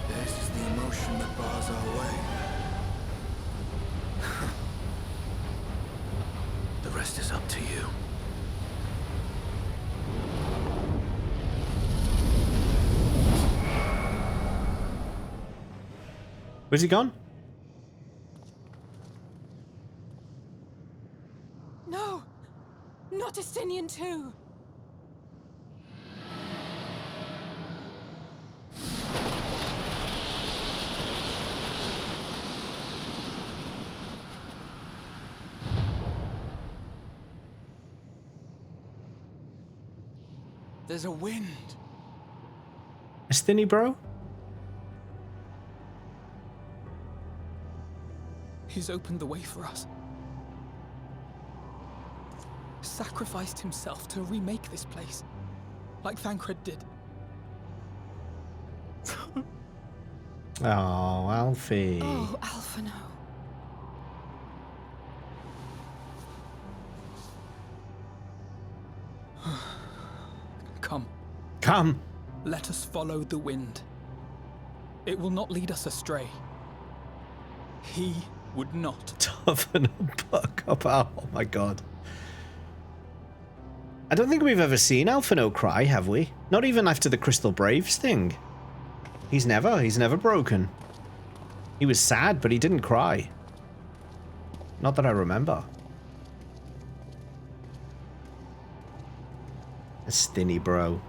This is the emotion that bars our way. The rest is up to you. Where's he gone? No! Not Estinian too! There's a wind. Estini, bro? He's opened the way for us. Sacrificed himself to remake this place, like Thancred did. Oh, Alfie. Oh, Alphino. Come. Come. Let us follow the wind. It will not lead us astray. He would not. Toughen up, buck up. Oh my god. I don't think we've ever seen Alphino cry, have we? Not even after the Crystal Braves thing. He's never broken. He was sad, but he didn't cry. Not that I remember. Estini, bro.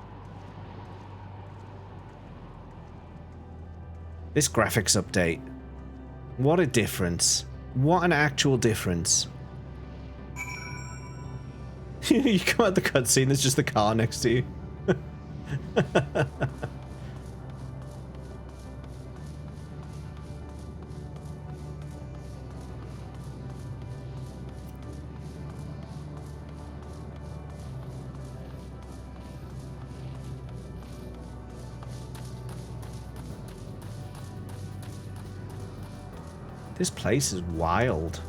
This graphics update. What a difference. What an actual difference. You come out the cutscene, there's just the car next to you. This place is wild.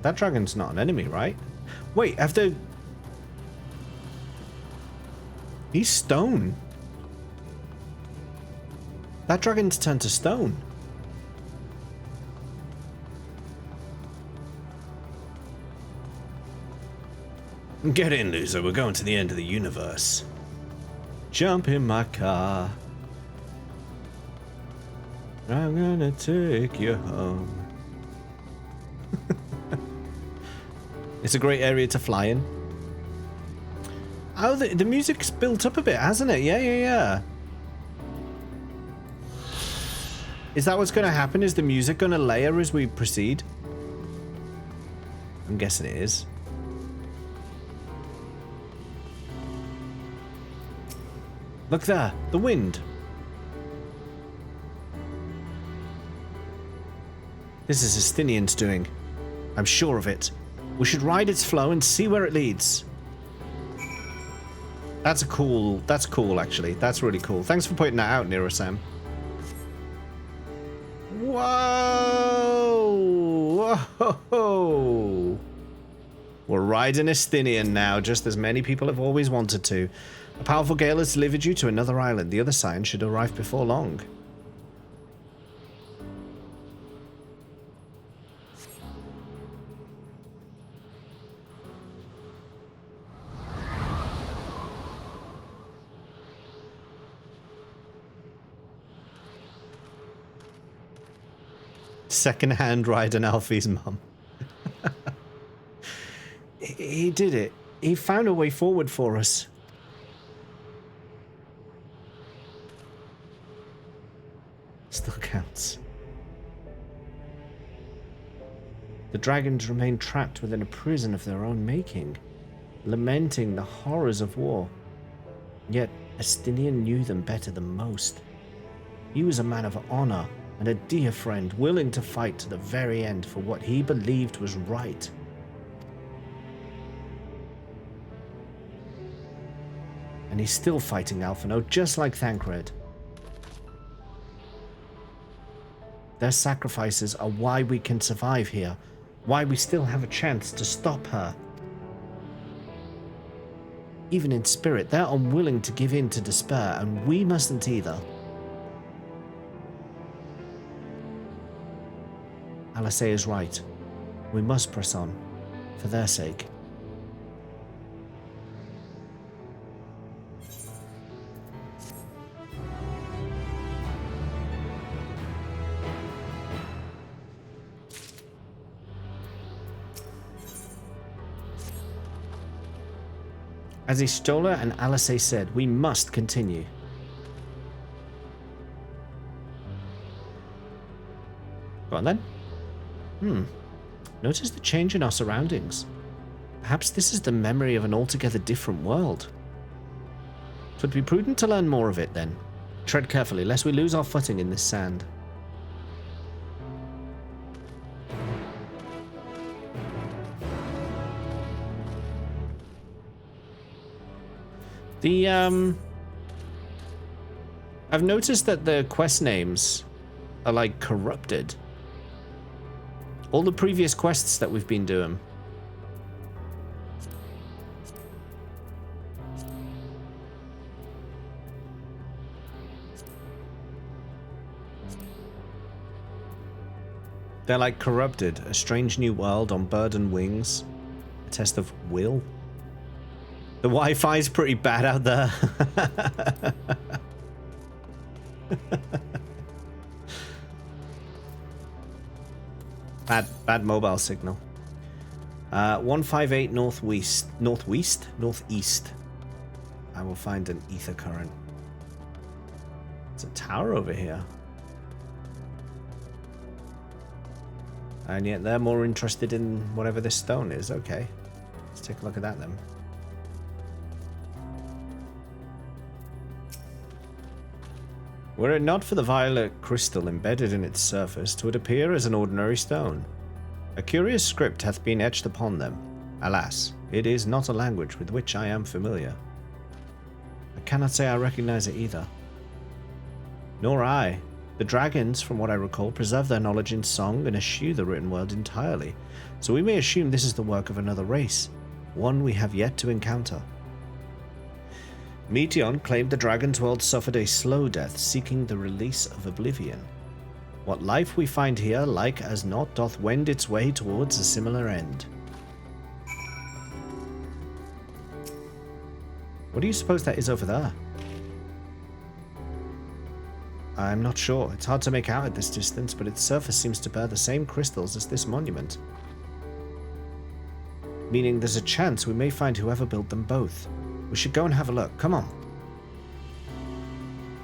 That dragon's not an enemy, right? Wait, have they... He's stone. That dragon's turned to stone. Get in, loser. We're going to the end of the universe. Jump in my car. I'm gonna take you home. It's a great area to fly in. Oh, the music's built up a bit, hasn't it? Yeah. Is that what's going to happen? Is the music going to layer as we proceed? I'm guessing it is. Look there, the wind. This is Estinian's doing. I'm sure of it. We should ride its flow and see where it leads. That's cool actually. That's really cool. Thanks for pointing that out, Nero Sam. Whoa! Whoa! We're riding Estinian now, just as many people have always wanted to. A powerful gale has delivered you to another island. The other sign should arrive before long. Second-hand riding Alfie's mum. He did it. He found a way forward for us. Still counts. The dragons remain trapped within a prison of their own making, lamenting the horrors of war. Yet Estinian knew them better than most. He was a man of honor and a dear friend, willing to fight to the very end for what he believed was right. And he's still fighting Alphino, just like Thancred. Their sacrifices are why we can survive here, why we still have a chance to stop her. Even in spirit, they're unwilling to give in to despair, and we mustn't either. Alice is right. We must press on, for their sake. As Istola and Alice said, we must continue. Go on then. Notice the change in our surroundings. Perhaps this is the memory of an altogether different world. It would be prudent to learn more of it then. Tread carefully, lest we lose our footing in this sand. I've noticed that the quest names are like corrupted. All the previous quests that we've been doing. They're like corrupted. A strange new world on bird and wings. A test of will. The Wi-Fi's pretty bad out there. Bad mobile signal. 158 northeast. I will find an ether current. It's a tower over here. And yet they're more interested in whatever this stone is. Okay. Let's take a look at that then. Were it not for the violet crystal embedded in its surface, 'twould appear as an ordinary stone. A curious script hath been etched upon them. Alas, it is not a language with which I am familiar. I cannot say I recognize it either. Nor I. The dragons, from what I recall, preserve their knowledge in song and eschew the written word entirely, so we may assume this is the work of another race, one we have yet to encounter. Meteon claimed the dragon's world suffered a slow death, seeking the release of oblivion. What life we find here, like as not, doth wend its way towards a similar end. What do you suppose that is over there? I'm not sure. It's hard to make out at this distance, but its surface seems to bear the same crystals as this monument. Meaning there's a chance we may find whoever built them both. We should go and have a look. Come on.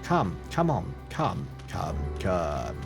Come on. Come on.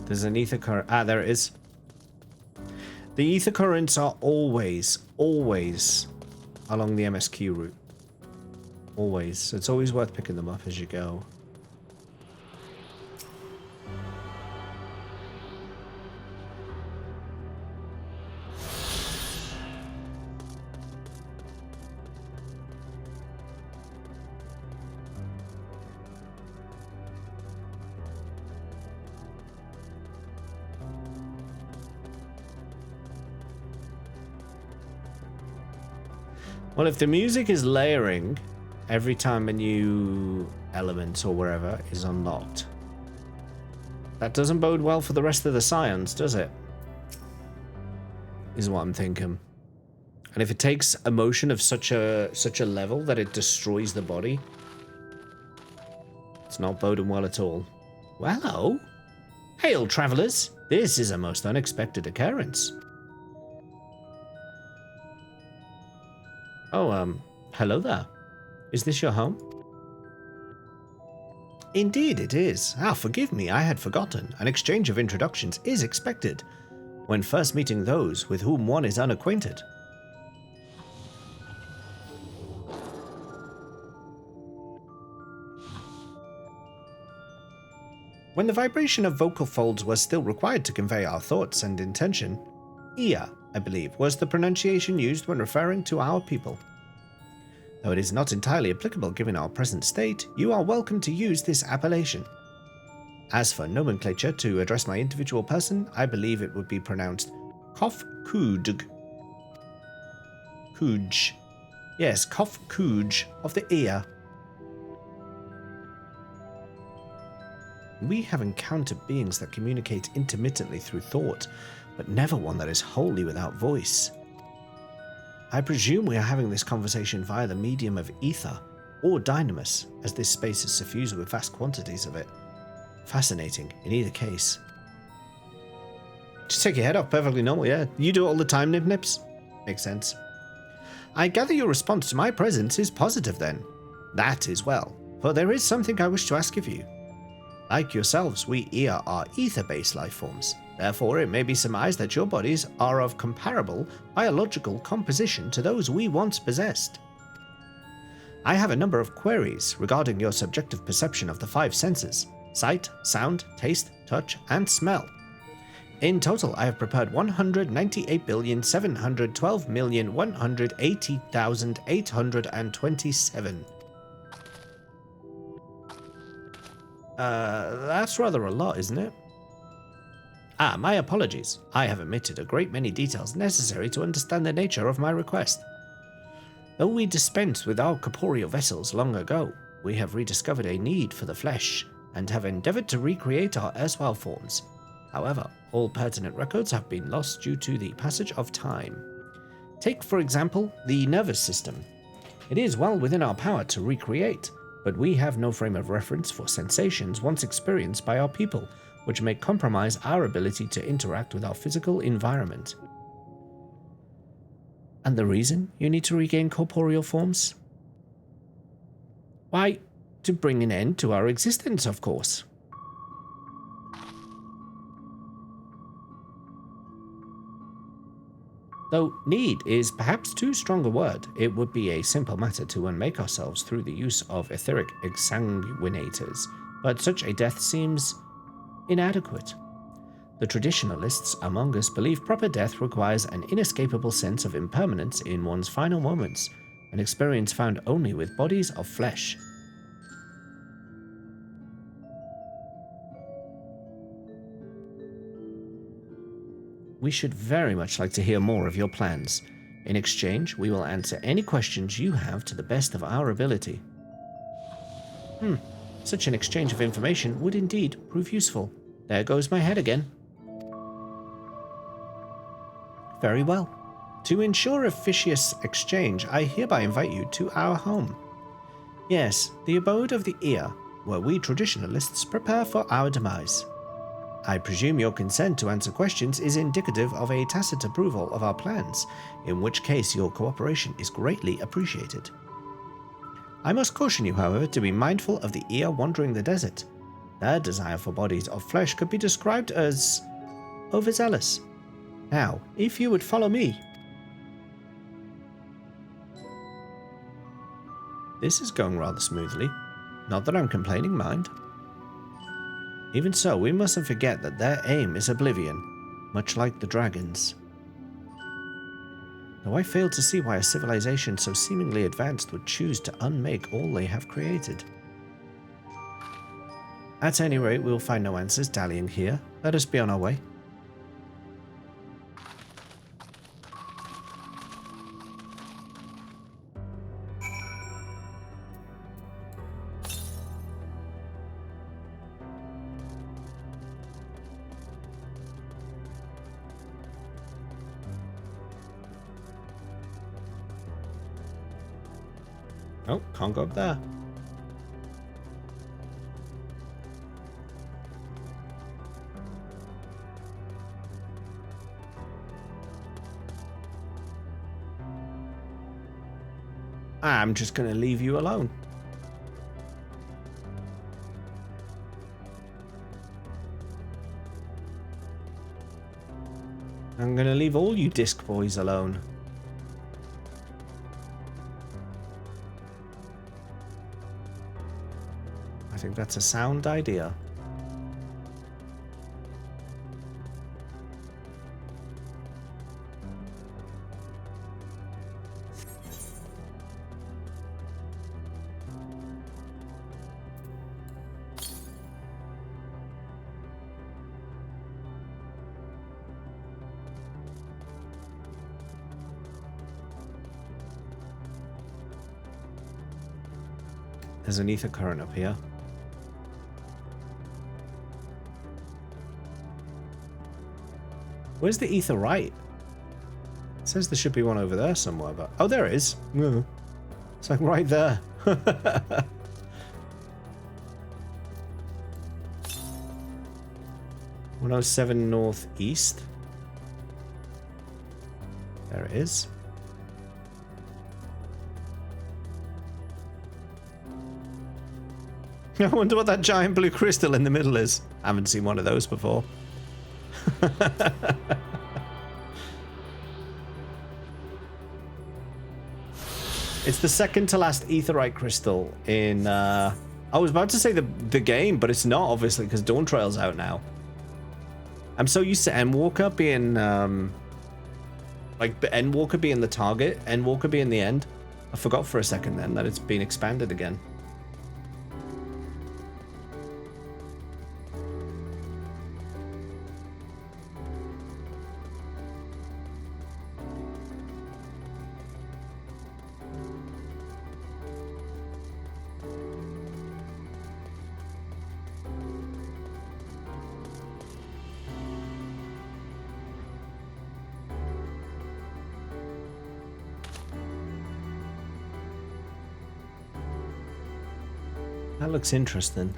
There's an ether current. Ah, there it is. The ether currents are always along the MSQ route. Always. So it's always worth picking them up as you go. Well, if the music is layering every time a new element or wherever is unlocked, that doesn't bode well for the rest of the scions, does it? Is what I'm thinking. And if it takes emotion of such a level that it destroys the body, it's not boding well at all. Well, hello. Hail, travelers. This is a most unexpected occurrence. Oh, hello there. Is this your home? Indeed it is. Ah, forgive me, I had forgotten. An exchange of introductions is expected when first meeting those with whom one is unacquainted. When the vibration of vocal folds was still required to convey our thoughts and intention, Ia, I believe, was the pronunciation used when referring to our people. Though it is not entirely applicable given our present state, you are welcome to use this appellation. As for nomenclature to address my individual person, I believe it would be pronounced Kof Kuj. Kuj. Yes, Kof Kuj of the Ia. We have encountered beings that communicate intermittently through thought, but never one that is wholly without voice. I presume we are having this conversation via the medium of ether, or dynamis, as this space is suffused with vast quantities of it. Fascinating, in either case. Just take your head off, perfectly normal, yeah. You do it all the time, Nip Nips. Makes sense. I gather your response to my presence is positive then. That is well, for there is something I wish to ask of you. Like yourselves, we Ia are ether-based life forms. Therefore, it may be surmised that your bodies are of comparable biological composition to those we once possessed. I have a number of queries regarding your subjective perception of the five senses: sight, sound, taste, touch, and smell. In total, I have prepared 198,712,180,827. That's rather a lot, isn't it? Ah, my apologies. I have omitted a great many details necessary to understand the nature of my request. Though we dispensed with our corporeal vessels long ago, we have rediscovered a need for the flesh, and have endeavored to recreate our erstwhile forms. However, all pertinent records have been lost due to the passage of time. Take, for example, the nervous system. It is well within our power to recreate, but we have no frame of reference for sensations once experienced by our people, which may compromise our ability to interact with our physical environment. And the reason you need to regain corporeal forms? Why, to bring an end to our existence, of course. Though need is perhaps too strong a word, it would be a simple matter to unmake ourselves through the use of etheric exsanguinators, but such a death seems inadequate. The traditionalists among us believe proper death requires an inescapable sense of impermanence in one's final moments, an experience found only with bodies of flesh. We should very much like to hear more of your plans. In exchange, we will answer any questions you have to the best of our ability. Such an exchange of information would indeed prove useful. There goes my head again. Very well. To ensure officious exchange, I hereby invite you to our home. Yes, the abode of the Ia, where we traditionalists prepare for our demise. I presume your consent to answer questions is indicative of a tacit approval of our plans, in which case your cooperation is greatly appreciated. I must caution you, however, to be mindful of the Ia wandering the desert. Their desire for bodies of flesh could be described as overzealous. Now, if you would follow me. This is going rather smoothly. Not that I'm complaining, mind. Even so, we mustn't forget that their aim is oblivion, much like the dragons. Though I fail to see why a civilization so seemingly advanced would choose to unmake all they have created. At any rate, we'll find no answers dallying here. Let us be on our way. Oh, can't go up there. I'm just going to leave you alone. I'm going to leave all you disc boys alone. I think that's a sound idea. There's an ether current up here. Where's the ether right? It says there should be one over there somewhere, but... Oh, there it is. It's like right there. 107 northeast. There it is. I wonder what that giant blue crystal in the middle is. I haven't seen one of those before. It's the second to last aetheryte crystal in... I was about to say the game, but it's not, obviously, because Dawn Trail's out now. I'm so used to Endwalker being... like, Endwalker being the target, Endwalker being the end. I forgot for a second then that it's been expanded again. That looks interesting.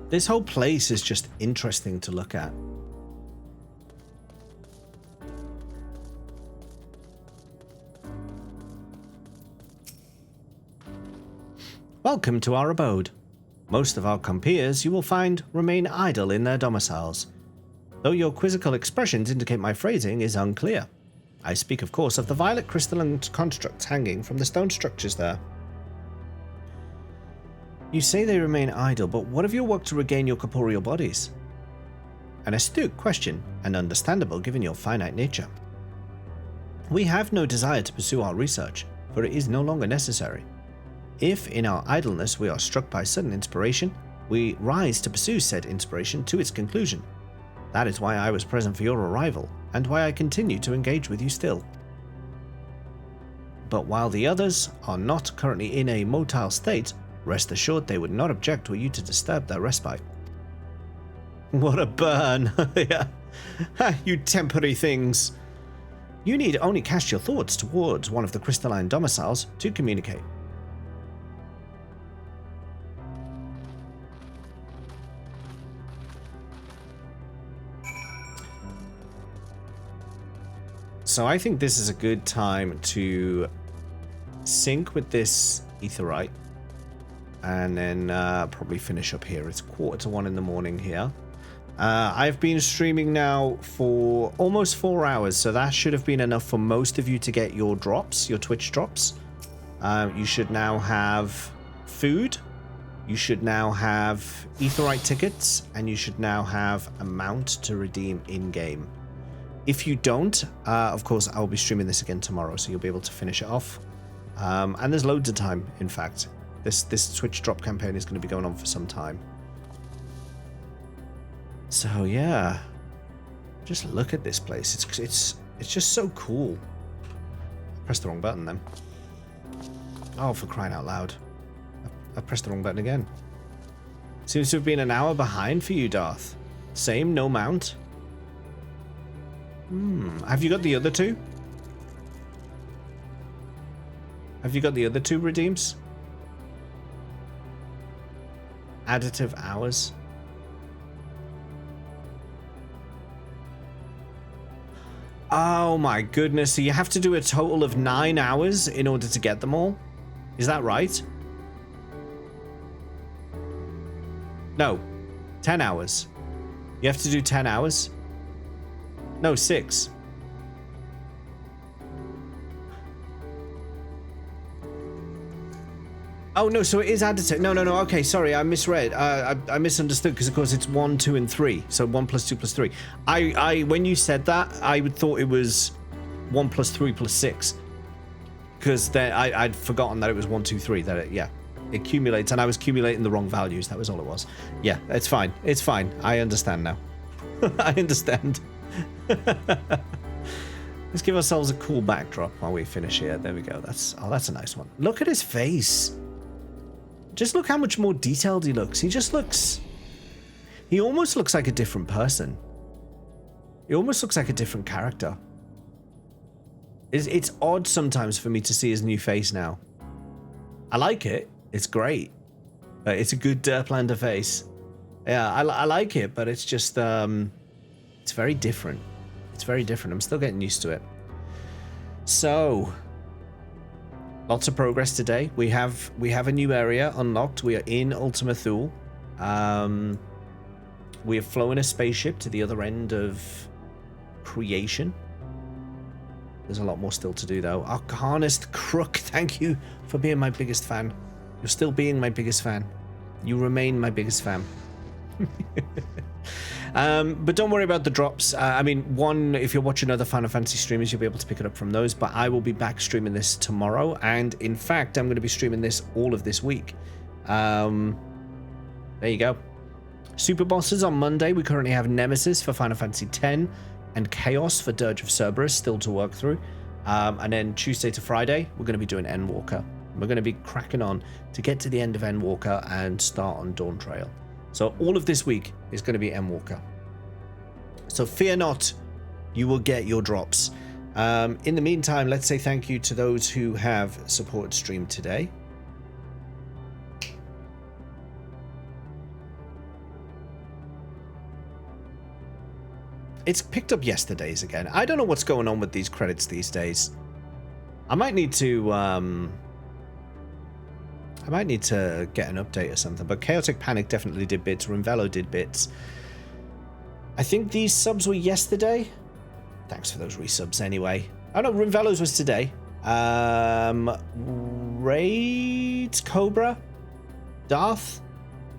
This whole place is just interesting to look at. Welcome to our abode. Most of our compeers, you will find, remain idle in their domiciles, though your quizzical expressions indicate my phrasing is unclear. I speak, of course, of the violet crystalline constructs hanging from the stone structures there. You say they remain idle, but what of your work to regain your corporeal bodies? An astute question, and understandable given your finite nature. We have no desire to pursue our research, for it is no longer necessary. If, in our idleness, we are struck by sudden inspiration, we rise to pursue said inspiration to its conclusion. That is why I was present for your arrival, and why I continue to engage with you still. But while the others are not currently in a motile state, rest assured they would not object were you to disturb their respite. What a burn! Yeah. You temporary things! You need only cast your thoughts towards one of the crystalline domiciles to communicate. So I think this is a good time to sync with this aetheryte and then probably finish up here. It's 1:45 in the morning here. I've been streaming now for almost 4 hours, so that should have been enough for most of you to get your drops, your Twitch drops. You should now have food, you should now have aetheryte tickets, and you should now have a mount to redeem in-game. If you don't, of course, I'll be streaming this again tomorrow, so you'll be able to finish it off. And there's loads of time, in fact. This Twitch drop campaign is going to be going on for some time. So yeah, just look at this place. It's just so cool. I pressed the wrong button then. Oh, for crying out loud! I pressed the wrong button again. Seems to have been an hour behind for you, Darth. Same, no mount. Have you got the other two? Have you got the other two redeems? Additive hours. Oh my goodness, so you have to do a total of 9 hours in order to get them all? Is that right? No, 10 hours. You have to do 10 hours? No, 6. Oh no, so it is additive. No, okay, sorry, I misread. I misunderstood because of course it's 1, 2, and 3. So 1 plus 2 plus 3. I when you said that, I would thought it was 1 plus 3 plus 6. Because then I'd forgotten that it was 1, 2, 3. That it accumulates, and I was accumulating the wrong values. That was all it was. Yeah, it's fine. It's fine. I understand now. I understand. Let's give ourselves a cool backdrop while we finish here. There we go. That's a nice one. Look at his face. Just look how much more detailed he looks. He almost looks like a different person. He almost looks like a different character. It's odd sometimes for me to see his new face now. I like it. It's great. It's a good Derplander face. Yeah, I like it, but it's just it's very different. It's very different. I'm still getting used to it. So, lots of progress today. We have a new area unlocked. We are in Ultima Thule. We have flown a spaceship to the other end of creation. There's a lot more still to do, though. Arcanist Crook, thank you for being my biggest fan. You're still being my biggest fan. You remain my biggest fan. But don't worry about the drops. I mean, if you're watching other Final Fantasy streamers, you'll be able to pick it up from those. But I will be back streaming this tomorrow. And in fact, I'm going to be streaming this all of this week. There you go. Super bosses on Monday. We currently have Nemesis for Final Fantasy X and Chaos for Dirge of Cerberus still to work through. And then Tuesday to Friday, we're going to be doing Endwalker. We're going to be cracking on to get to the end of Endwalker and start on Dawn Trail. So all of this week is going to be Endwalker. So fear not, you will get your drops. In the meantime, let's say thank you to those who have supported stream today. It's picked up yesterday's again. I don't know what's going on with these credits these days. I might need to get an update or something, but Chaotic Panic definitely did bits. Rinvello did bits. I think these subs were yesterday. Thanks for those resubs anyway. Oh no, Rinvello's was today. Raids Cobra. Darth,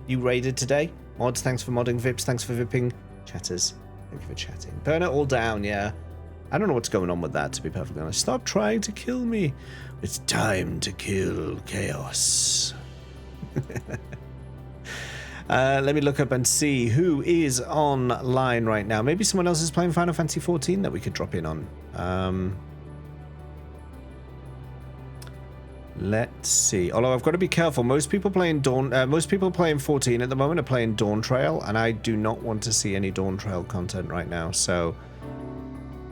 you raided today. Mods, thanks for modding. Vips, thanks for vipping. Chatters, thank you for chatting. Burn it all down, yeah. I don't know what's going on with that, to be perfectly honest. Stop trying to kill me. It's time to kill chaos. Let me look up and see who is online right now. Maybe someone else is playing Final Fantasy 14 that we could drop in on. Let's see. Although I've got to be careful. Most people playing 14 at the moment are playing Dawn Trail, and I do not want to see any Dawn Trail content right now. So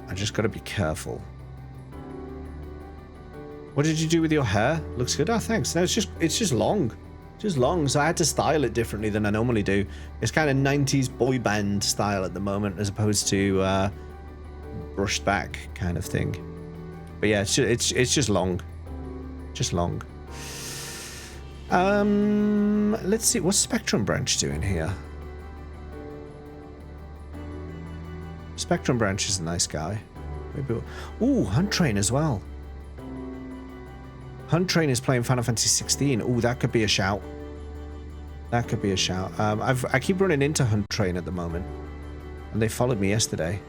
I just got to be careful. What did you do with your hair? Looks good. Oh, thanks. No, it's just long. Just long. So I had to style it differently than I normally do. It's kind of 90s boy band style at the moment, as opposed to brushed back kind of thing. But yeah, it's just long. Just long. Let's see. What's Spectrum Branch doing here? Spectrum Branch is a nice guy. Maybe. Ooh, Hunt Train as well. Hunt Train is playing Final Fantasy 16. Ooh, that could be a shout. That could be a shout. I keep running into Hunt Train at the moment, and they followed me yesterday.